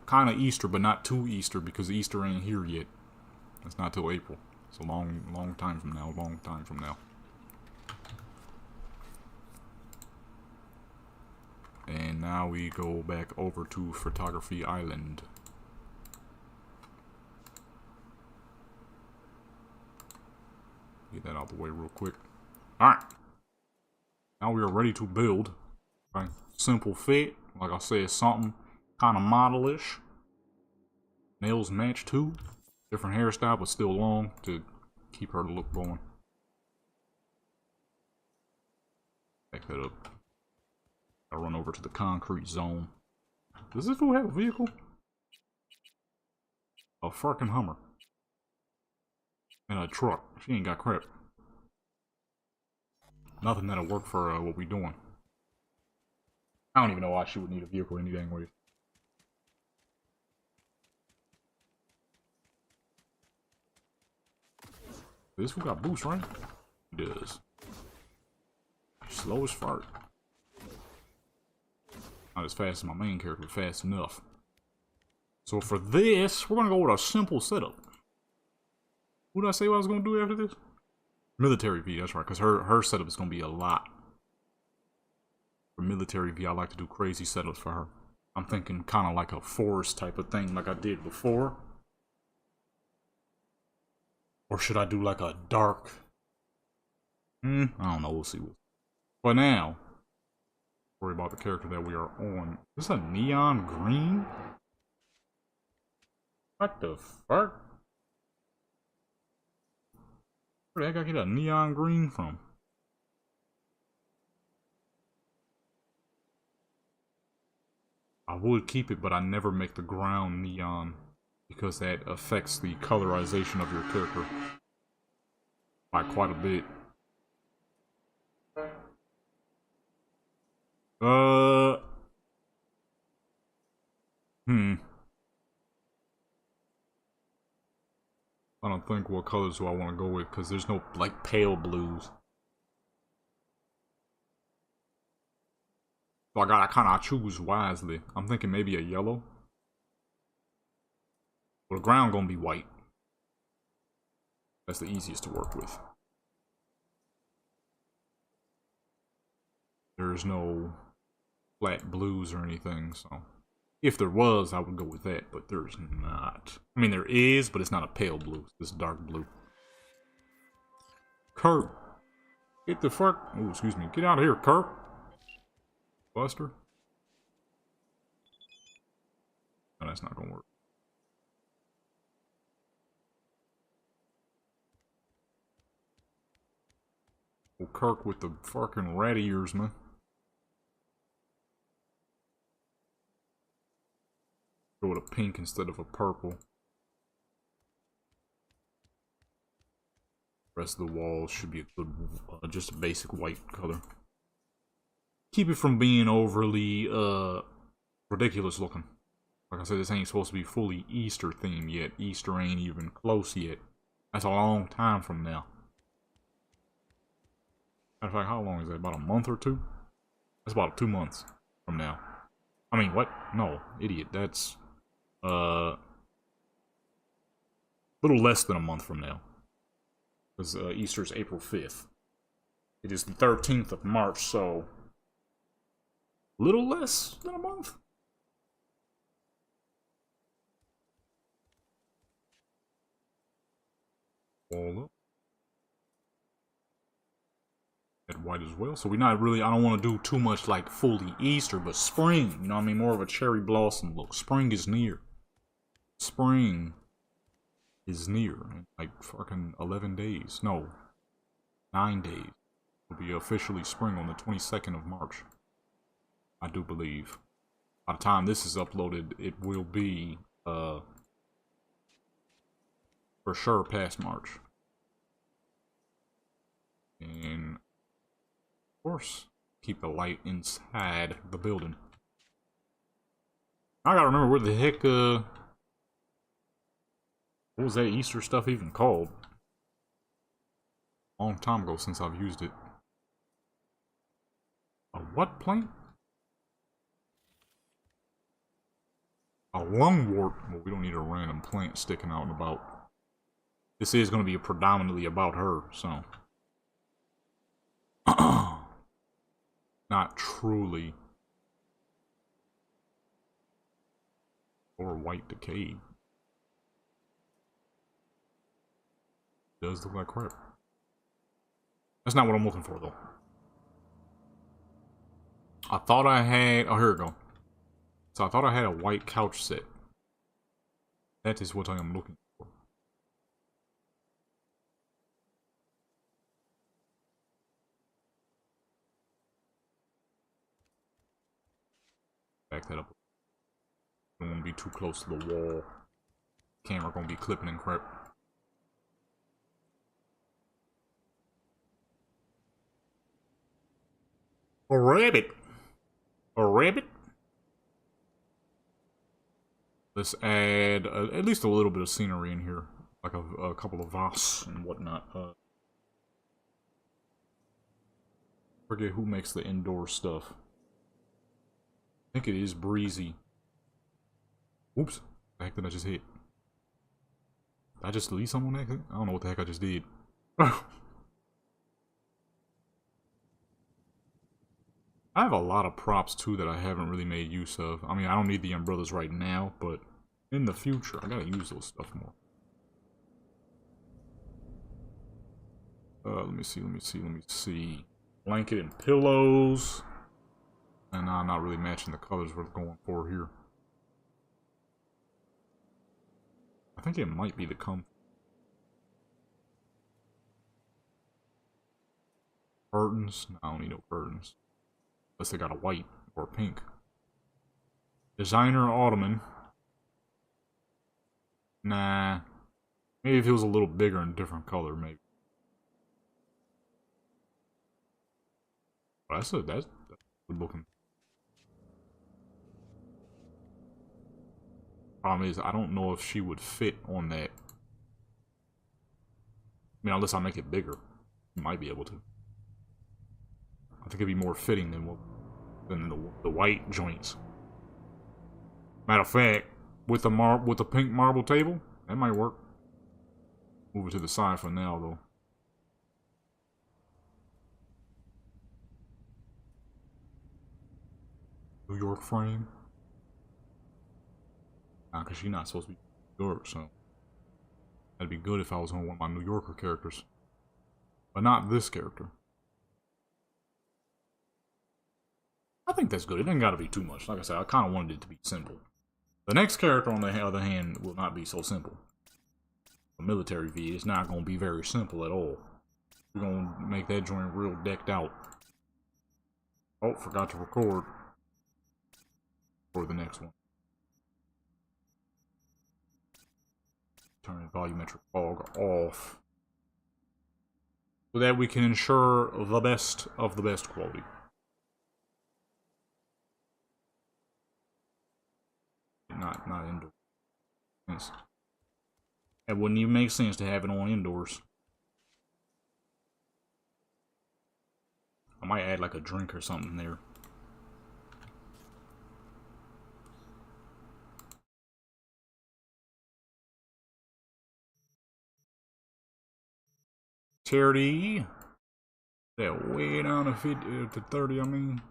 kind of Easter, but not too Easter because Easter ain't here yet. It's not till April. It's a long time from now. Long time from now. And now we go back over to Photography Island. Get that out the way real quick. Alright. Now we are ready to build. Okay. Simple fit. Like I said, something kind of modelish. Nails match too. Different hairstyle, but still long to keep her look going. Back that up. I'll run over to the concrete zone. Does this fool have a vehicle? A fucking Hummer. And a truck. She ain't got crap. Nothing that'll work for what we doing. I don't even know why she would need a vehicle any dang way. This fool got boost, right? He does. Slow as fart. Not as fast as my main character, but fast enough. So for this, we're gonna go with a simple setup. What did I say what I was gonna do after this? Military V, that's right, because her setup is gonna be a lot. For military V, I like to do crazy setups for her. I'm thinking kind of like a forest type of thing, like I did before. Or should I do like a dark? I don't know. We'll see. But now, worry about the character that we are on. Is this a neon green? What the fuck? Where the heck I get a neon green from? I would keep it, but I never make the ground neon because that affects the colorization of your character by quite a bit. I don't think what colors do I want to go with because there's no like pale blues. So I kind of choose wisely. I'm thinking maybe a yellow. But the ground gonna be white. That's the easiest to work with. There's no flat blues or anything, so if there was, I would go with that, but there's not. I mean, there is, but it's not a pale blue. It's dark blue. Kurt, get the fuck. Oh, excuse me. Get out of here, Kurt. Buster. No, that's not gonna work. Oh, Kirk with the fucking rat ears, man. Go with a pink instead of a purple. The rest of the walls should be a good, just a basic white color. Keep it from being overly, ridiculous looking. Like I said, this ain't supposed to be fully Easter themed yet. Easter ain't even close yet. That's a long time from now. Matter of fact, how long is that? About a month or two? That's about 2 months from now. I mean, what? No, idiot. That's, little less than a month from now. Because Easter's April 5th. It is the 13th of March, so a little less than a month. All up. That white as well. So we're not really, I don't want to do too much like fully Easter, but spring. You know what I mean? More of a cherry blossom look. Spring is near. Spring is near. Like fucking 11 days. No. 9 days. It'll be officially spring on the 22nd of March. I do believe. By the time this is uploaded, it will be, for sure past March. And, of course, keep the light inside the building. I gotta remember where the heck, what was that Easter stuff even called? A long time ago since I've used it. A what plant? A lungwort. Well, we don't need a random plant sticking out and about. This is going to be predominantly about her, so. Not truly. Or white decay. Does look like crap. That's not what I'm looking for, though. I thought I had... Oh, here we go. So I thought I had a white couch set. That is what I am looking for. Back that up. Don't want to be too close to the wall. Camera gonna be clipping and crap. A rabbit! A rabbit? Let's add at least a little bit of scenery in here. Like a couple of vases and whatnot. Forget who makes the indoor stuff. I think it is Breezy. Oops. What the heck did I just hit? Did I just delete someone? I don't know what the heck I just did. I have a lot of props too that I haven't really made use of. I mean, I don't need the umbrellas right now, but in the future, I gotta use those stuff more. Let me see. Blanket and pillows. And I'm not really matching the colors we're going for here. I think it might be the comfort. Curtains? No, I don't need no curtains. Unless they got a white or a pink. Designer Ottoman. Nah. Maybe if it was a little bigger and different color, maybe. But that's good looking. Problem is, I don't know if she would fit on that. I mean, unless I make it bigger. You might be able to. I think it'd be more fitting than the white joints. Matter of fact, with the pink marble table, that might work. Move it to the side for now, though. New York frame. Nah, because she's not supposed to be New York, so that'd be good if I was on one of my New Yorker characters. But not this character. I think that's good. It ain't gotta be too much. Like I said, I kind of wanted it to be simple. The next character, on the other hand, will not be so simple. The military V is not going to be very simple at all. We're going to make that joint real decked out. Oh, forgot to record for the next one. Turn volumetric fog off. So that we can ensure the best of the best quality. Not indoors. Yes. It wouldn't even make sense to have it on indoors. I might add like a drink or something there. Charity. That way down to 30, I mean.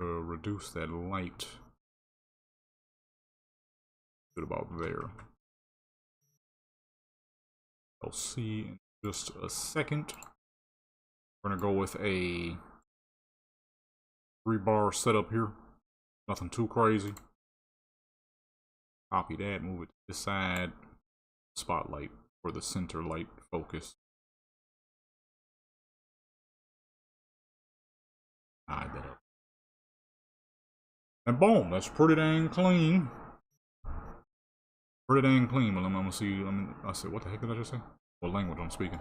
Reduce that light. Good about there. I'll see in just a second. We're gonna go with a 3-bar setup here. Nothing too crazy. Copy that, move it to this side. Spotlight for the center light focus. Hide that up. And boom, that's pretty dang clean. Pretty dang clean. Well, I'm gonna see. I said, what the heck did I just say? What language I'm speaking?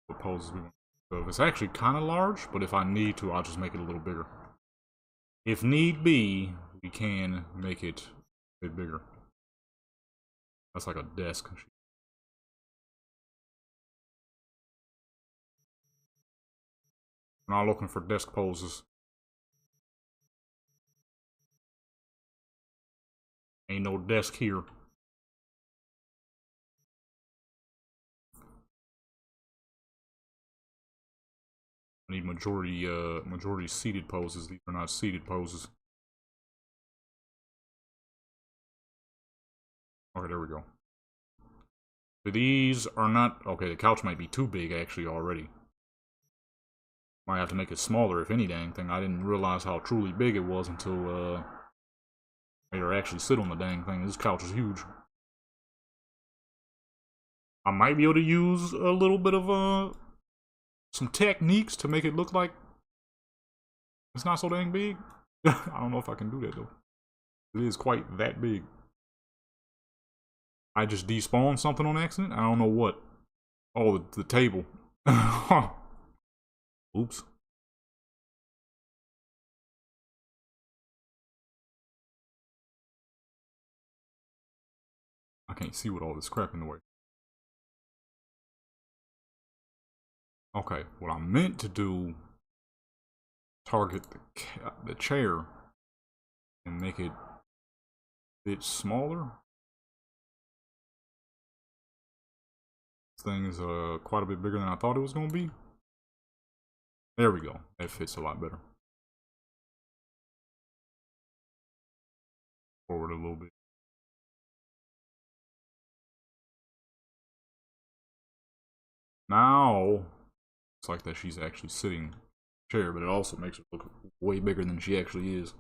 What poses we want. So it's actually kind of large, but if I need to, I'll just make it a little bigger. If need be, we can make it a bit bigger. That's like a desk. I'm not looking for desk poses. Ain't no desk here. I need majority seated poses. These are not seated poses. Okay, there we go. But these are not... Okay, the couch might be too big, actually, already. Might have to make it smaller, if any dang thing. I didn't realize how truly big it was until, I made her actually sit on the dang thing. This couch is huge. I might be able to use a little bit of, some techniques to make it look like it's not so dang big. I don't know if I can do that, though. It is quite that big. I just despawned something on accident. I don't know what. Oh, the table. Oops. I can't see with all this crap in the way. Okay, what I meant to do, target the chair and make it a bit smaller. This thing is quite a bit bigger than I thought it was going to be. There we go. That fits a lot better. Forward a little bit. Now, it's like that she's actually sitting in a chair, but it also makes her look way bigger than she actually is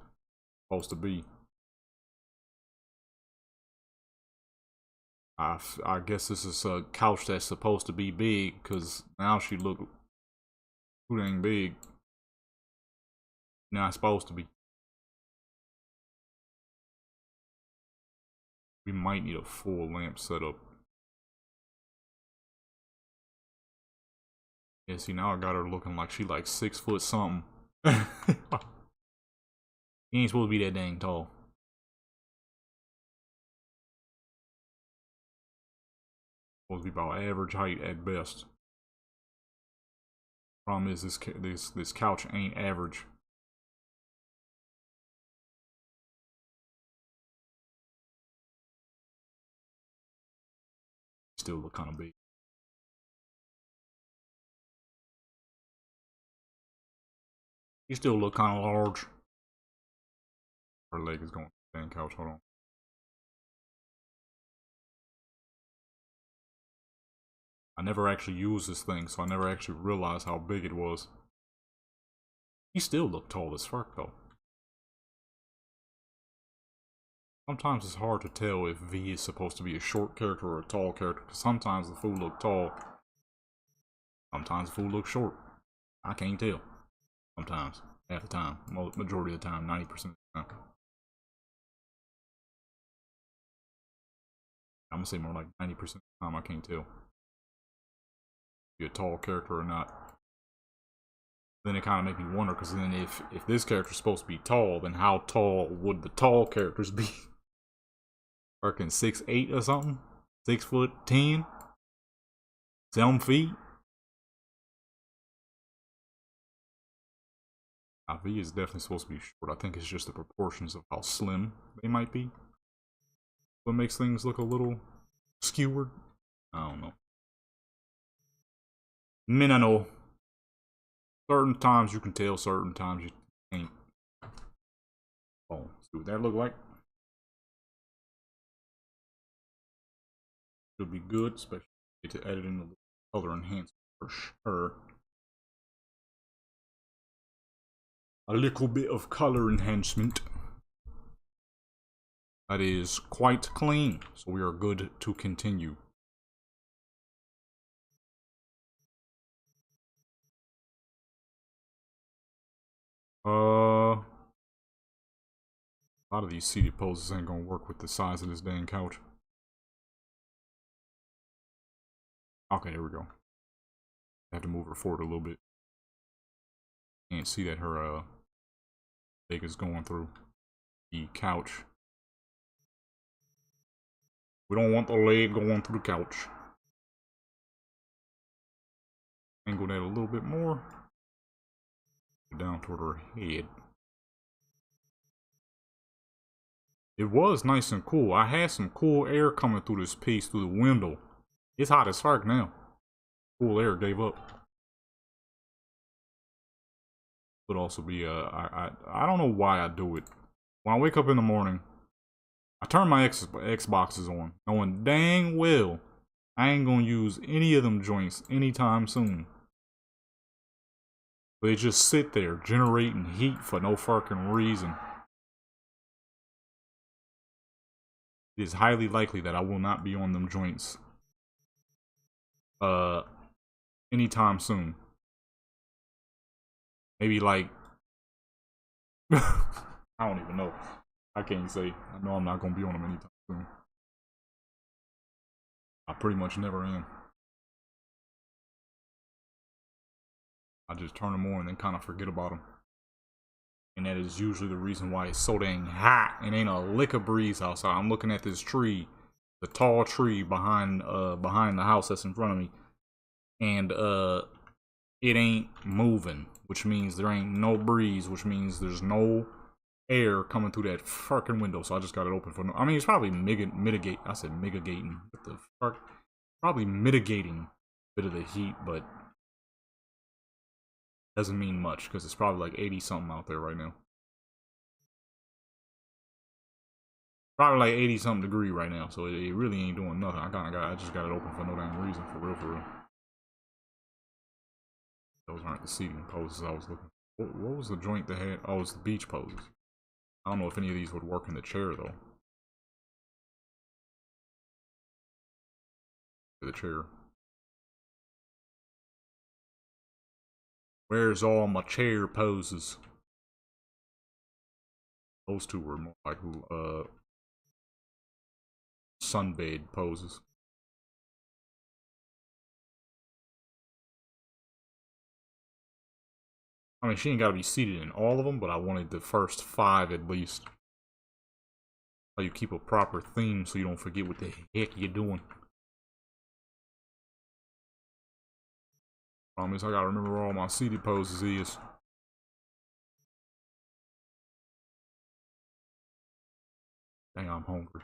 supposed to be. I guess this is a couch that's supposed to be big, because now she look too dang big. Not supposed to be. We might need a full lamp setup. Yeah, see, now I got her looking like she like 6 foot something. He ain't supposed to be that dang tall. Supposed to be about average height at best. Problem is this couch ain't average. Still look kind of big. You still look kind of large. Her leg is going to the dang couch. Hold on. I never actually used this thing, so I never actually realized how big it was. He still looked tall as fuck, though. Sometimes it's hard to tell if V is supposed to be a short character or a tall character, because sometimes the fool look tall. Sometimes the fool look short. I can't tell. Sometimes. Half the time. Majority of the time. 90% of the time. I'm gonna say more like 90% of the time I can't tell. Be a tall character or not. Then it kind of make me wonder, because then if this character's supposed to be tall, then how tall would the tall characters be? Fucking 6'8" or something? 6'10"? 7 feet? V is definitely supposed to be short. I think it's just the proportions of how slim they might be what makes things look a little skewered. I don't know. I know. Certain times you can tell, certain times you can't. Oh, see what that look like? Should be good, especially to edit in the color enhancement for sure. A little bit of color enhancement. That is quite clean, so we are good to continue. A lot of these seated poses ain't gonna work with the size of this dang couch. Okay, there we go. I have to move her forward a little bit. Can't see that her leg is going through the couch. We don't want the leg going through the couch. Angle that a little bit more. Down toward her head. It was nice and cool. I had some cool air coming through this piece through the window. It's hot as fuck now. Cool air gave up. Could also be I don't know why I do it. When I wake up in the morning, I turn my Xboxes on, knowing dang well I ain't gonna use any of them joints anytime soon. They just sit there generating heat for no fucking reason. It is highly likely that I will not be on them joints anytime soon. Maybe like I don't even know. I can't say. I know I'm not gonna be on them anytime soon. I pretty much never am. I just turn them on and then kind of forget about them. And that is usually the reason why it's so dang hot and ain't a lick of breeze outside. I'm looking at this tree, the tall tree behind the house that's in front of me, and it ain't moving, which means there ain't no breeze, which means there's no air coming through that fucking window. So I just got it open for no. I mean, it's probably mitigate. I said mitigating. What the fuck? Probably mitigating a bit of the heat, but doesn't mean much because it's probably like 80 something out there right now. Probably like 80 something degree right now, so it really ain't doing nothing. I just got it open for no damn reason, for real. Those aren't the seating poses I was looking for. What was the joint that had? Oh, it's the beach poses. I don't know if any of these would work in the chair though. The chair. Where's all my chair poses? Those two were more like sunbed poses. I mean, she ain't got to be seated in all of them, but I wanted the first 5 at least. So you keep a proper theme so you don't forget what the heck you're doing. Promise I gotta remember where all my seated poses is. Dang, I'm hungry.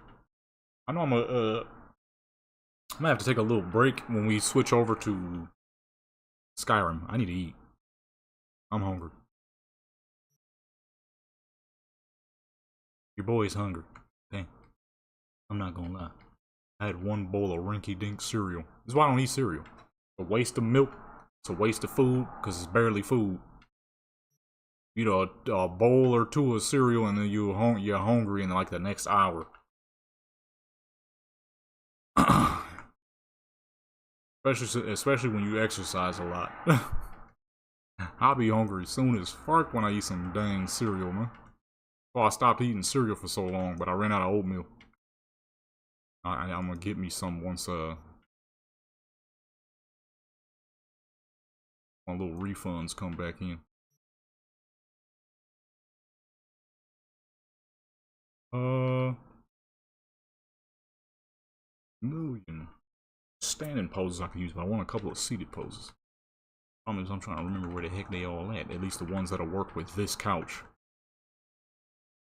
I know I'm gonna have to take a little break when we switch over to Skyrim. I need to eat. I'm hungry. Your boy's hungry. Dang. I'm not gonna lie. I had 1 bowl of rinky-dink cereal. This is why I don't eat cereal. It's a waste of milk. It's a waste of food, because it's barely food. You know, a bowl or 2 of cereal, and then you're hungry in like the next hour. especially when you exercise a lot. I'll be hungry soon as fuck when I eat some dang cereal, man. Well, I stopped eating cereal for so long, but I ran out of oatmeal. I'm gonna get me some once my little refunds come back in. Million standing poses I can use, but I want a couple of seated poses. Problem is, I'm trying to remember where the heck they all at least the ones that'll work with this couch.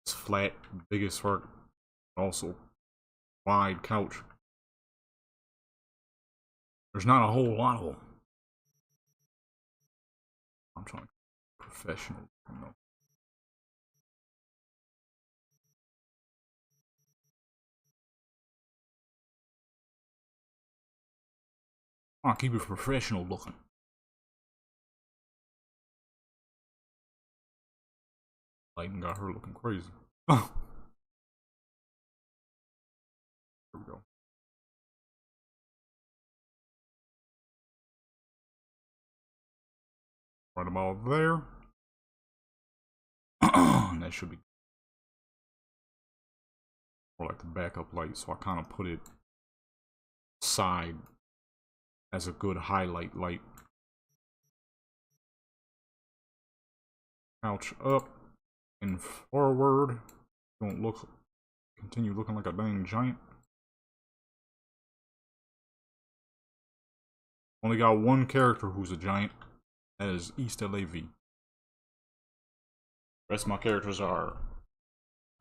It's flat, biggest part, also wide couch. There's not a whole lot of them. I'm trying to be professional, you know. I'll keep it professional looking. Lighting got her looking crazy. There we go. Right about there. That should be more like the backup light, so I kind of put it side as a good highlight light. Couch up and forward. Don't look. Continue looking like a dang giant. Only got 1 character who's a giant. That is East LAV. The rest of my characters are.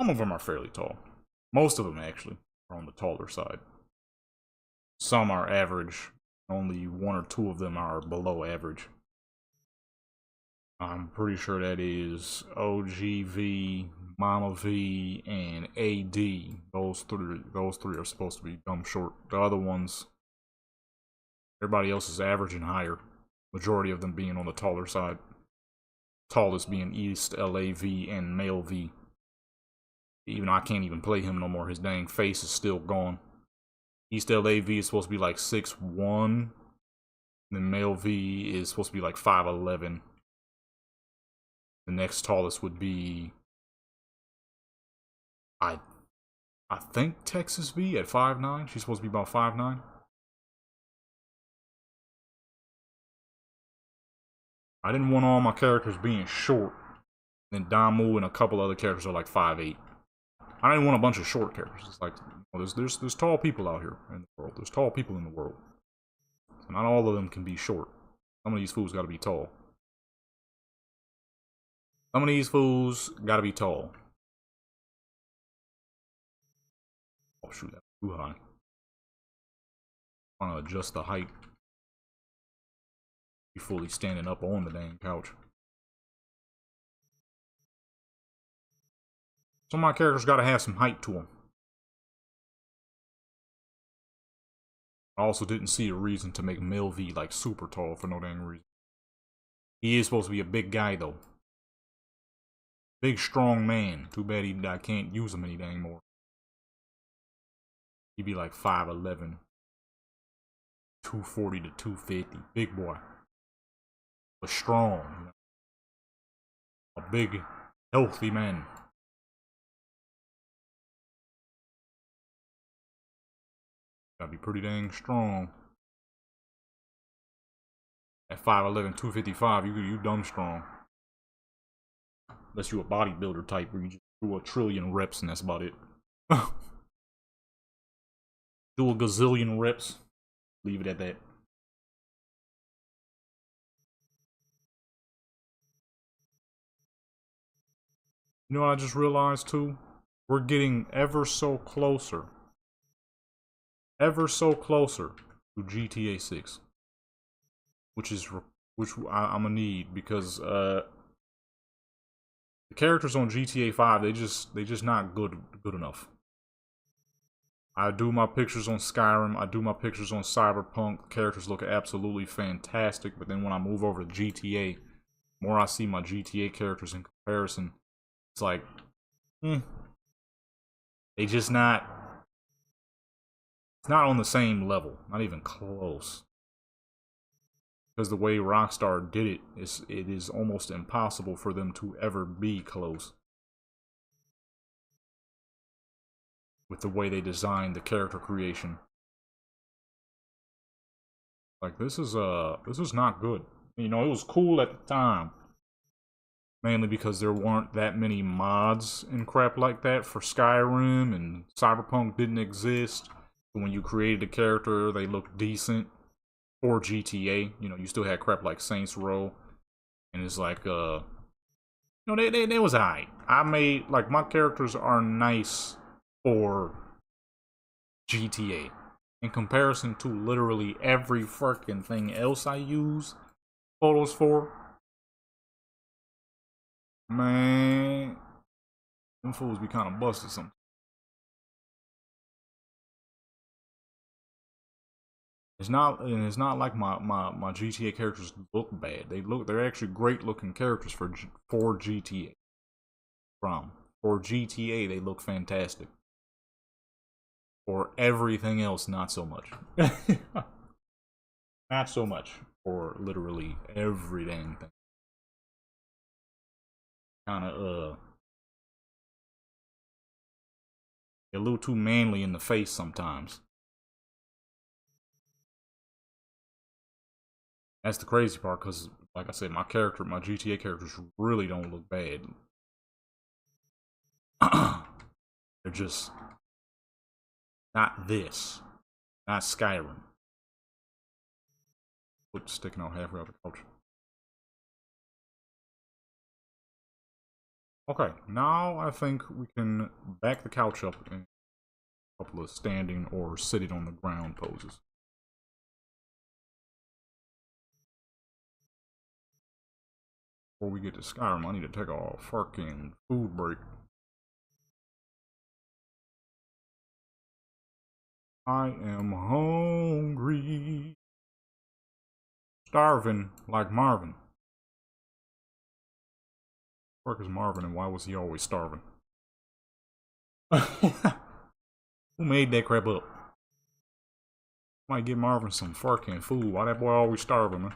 Some of them are fairly tall. Most of them, actually, are on the taller side. Some are average. Only 1 or 2 of them are below average. I'm pretty sure that is OGV, Mama V, and AD. Those three are supposed to be dumb short. The other ones, everybody else is average and higher. Majority of them being on the taller side. Tallest being East LAV and Male V. Even I can't even play him no more. His dang face is still gone. East LAV is supposed to be like 6'1". Then Male V is supposed to be like 5'11". The next tallest would be I think Texas V at 5'9". She's supposed to be about 5'9". I didn't want all my characters being short. Then Damu and a couple other characters are like 5'8". I didn't want a bunch of short characters. It's like, well, there's tall people out here in the world. There's tall people in the world. So not all of them can be short. Some of these fools gotta be tall. Some of these fools gotta be tall. Oh shoot, that's too high. I want to adjust the height. Be fully standing up on the dang couch. Some of my characters gotta have some height to them. I also didn't see a reason to make Mel V like super tall for no dang reason. He is supposed to be a big guy though. Big strong man. Too bad I can't use him any dang more. He'd be like 5'11". 240 to 250. Big boy. But strong. You know? A big, healthy man. Gotta be pretty dang strong. At 5'11", 255, you dumb strong. Unless you a bodybuilder type where you just do a trillion reps and that's about it. Do a gazillion reps. Leave it at that. You know what I just realized too? We're getting ever so closer to GTA 6. Which I'm gonna need because the characters on GTA 5 they just not good enough. I do my pictures on Skyrim, I do my pictures on Cyberpunk. Characters look absolutely fantastic, but then when I move over to GTA, the more I see my GTA characters in comparison, it's like, they just not. It's not on the same level, not even close. Because the way Rockstar did it is almost impossible for them to ever be close. With the way they designed the character creation. Like this is not good. You know, it was cool at the time. Mainly because there weren't that many mods and crap like that for Skyrim, and Cyberpunk didn't exist. But when you created a character, they looked decent. For GTA, you know, you still had crap like Saints Row. And it's like, you know, they was alright. I made, like, my characters are nice for GTA. In comparison to literally every fucking thing else I use photos for. Man, them fools be kind of busted sometimes. It's not like my GTA characters look bad. They're actually great looking characters for GTA. For GTA they look fantastic. For everything else, not so much. Not so much for literally every dang thing. Kinda a little too manly in the face sometimes. That's the crazy part, because, like I said, my GTA characters really don't look bad. They're just not this. Not Skyrim. Foot sticking out halfway out the couch. Okay, now I think we can back the couch up in a couple of standing or sitting on the ground poses. Before we get to Skyrim, I need to take a fucking food break. I am hungry. Starving like Marvin. Where is Marvin and why was he always starving? Who made that crap up? Might give Marvin some fucking food. Why that boy always starving, man?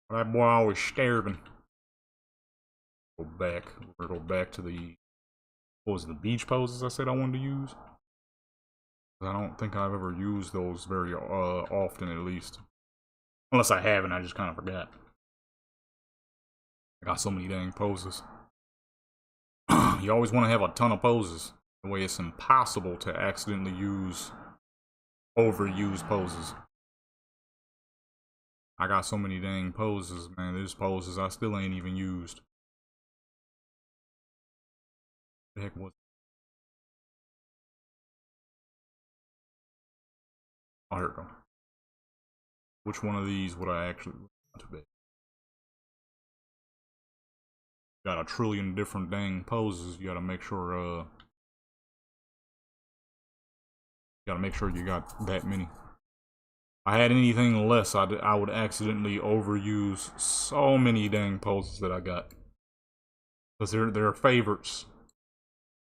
Why that boy always starving? Go back. We're gonna go back to the, what was it, the beach poses I said I wanted to use? I don't think I've ever used those very often, at least. Unless I haven't, I just kind of forgot. I got so many dang poses. You always want to have a ton of poses. The way it's impossible to accidentally use overused poses. I got so many dang poses, man. There's poses I still ain't even used. What the heck was it? Oh, here we go. Which one of these would I actually want to be? Got a trillion different dang poses. You gotta make sure, you got that many. If I had anything less, I would accidentally overuse so many dang poses that I got. Because they're favorites.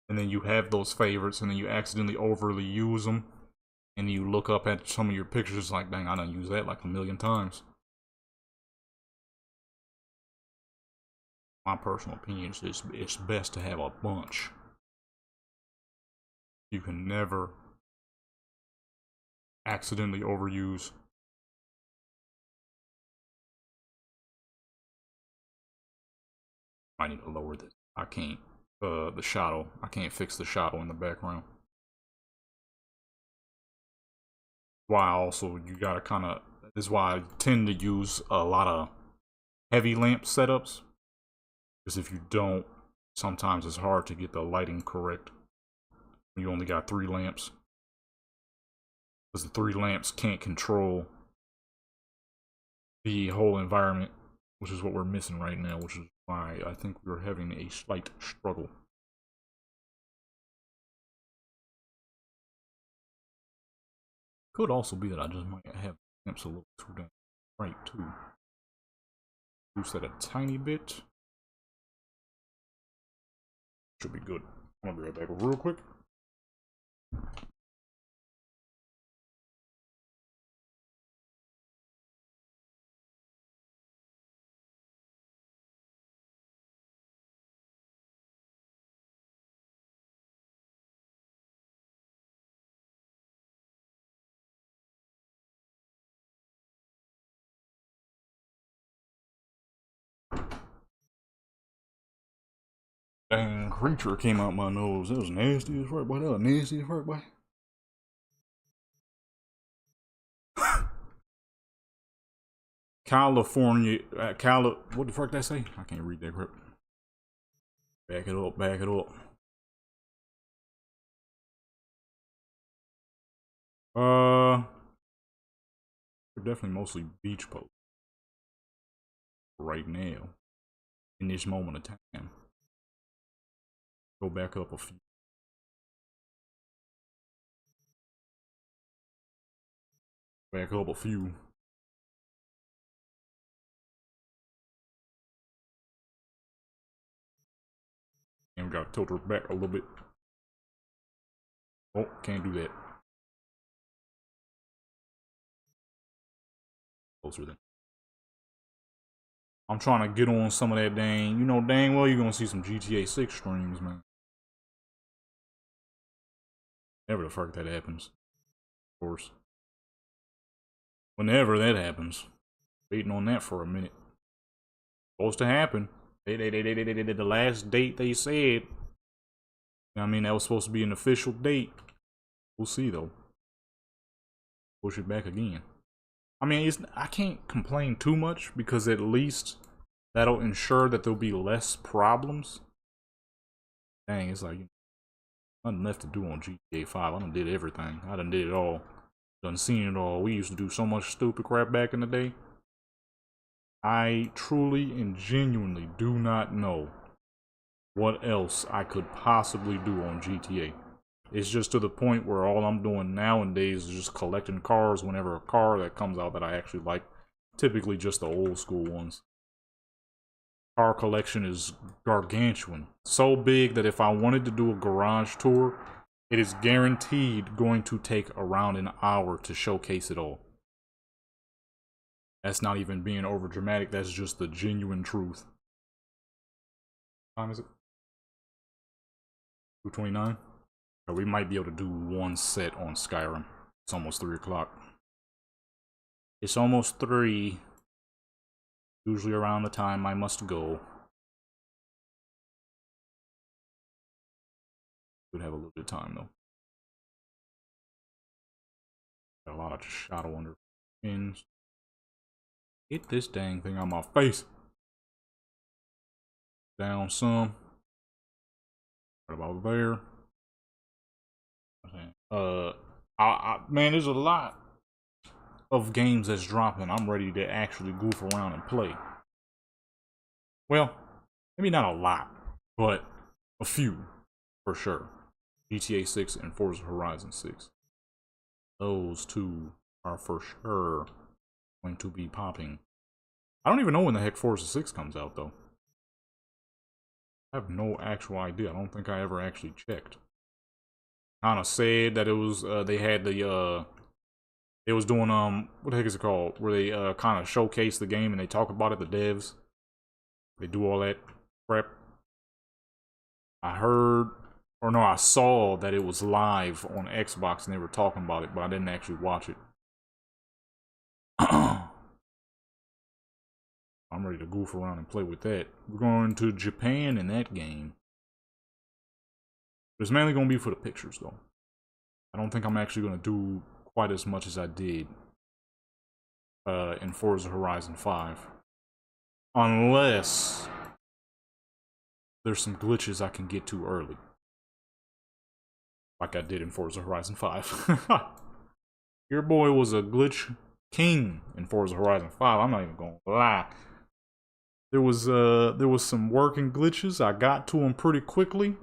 And then you have those favorites, and then you accidentally overly use them. And you look up at some of your pictures like, dang, I done used that like a million times. my personal opinion is it's best to have a bunch. You can never accidentally overuse. I need to lower this. I can't. The shadow. I can't fix the shadow in the background. Why also you gotta kind of. This is why I tend to use a lot of heavy lamp setups. Because if you don't, sometimes it's hard to get the lighting correct. You only got 3 lamps. Because the 3 lamps can't control the whole environment, which is what we're missing right now, which is why I think we're having a slight struggle. Could also be that I just might have lamps a little too damn bright too. Boost that a tiny bit. Should be good. I'm gonna be right back real quick. Dang creature came out my nose. That was nasty as fuck, boy. That was nasty as fuck, boy. California, what the fuck did that say? I can't read that crap. Back it up, back it up. We're definitely mostly beach posts right now, in this moment of time. Go back up a few. Back up a few. And we gotta tilt her back a little bit. Oh, can't do that. Closer then. I'm trying to get on some of that dang, you know dang well you're gonna see some GTA 6 streams, man. Never the fuck that happens. Of course. Whenever that happens. Waiting on that for a minute. Supposed to happen. The last date they said. I mean, that was supposed to be an official date. We'll see though. Push it back again. I mean, I can't complain too much because at least that'll ensure that there'll be less problems. Dang, it's like nothing left to do on GTA 5. I done did everything. I done did it all. Done seen it all. We used to do so much stupid crap back in the day. I truly and genuinely do not know what else I could possibly do on GTA. It's just to the point where all I'm doing nowadays is just collecting cars whenever a car that comes out that I actually like. Typically just the old school ones. Car collection is gargantuan. So big that if I wanted to do a garage tour, it is guaranteed going to take around an hour to showcase it all. That's not even being over dramatic, that's just the genuine truth. What time is it? 2:29? We might be able to do one set on Skyrim. It's almost 3 o'clock. It's almost 3. Usually around the time I must go. Would have a little bit of time though. Got a lot of shadow under pins. Get this dang thing on my face. Down some. Right about there. Man, there's a lot of games that's dropping. I'm ready to actually goof around and play. Well, maybe not a lot, but a few for sure. GTA 6 and Forza Horizon 6. Those two are for sure going to be popping. I don't even know when the heck Forza 6 comes out though. I have no actual idea. I don't think I ever actually checked. Kind of said that it was they had the they was doing what the heck is it called, where they kind of showcase the game and they talk about it, the devs, they do all that. Crap. I heard, or no, I saw that it was live on Xbox and they were talking about it, but I didn't actually watch it. I'm ready to goof around and play with that. We're going to Japan in that game. It's mainly going to be for the pictures, though. I don't think I'm actually going to do quite as much as I did in Forza Horizon 5. Unless there's some glitches I can get to early. Like I did in Forza Horizon 5. Your boy was a glitch king in Forza Horizon 5. I'm not even going to lie. There was some working glitches. I got to them pretty quickly.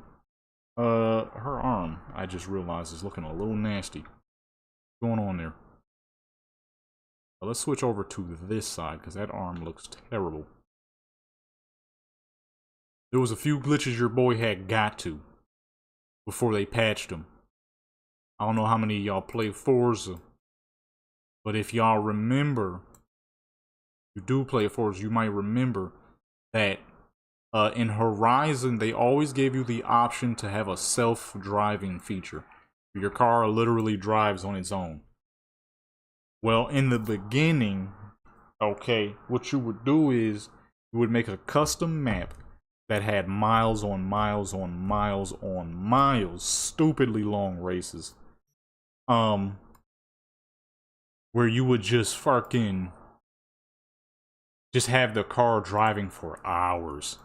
Her arm, I just realized, is looking a little nasty. What's going on there? Well, let's switch over to this side, because that arm looks terrible. There was a few glitches your boy had got to before they patched them. I don't know how many of y'all play Forza, but if y'all remember, you do play Forza, you might remember that in Horizon, they always gave you the option to have a self-driving feature. Your car literally drives on its own. Well, in the beginning, okay, what you would do is you would make a custom map that had miles on miles on miles on miles, stupidly long races. Where you would just fucking just have the car driving for hours.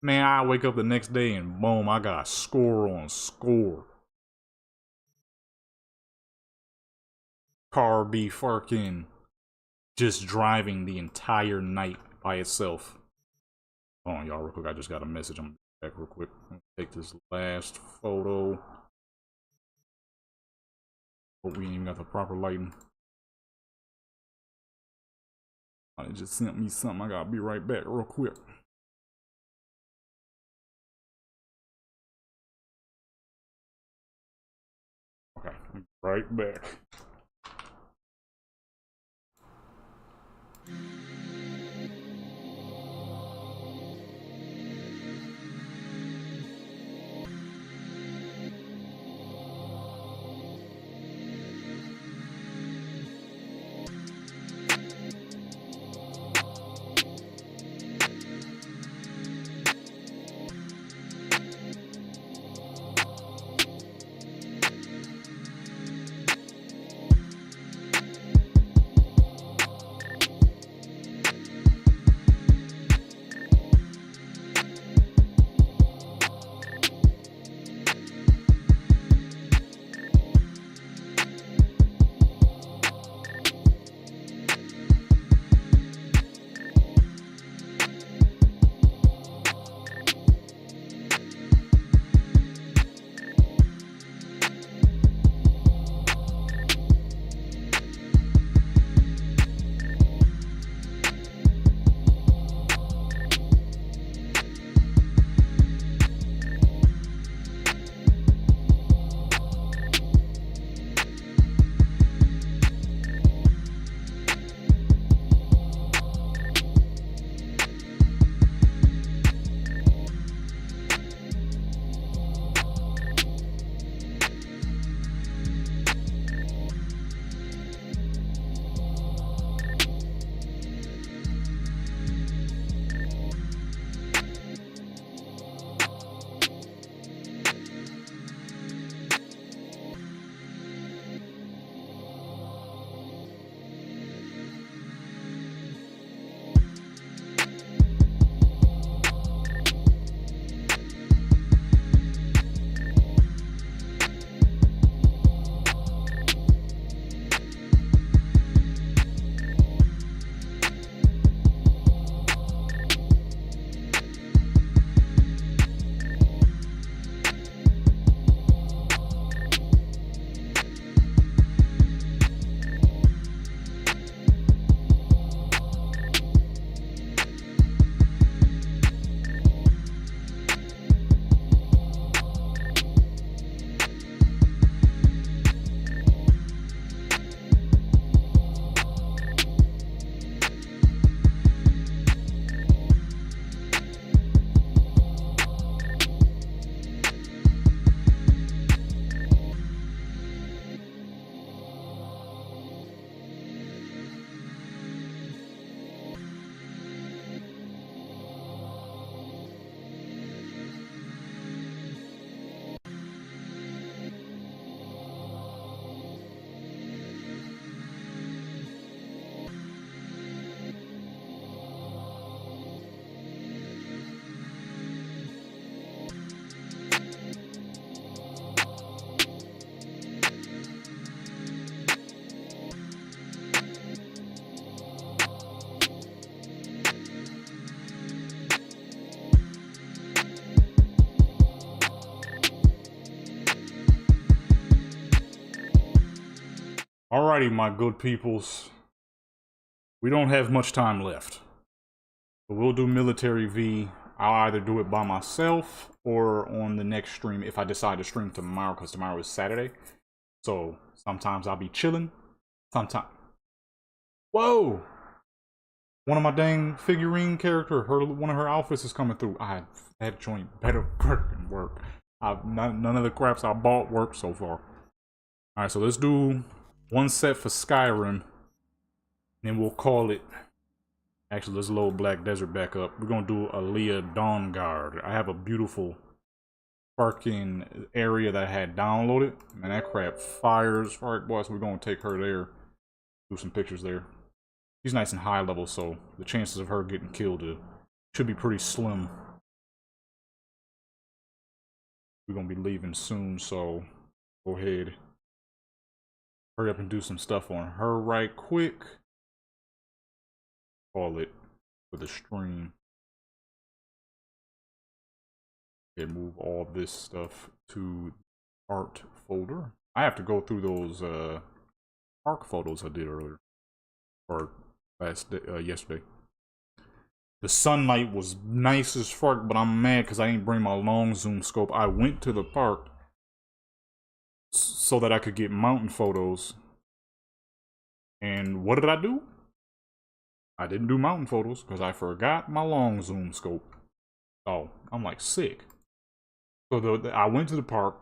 Man, I wake up the next day and boom, I got score on score. Car be fucking just driving the entire night by itself. Hold on, y'all, real quick. I just got a message. I'm back real quick. Take this last photo. Hope we ain't even got the proper lighting. It just sent me something. I gotta be right back real quick. Okay, right back. Alrighty, my good peoples. We don't have much time left. But we'll do Military V. I'll either do it by myself or on the next stream if I decide to stream tomorrow, because tomorrow is Saturday. So sometimes I'll be chilling. Sometimes. Whoa! One of my dang figurine character, one of her outfits is coming through. That joint better freaking work. None of the craps I bought worked so far. Alright, so let's do one set for Skyrim. Then we'll call it. Actually, let's load Black Desert back up. We're gonna do Aaliyah Dawn Guard. I have a beautiful fucking area that I had downloaded. Man, that crap fires. Alright, boys, we're gonna take her there. Do some pictures there. She's nice and high level, so the chances of her getting killed should be pretty slim. We're gonna be leaving soon, so go ahead. Hurry up and do some stuff on her right quick. Call it for the stream. And move all this stuff to art folder. I have to go through those park photos I did earlier. Or yesterday. The sunlight was nice as fuck, but I'm mad because I didn't bring my long zoom scope. I went to the park so that I could get mountain photos. And what did I do? I didn't do mountain photos because I forgot my long zoom scope. Oh, I'm like sick. So I went to the park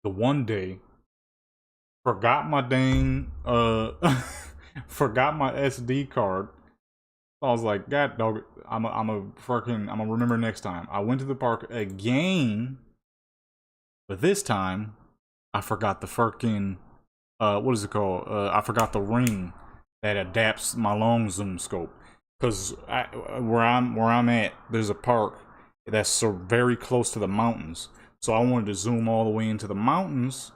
the one day, forgot my dang forgot my SD card. I was like, God dog, I'm gonna remember next time. I went to the park again, but this time I forgot the fucking what is it called? I forgot the ring that adapts my long zoom scope. Cause where I'm at, there's a park that's so very close to the mountains. So I wanted to zoom all the way into the mountains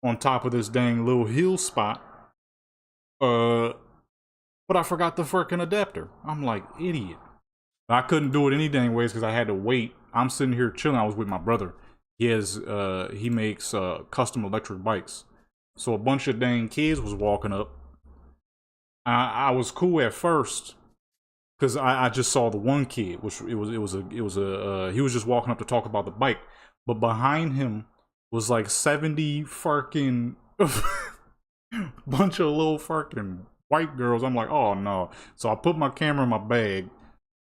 on top of this dang little hill spot. But I forgot the freaking adapter. I'm like, idiot. I couldn't do it any dang ways because I had to wait. I'm sitting here chilling. I was with my brother. He makes custom electric bikes. So a bunch of dang kids was walking up. I was cool at first because I just saw the one kid, which he was just walking up to talk about the bike. But behind him was like 70 fucking bunch of little fucking white girls. I'm like, oh no. So I put my camera in my bag.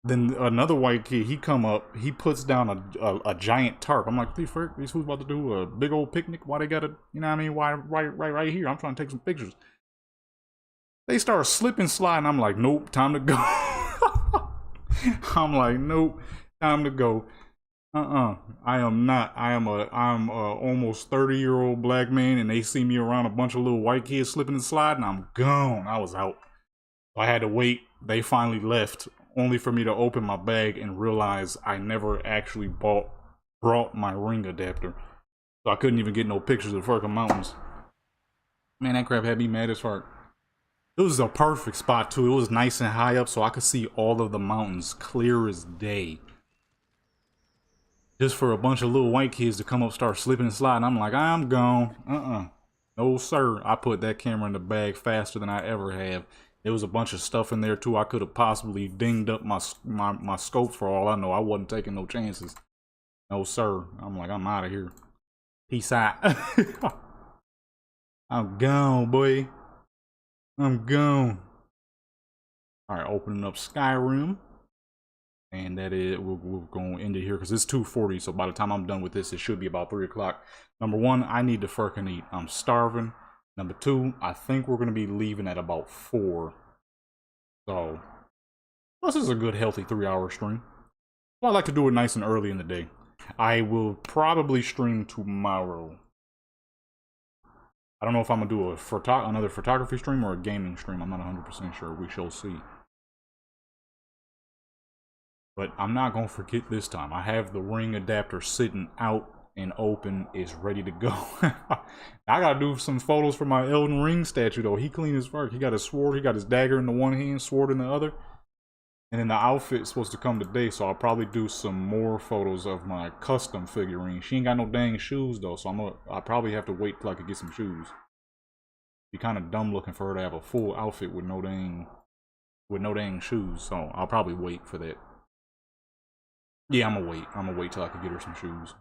Then another white kid, he come up, he puts down a giant tarp. I'm like, these who's about to do a big old picnic? Why they gotta, you know what I mean? Why right here? I'm trying to take some pictures. They start slipping, sliding. I'm like, nope, time to go. I'm like, nope, time to go. I am not. I'm a almost 30-year-old black man, and they see me around a bunch of little white kids slipping and sliding. I'm gone. I was out. I had to wait. They finally left, only for me to open my bag and realize I never actually brought my ring adapter. So I couldn't even get no pictures of the fucking mountains. Man, that crap had me mad as fuck. It was a perfect spot too. It was nice and high up, so I could see all of the mountains clear as day. Just for a bunch of little white kids to come up, start slipping and sliding. I'm like, I'm gone. No, sir. I put that camera in the bag faster than I ever have. There was a bunch of stuff in there, too. I could have possibly dinged up my scope for all I know. I wasn't taking no chances. No, sir. I'm like, I'm out of here. Peace out. I'm gone, boy. I'm gone. All right, opening up Skyrim. And that is, we're going to end it here because it's 2:40. So by the time I'm done with this, it should be about 3 o'clock. Number one, I need to freaking eat. I'm starving. Number two, I think we're going to be leaving at about 4. So, this is a good, healthy 3-hour stream. Well, I like to do it nice and early in the day. I will probably stream tomorrow. I don't know if I'm going to do another photography stream or a gaming stream. I'm not 100% sure. We shall see. But I'm not going to forget this time. I have the ring adapter sitting out and open. It's ready to go. I got to do some photos for my Elden Ring statue, though. He clean as fuck. He got his sword. He got his dagger in the one hand, sword in the other. And then the outfit's supposed to come today, so I'll probably do some more photos of my custom figurine. She ain't got no dang shoes, though, so I'll probably have to wait till I can get some shoes. Be kind of dumb looking for her to have a full outfit with no dang shoes. So I'll probably wait for that. Yeah, I'm gonna wait till I can get her some shoes.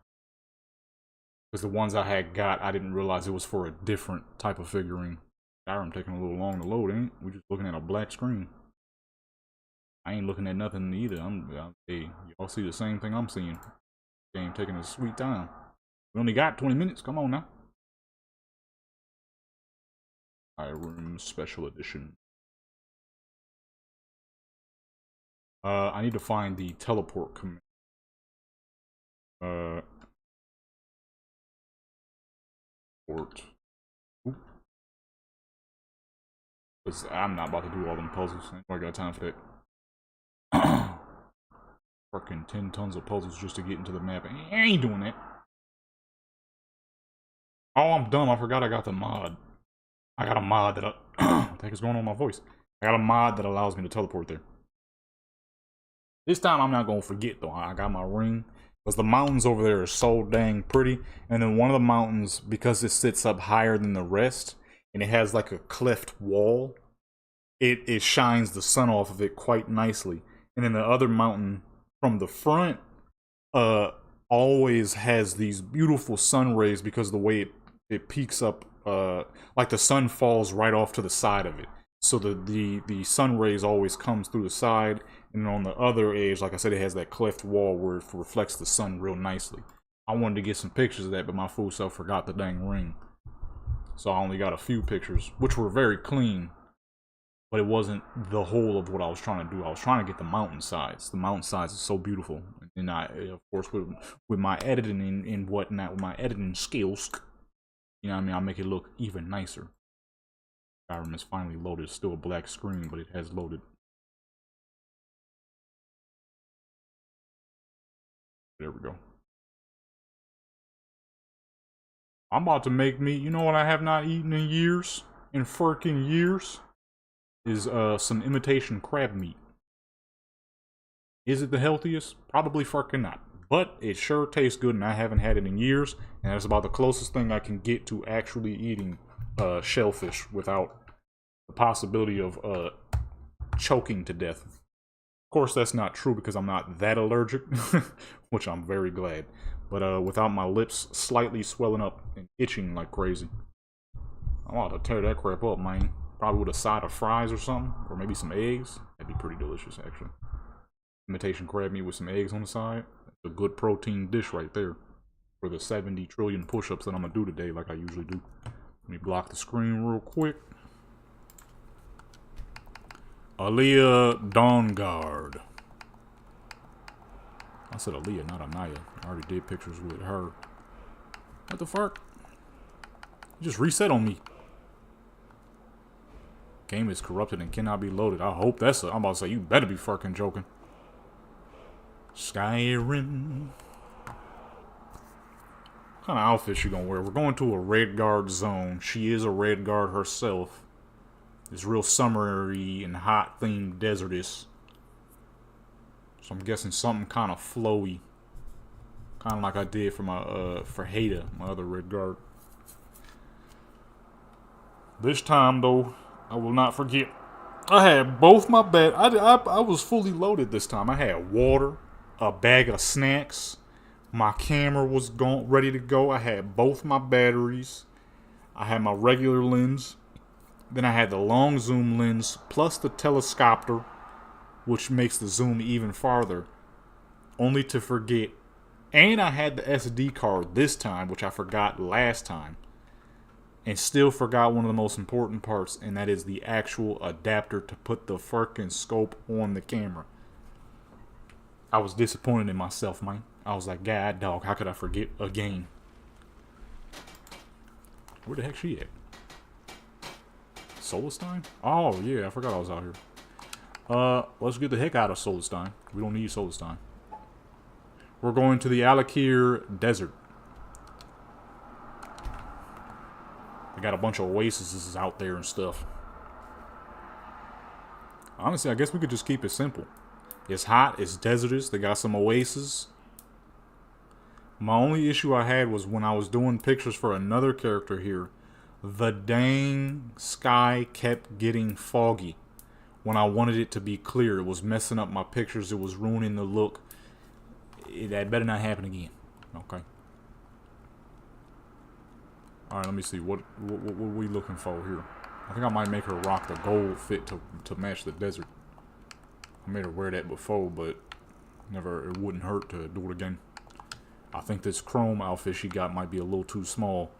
Because the ones I had got, I didn't realize it was for a different type of figurine. I'm taking a little long to load, ain't? We just looking at a black screen. I ain't looking at nothing either. Hey, y'all see the same thing I'm seeing. Game taking a sweet time. We only got 20 minutes. Come on now. Room Special Edition. I need to find the teleport command. Port. Because I'm not about to do all them puzzles. I got time for that. Fucking 10 tons of puzzles just to get into the map. I ain't doing that. Oh, I'm dumb. I forgot I got the mod. I got a mod that... what the heck is going on with my voice? I got a mod that allows me to teleport there. This time I'm not going to forget, though. I got my ring. Because the mountains over there are so dang pretty. And then one of the mountains, because it sits up higher than the rest, and it has like a cleft wall, it shines the sun off of it quite nicely. And then the other mountain from the front always has these beautiful sun rays because of the way it peaks up, like the sun falls right off to the side of it. So the sun rays always comes through the side, and on the other edge, like I said, it has that cleft wall where it reflects the sun real nicely. I wanted to get some pictures of that, but my fool self forgot the dang ring. So I only got a few pictures, which were very clean, but it wasn't the whole of what I was trying to do. I was trying to get the mountain sides. The mountain sides is so beautiful. And I, of course, with my editing and whatnot, with my editing skills, you know what I mean, I'll make it look even nicer. Skyrim is finally loaded. It's still a black screen, but it has loaded. There we go. I'm about to make me, you know what I have not eaten in years? In freaking years? Is some imitation crab meat. Is it the healthiest? Probably freaking not. But it sure tastes good, and I haven't had it in years. And that's about the closest thing I can get to actually eating shellfish without the possibility of choking to death. Of course, that's not true because I'm not that allergic, which I'm very glad. But without my lips slightly swelling up and itching like crazy. I'm about to tear that crap up, man. Probably with a side of fries or something, or maybe some eggs. That'd be pretty delicious, actually. Imitation crab meat with some eggs on the side. That's a good protein dish right there for the 70 trillion push-ups that I'm gonna do today, like I usually do. Let me block the screen real quick. Aaliyah Dawnguard. I said Aaliyah, not Anaya. I already did pictures with her. What the fuck? You just reset on me. Game is corrupted and cannot be loaded. I hope that's I'm about to say, you better be fucking joking. Skyrim. What kind of outfit she gonna wear? We're going to a Red Guard zone. She is a Red Guard herself. It's real summery and hot themed desertous. So I'm guessing something kind of flowy. Kind of like I did for my for Haida, my other Red Guard. This time though, I will not forget. I had both my I was fully loaded this time. I had water, a bag of snacks. My camera was ready to go. I had both my batteries. I had my regular lens. Then I had the long zoom lens plus the telescopter, which makes the zoom even farther. Only to forget. And I had the SD card this time, which I forgot last time. And still forgot one of the most important parts, and that is the actual adapter to put the fucking scope on the camera. I was disappointed in myself, man. I was like, God dog, how could I forget again? Where the heck she at? Solestein? Oh, yeah, I forgot I was out here. Let's get the heck out of Solestein. We don't need Solestein. We're going to the Alakir Desert. They got a bunch of oases out there and stuff. Honestly, I guess we could just keep it simple. It's hot, it's desertous, they got some oases. My only issue I had was when I was doing pictures for another character here. The dang sky kept getting foggy when I wanted it to be clear. It was messing up my pictures. It was ruining the look. That better not happen again. Okay. Alright, let me see. What are we looking for here? I think I might make her rock the gold fit to match the desert. I made her wear that before, but it wouldn't hurt to do it again. I think this chrome outfit she got might be a little too small.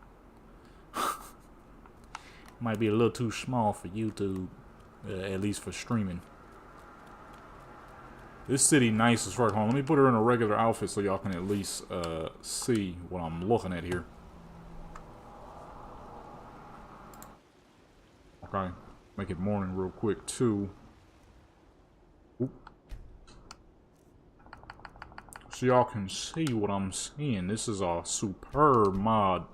Might be a little too small for YouTube, at least for streaming. This city nice as fuck. Hold on, let me put her in a regular outfit so y'all can at least see what I'm looking at here. Okay, make it morning real quick too. Oop. So y'all can see what I'm seeing. This is a superb mod.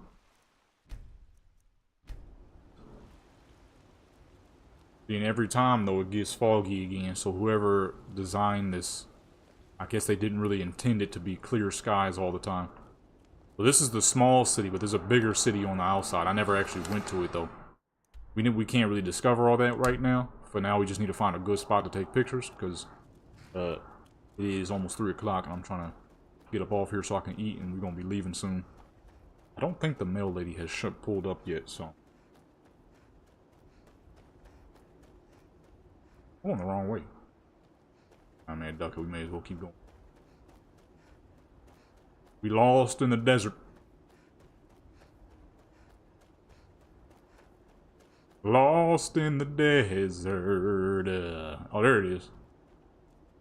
And every time though it gets foggy again, so whoever designed this, I guess they didn't really intend it to be clear skies all the time. Well, this is the small city, but there's a bigger city on the outside. I never actually went to it though. We can't really discover all that right now. For now, we just need to find a good spot to take pictures, because it is almost 3 o'clock and I'm trying to get up off here so I can eat, and we're going to be leaving soon. I don't think the mail lady has pulled up yet, so... I'm going the wrong way. I mean, duck it, we may as well keep going. We lost in the desert. Lost in the desert. Oh, there it is.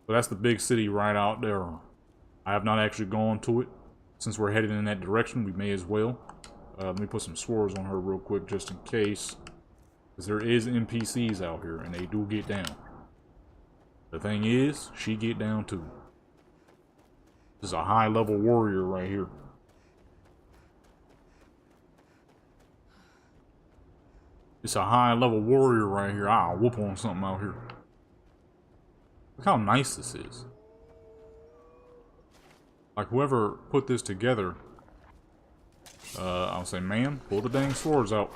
So that's the big city right out there. I have not actually gone to it. Since we're headed in that direction, we may as well. Let me put some swords on her real quick just in case. Because there is NPCs out here, and they do get down. The thing is, she get down too. This is a high-level warrior right here. It's a high-level warrior right here. I'll whoop on something out here. Look how nice this is. Like, whoever put this together, I'll say, man, pull the dang swords out.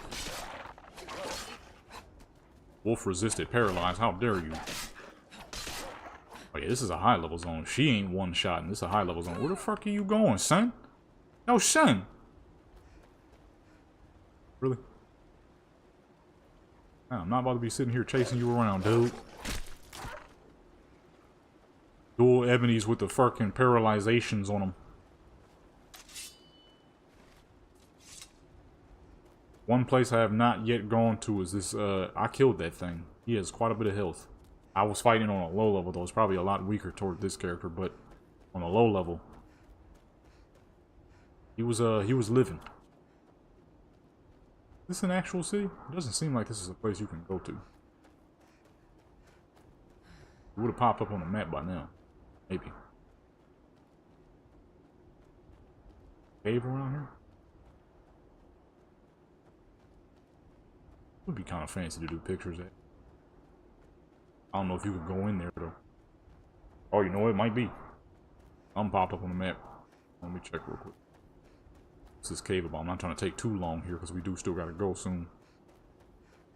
Wolf resisted, paralyzed. How dare you? Oh yeah, this is a high-level zone. She ain't one shot, and this is a high-level zone. Where the fuck are you going, son? No, son! Really? I'm not about to be sitting here chasing you around, dude. Dual ebonies with the fucking paralyzations on them. One place I have not yet gone to is this, I killed that thing. He has quite a bit of health. I was fighting on a low level, though. It's probably a lot weaker toward this character, but on a low level, he was living. Is this an actual city? It doesn't seem like this is a place you can go to. It would have popped up on the map by now. Maybe. Cave around here? Would be kind of fancy to do pictures at. I don't know if you could go in there, though. Oh, you know what? It might be. I'm popped up on the map. Let me check real quick. This is cave about. I'm not trying to take too long here because we do still gotta go soon.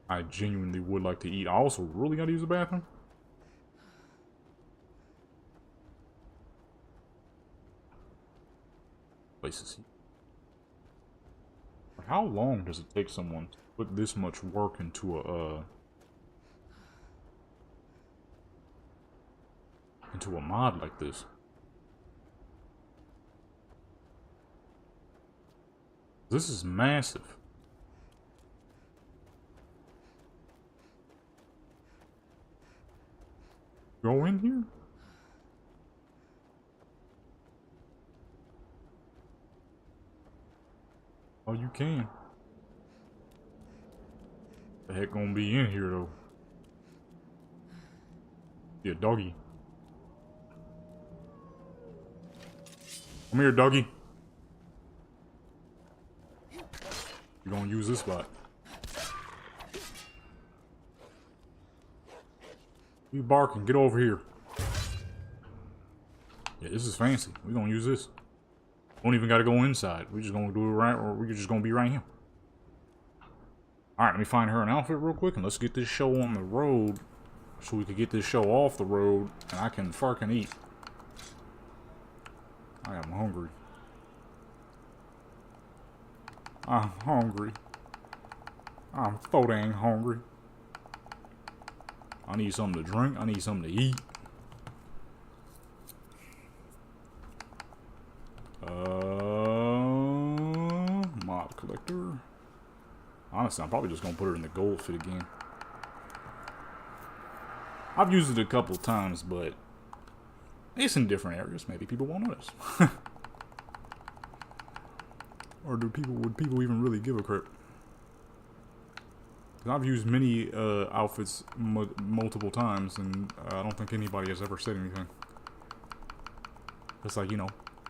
I genuinely would like to eat. I also really gotta use the bathroom. Places. How long does it take someone to put this much work into a mod like this? This is massive. Go in here? Oh, you can. The heck gonna be in here, though? Yeah, doggy. Come here, doggy. You're gonna use this spot. You barking, get over here. Yeah, this is fancy. We're gonna use this. Don't even gotta go inside. We're just gonna do it right, or we're just gonna be right here. Alright, let me find her an outfit real quick and let's get this show on the road so we can get this show off the road and I can fucking eat. I am hungry. I'm hungry. I'm so dang hungry. I need something to drink. I need something to eat. Mob collector. Honestly, I'm probably just gonna put her in the gold fit again. I've used it a couple times, but it's in different areas. Maybe people won't notice. Or would people even really give a crap? Because I've used many outfits multiple times, and I don't think anybody has ever said anything. It's like, you know,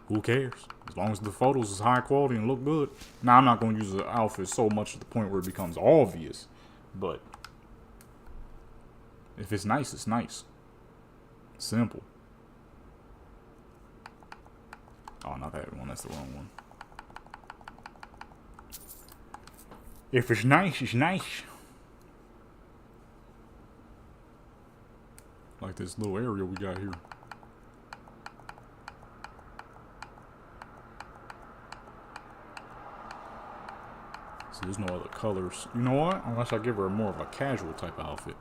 who cares? As long as the photos is high quality and look good. Now, I'm not going to use the outfit so much to the point where it becomes obvious, but if it's nice, it's nice. Simple. Oh, not that one. That's the wrong one. If it's nice, it's nice. Like this little area we got here. So there's no other colors. You know what? Unless I give her more of a casual type of outfit.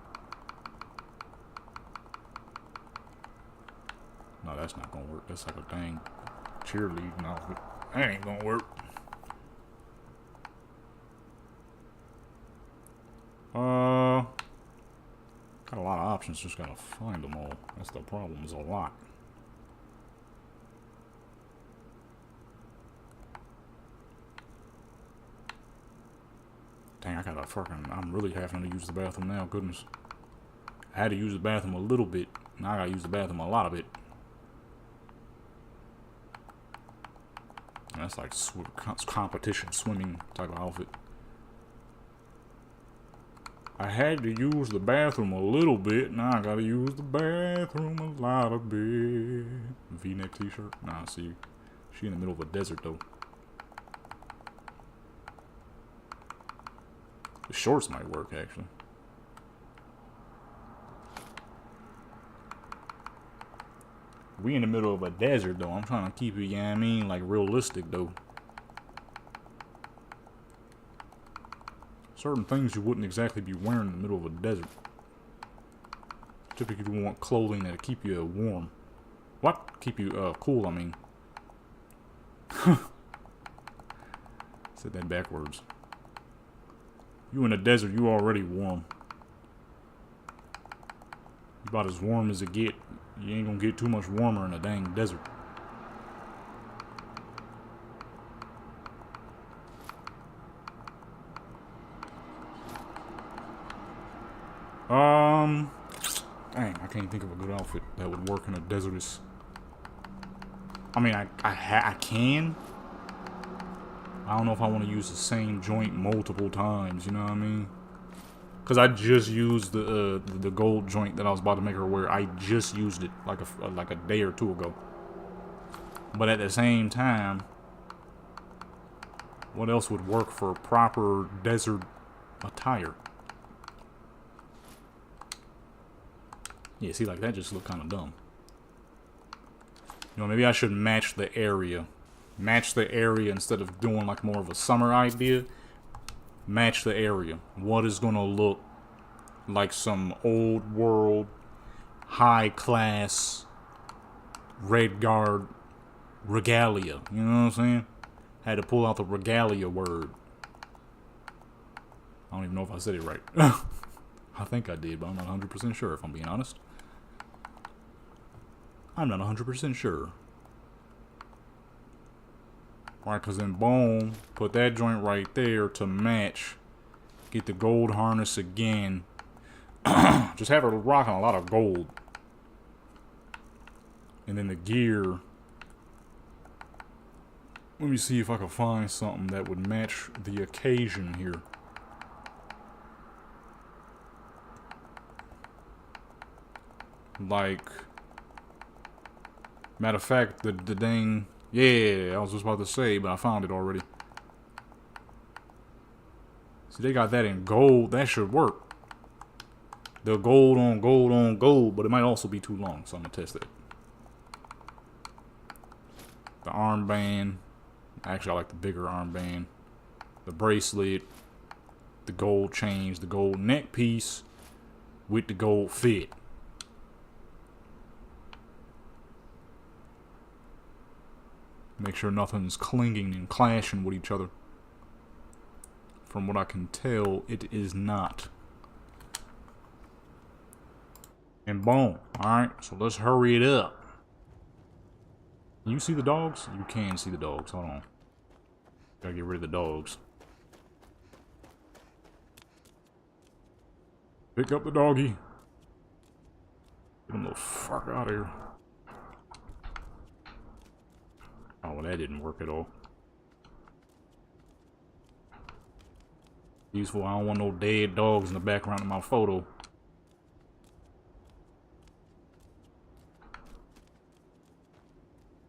No, that's not gonna work. That's like a dang cheerleading outfit. That ain't gonna work. Got a lot of options, just gotta find them all. That's the problem, is a lot. Dang, I gotta fucking, I'm really having to use the bathroom now, goodness. I had to use the bathroom a little bit, now I gotta use the bathroom a lot of it. And that's like competition swimming type of outfit. I had to use the bathroom a little bit. Now I gotta use the bathroom a lot of bit. V-neck t-shirt. Nah, see, she in the middle of a desert though. The shorts might work actually. We in the middle of a desert though. I'm trying to keep it, you know what I mean, like realistic though. Certain things you wouldn't exactly be wearing in the middle of a desert. Typically you want clothing that'll keep you warm. What? Keep you cool, I mean. Said that backwards. You in the desert, you already warm. You about as warm as it get. You ain't gonna get too much warmer in a dang desert. Dang, I can't think of a good outfit that would work in a desertous. I mean, I can. I don't know if I want to use the same joint multiple times. You know what I mean? Because I just used the gold joint that I was about to make her wear. I just used it like a day or two ago. But at the same time, what else would work for proper desert attire? Yeah, see, like that just looked kind of dumb. You know, maybe I should match the area. Match the area instead of doing like more of a summer idea. Match the area. What is going to look like some old world, high class, Red Guard regalia. You know what I'm saying? Had to pull out the regalia word. I don't even know if I said it right. I think I did, but I'm not 100% sure if I'm being honest. I'm not 100% sure. Right, because then boom, put that joint right there to match. Get the gold harness again. Just have her rocking a lot of gold. And then the gear. Let me see if I can find something that would match the occasion here. Like, matter of fact, the dang, yeah, I was just about to say, but I found it already. See, they got that in gold. That should work. The gold on gold on gold, but it might also be too long, so I'm gonna test it. The armband. Actually, I like the bigger armband. The bracelet. The gold chains. The gold neck piece with the gold fit. Make sure nothing's clinging and clashing with each other. From what I can tell, it is not. And boom. Alright, so let's hurry it up. Can you see the dogs? You can see the dogs. Hold on. Gotta get rid of the dogs. Pick up the doggy. Get him the fuck out of here. Oh, well, that didn't work at all. Useful. I don't want no dead dogs in the background of my photo.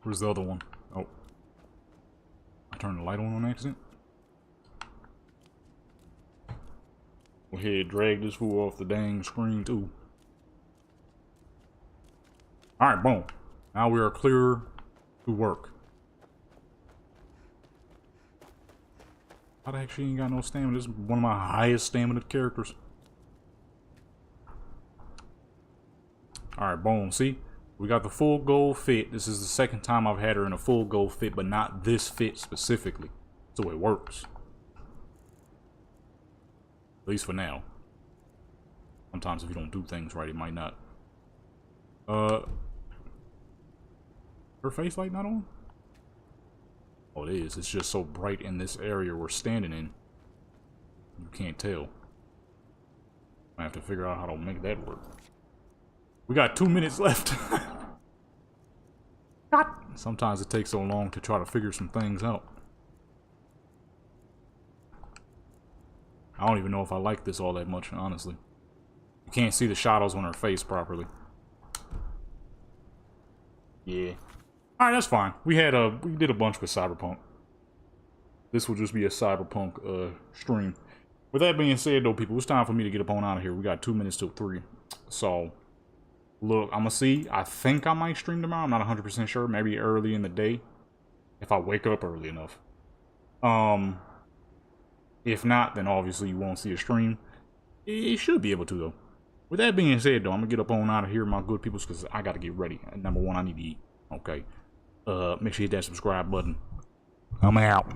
Where's the other one? Oh. I turned the light on accident. Go ahead, drag this fool off the dang screen too. Alright, boom. Now we are clear to work. How the heck she ain't got no stamina? This is one of my highest stamina characters. Alright, boom. See? We got the full gold fit. This is the second time I've had her in a full gold fit, but not this fit specifically. So it works. At least for now. Sometimes if you don't do things right, it might not. Her face light not on? Oh, it is. It's just so bright in this area we're standing in. You can't tell. I have to figure out how to make that work. We got 2 minutes left. God. Sometimes it takes so long to try to figure some things out. I don't even know if I like this all that much, honestly. You can't see the shadows on her face properly. Yeah. Alright, that's fine. We did a bunch with Cyberpunk. This will just be a Cyberpunk stream. With that being said though, people, it's time for me to get up on out of here. We got 2 minutes till 3. So look, I'm gonna see. I think I might stream tomorrow. I'm not 100% sure. Maybe early in the day. If I wake up early enough. If not, then obviously you won't see a stream. It should be able to though. With that being said though, I'm gonna get up on out of here, my good peoples, because I gotta get ready. Number one, I need to eat. Okay. Make sure you hit that subscribe button. I'm out.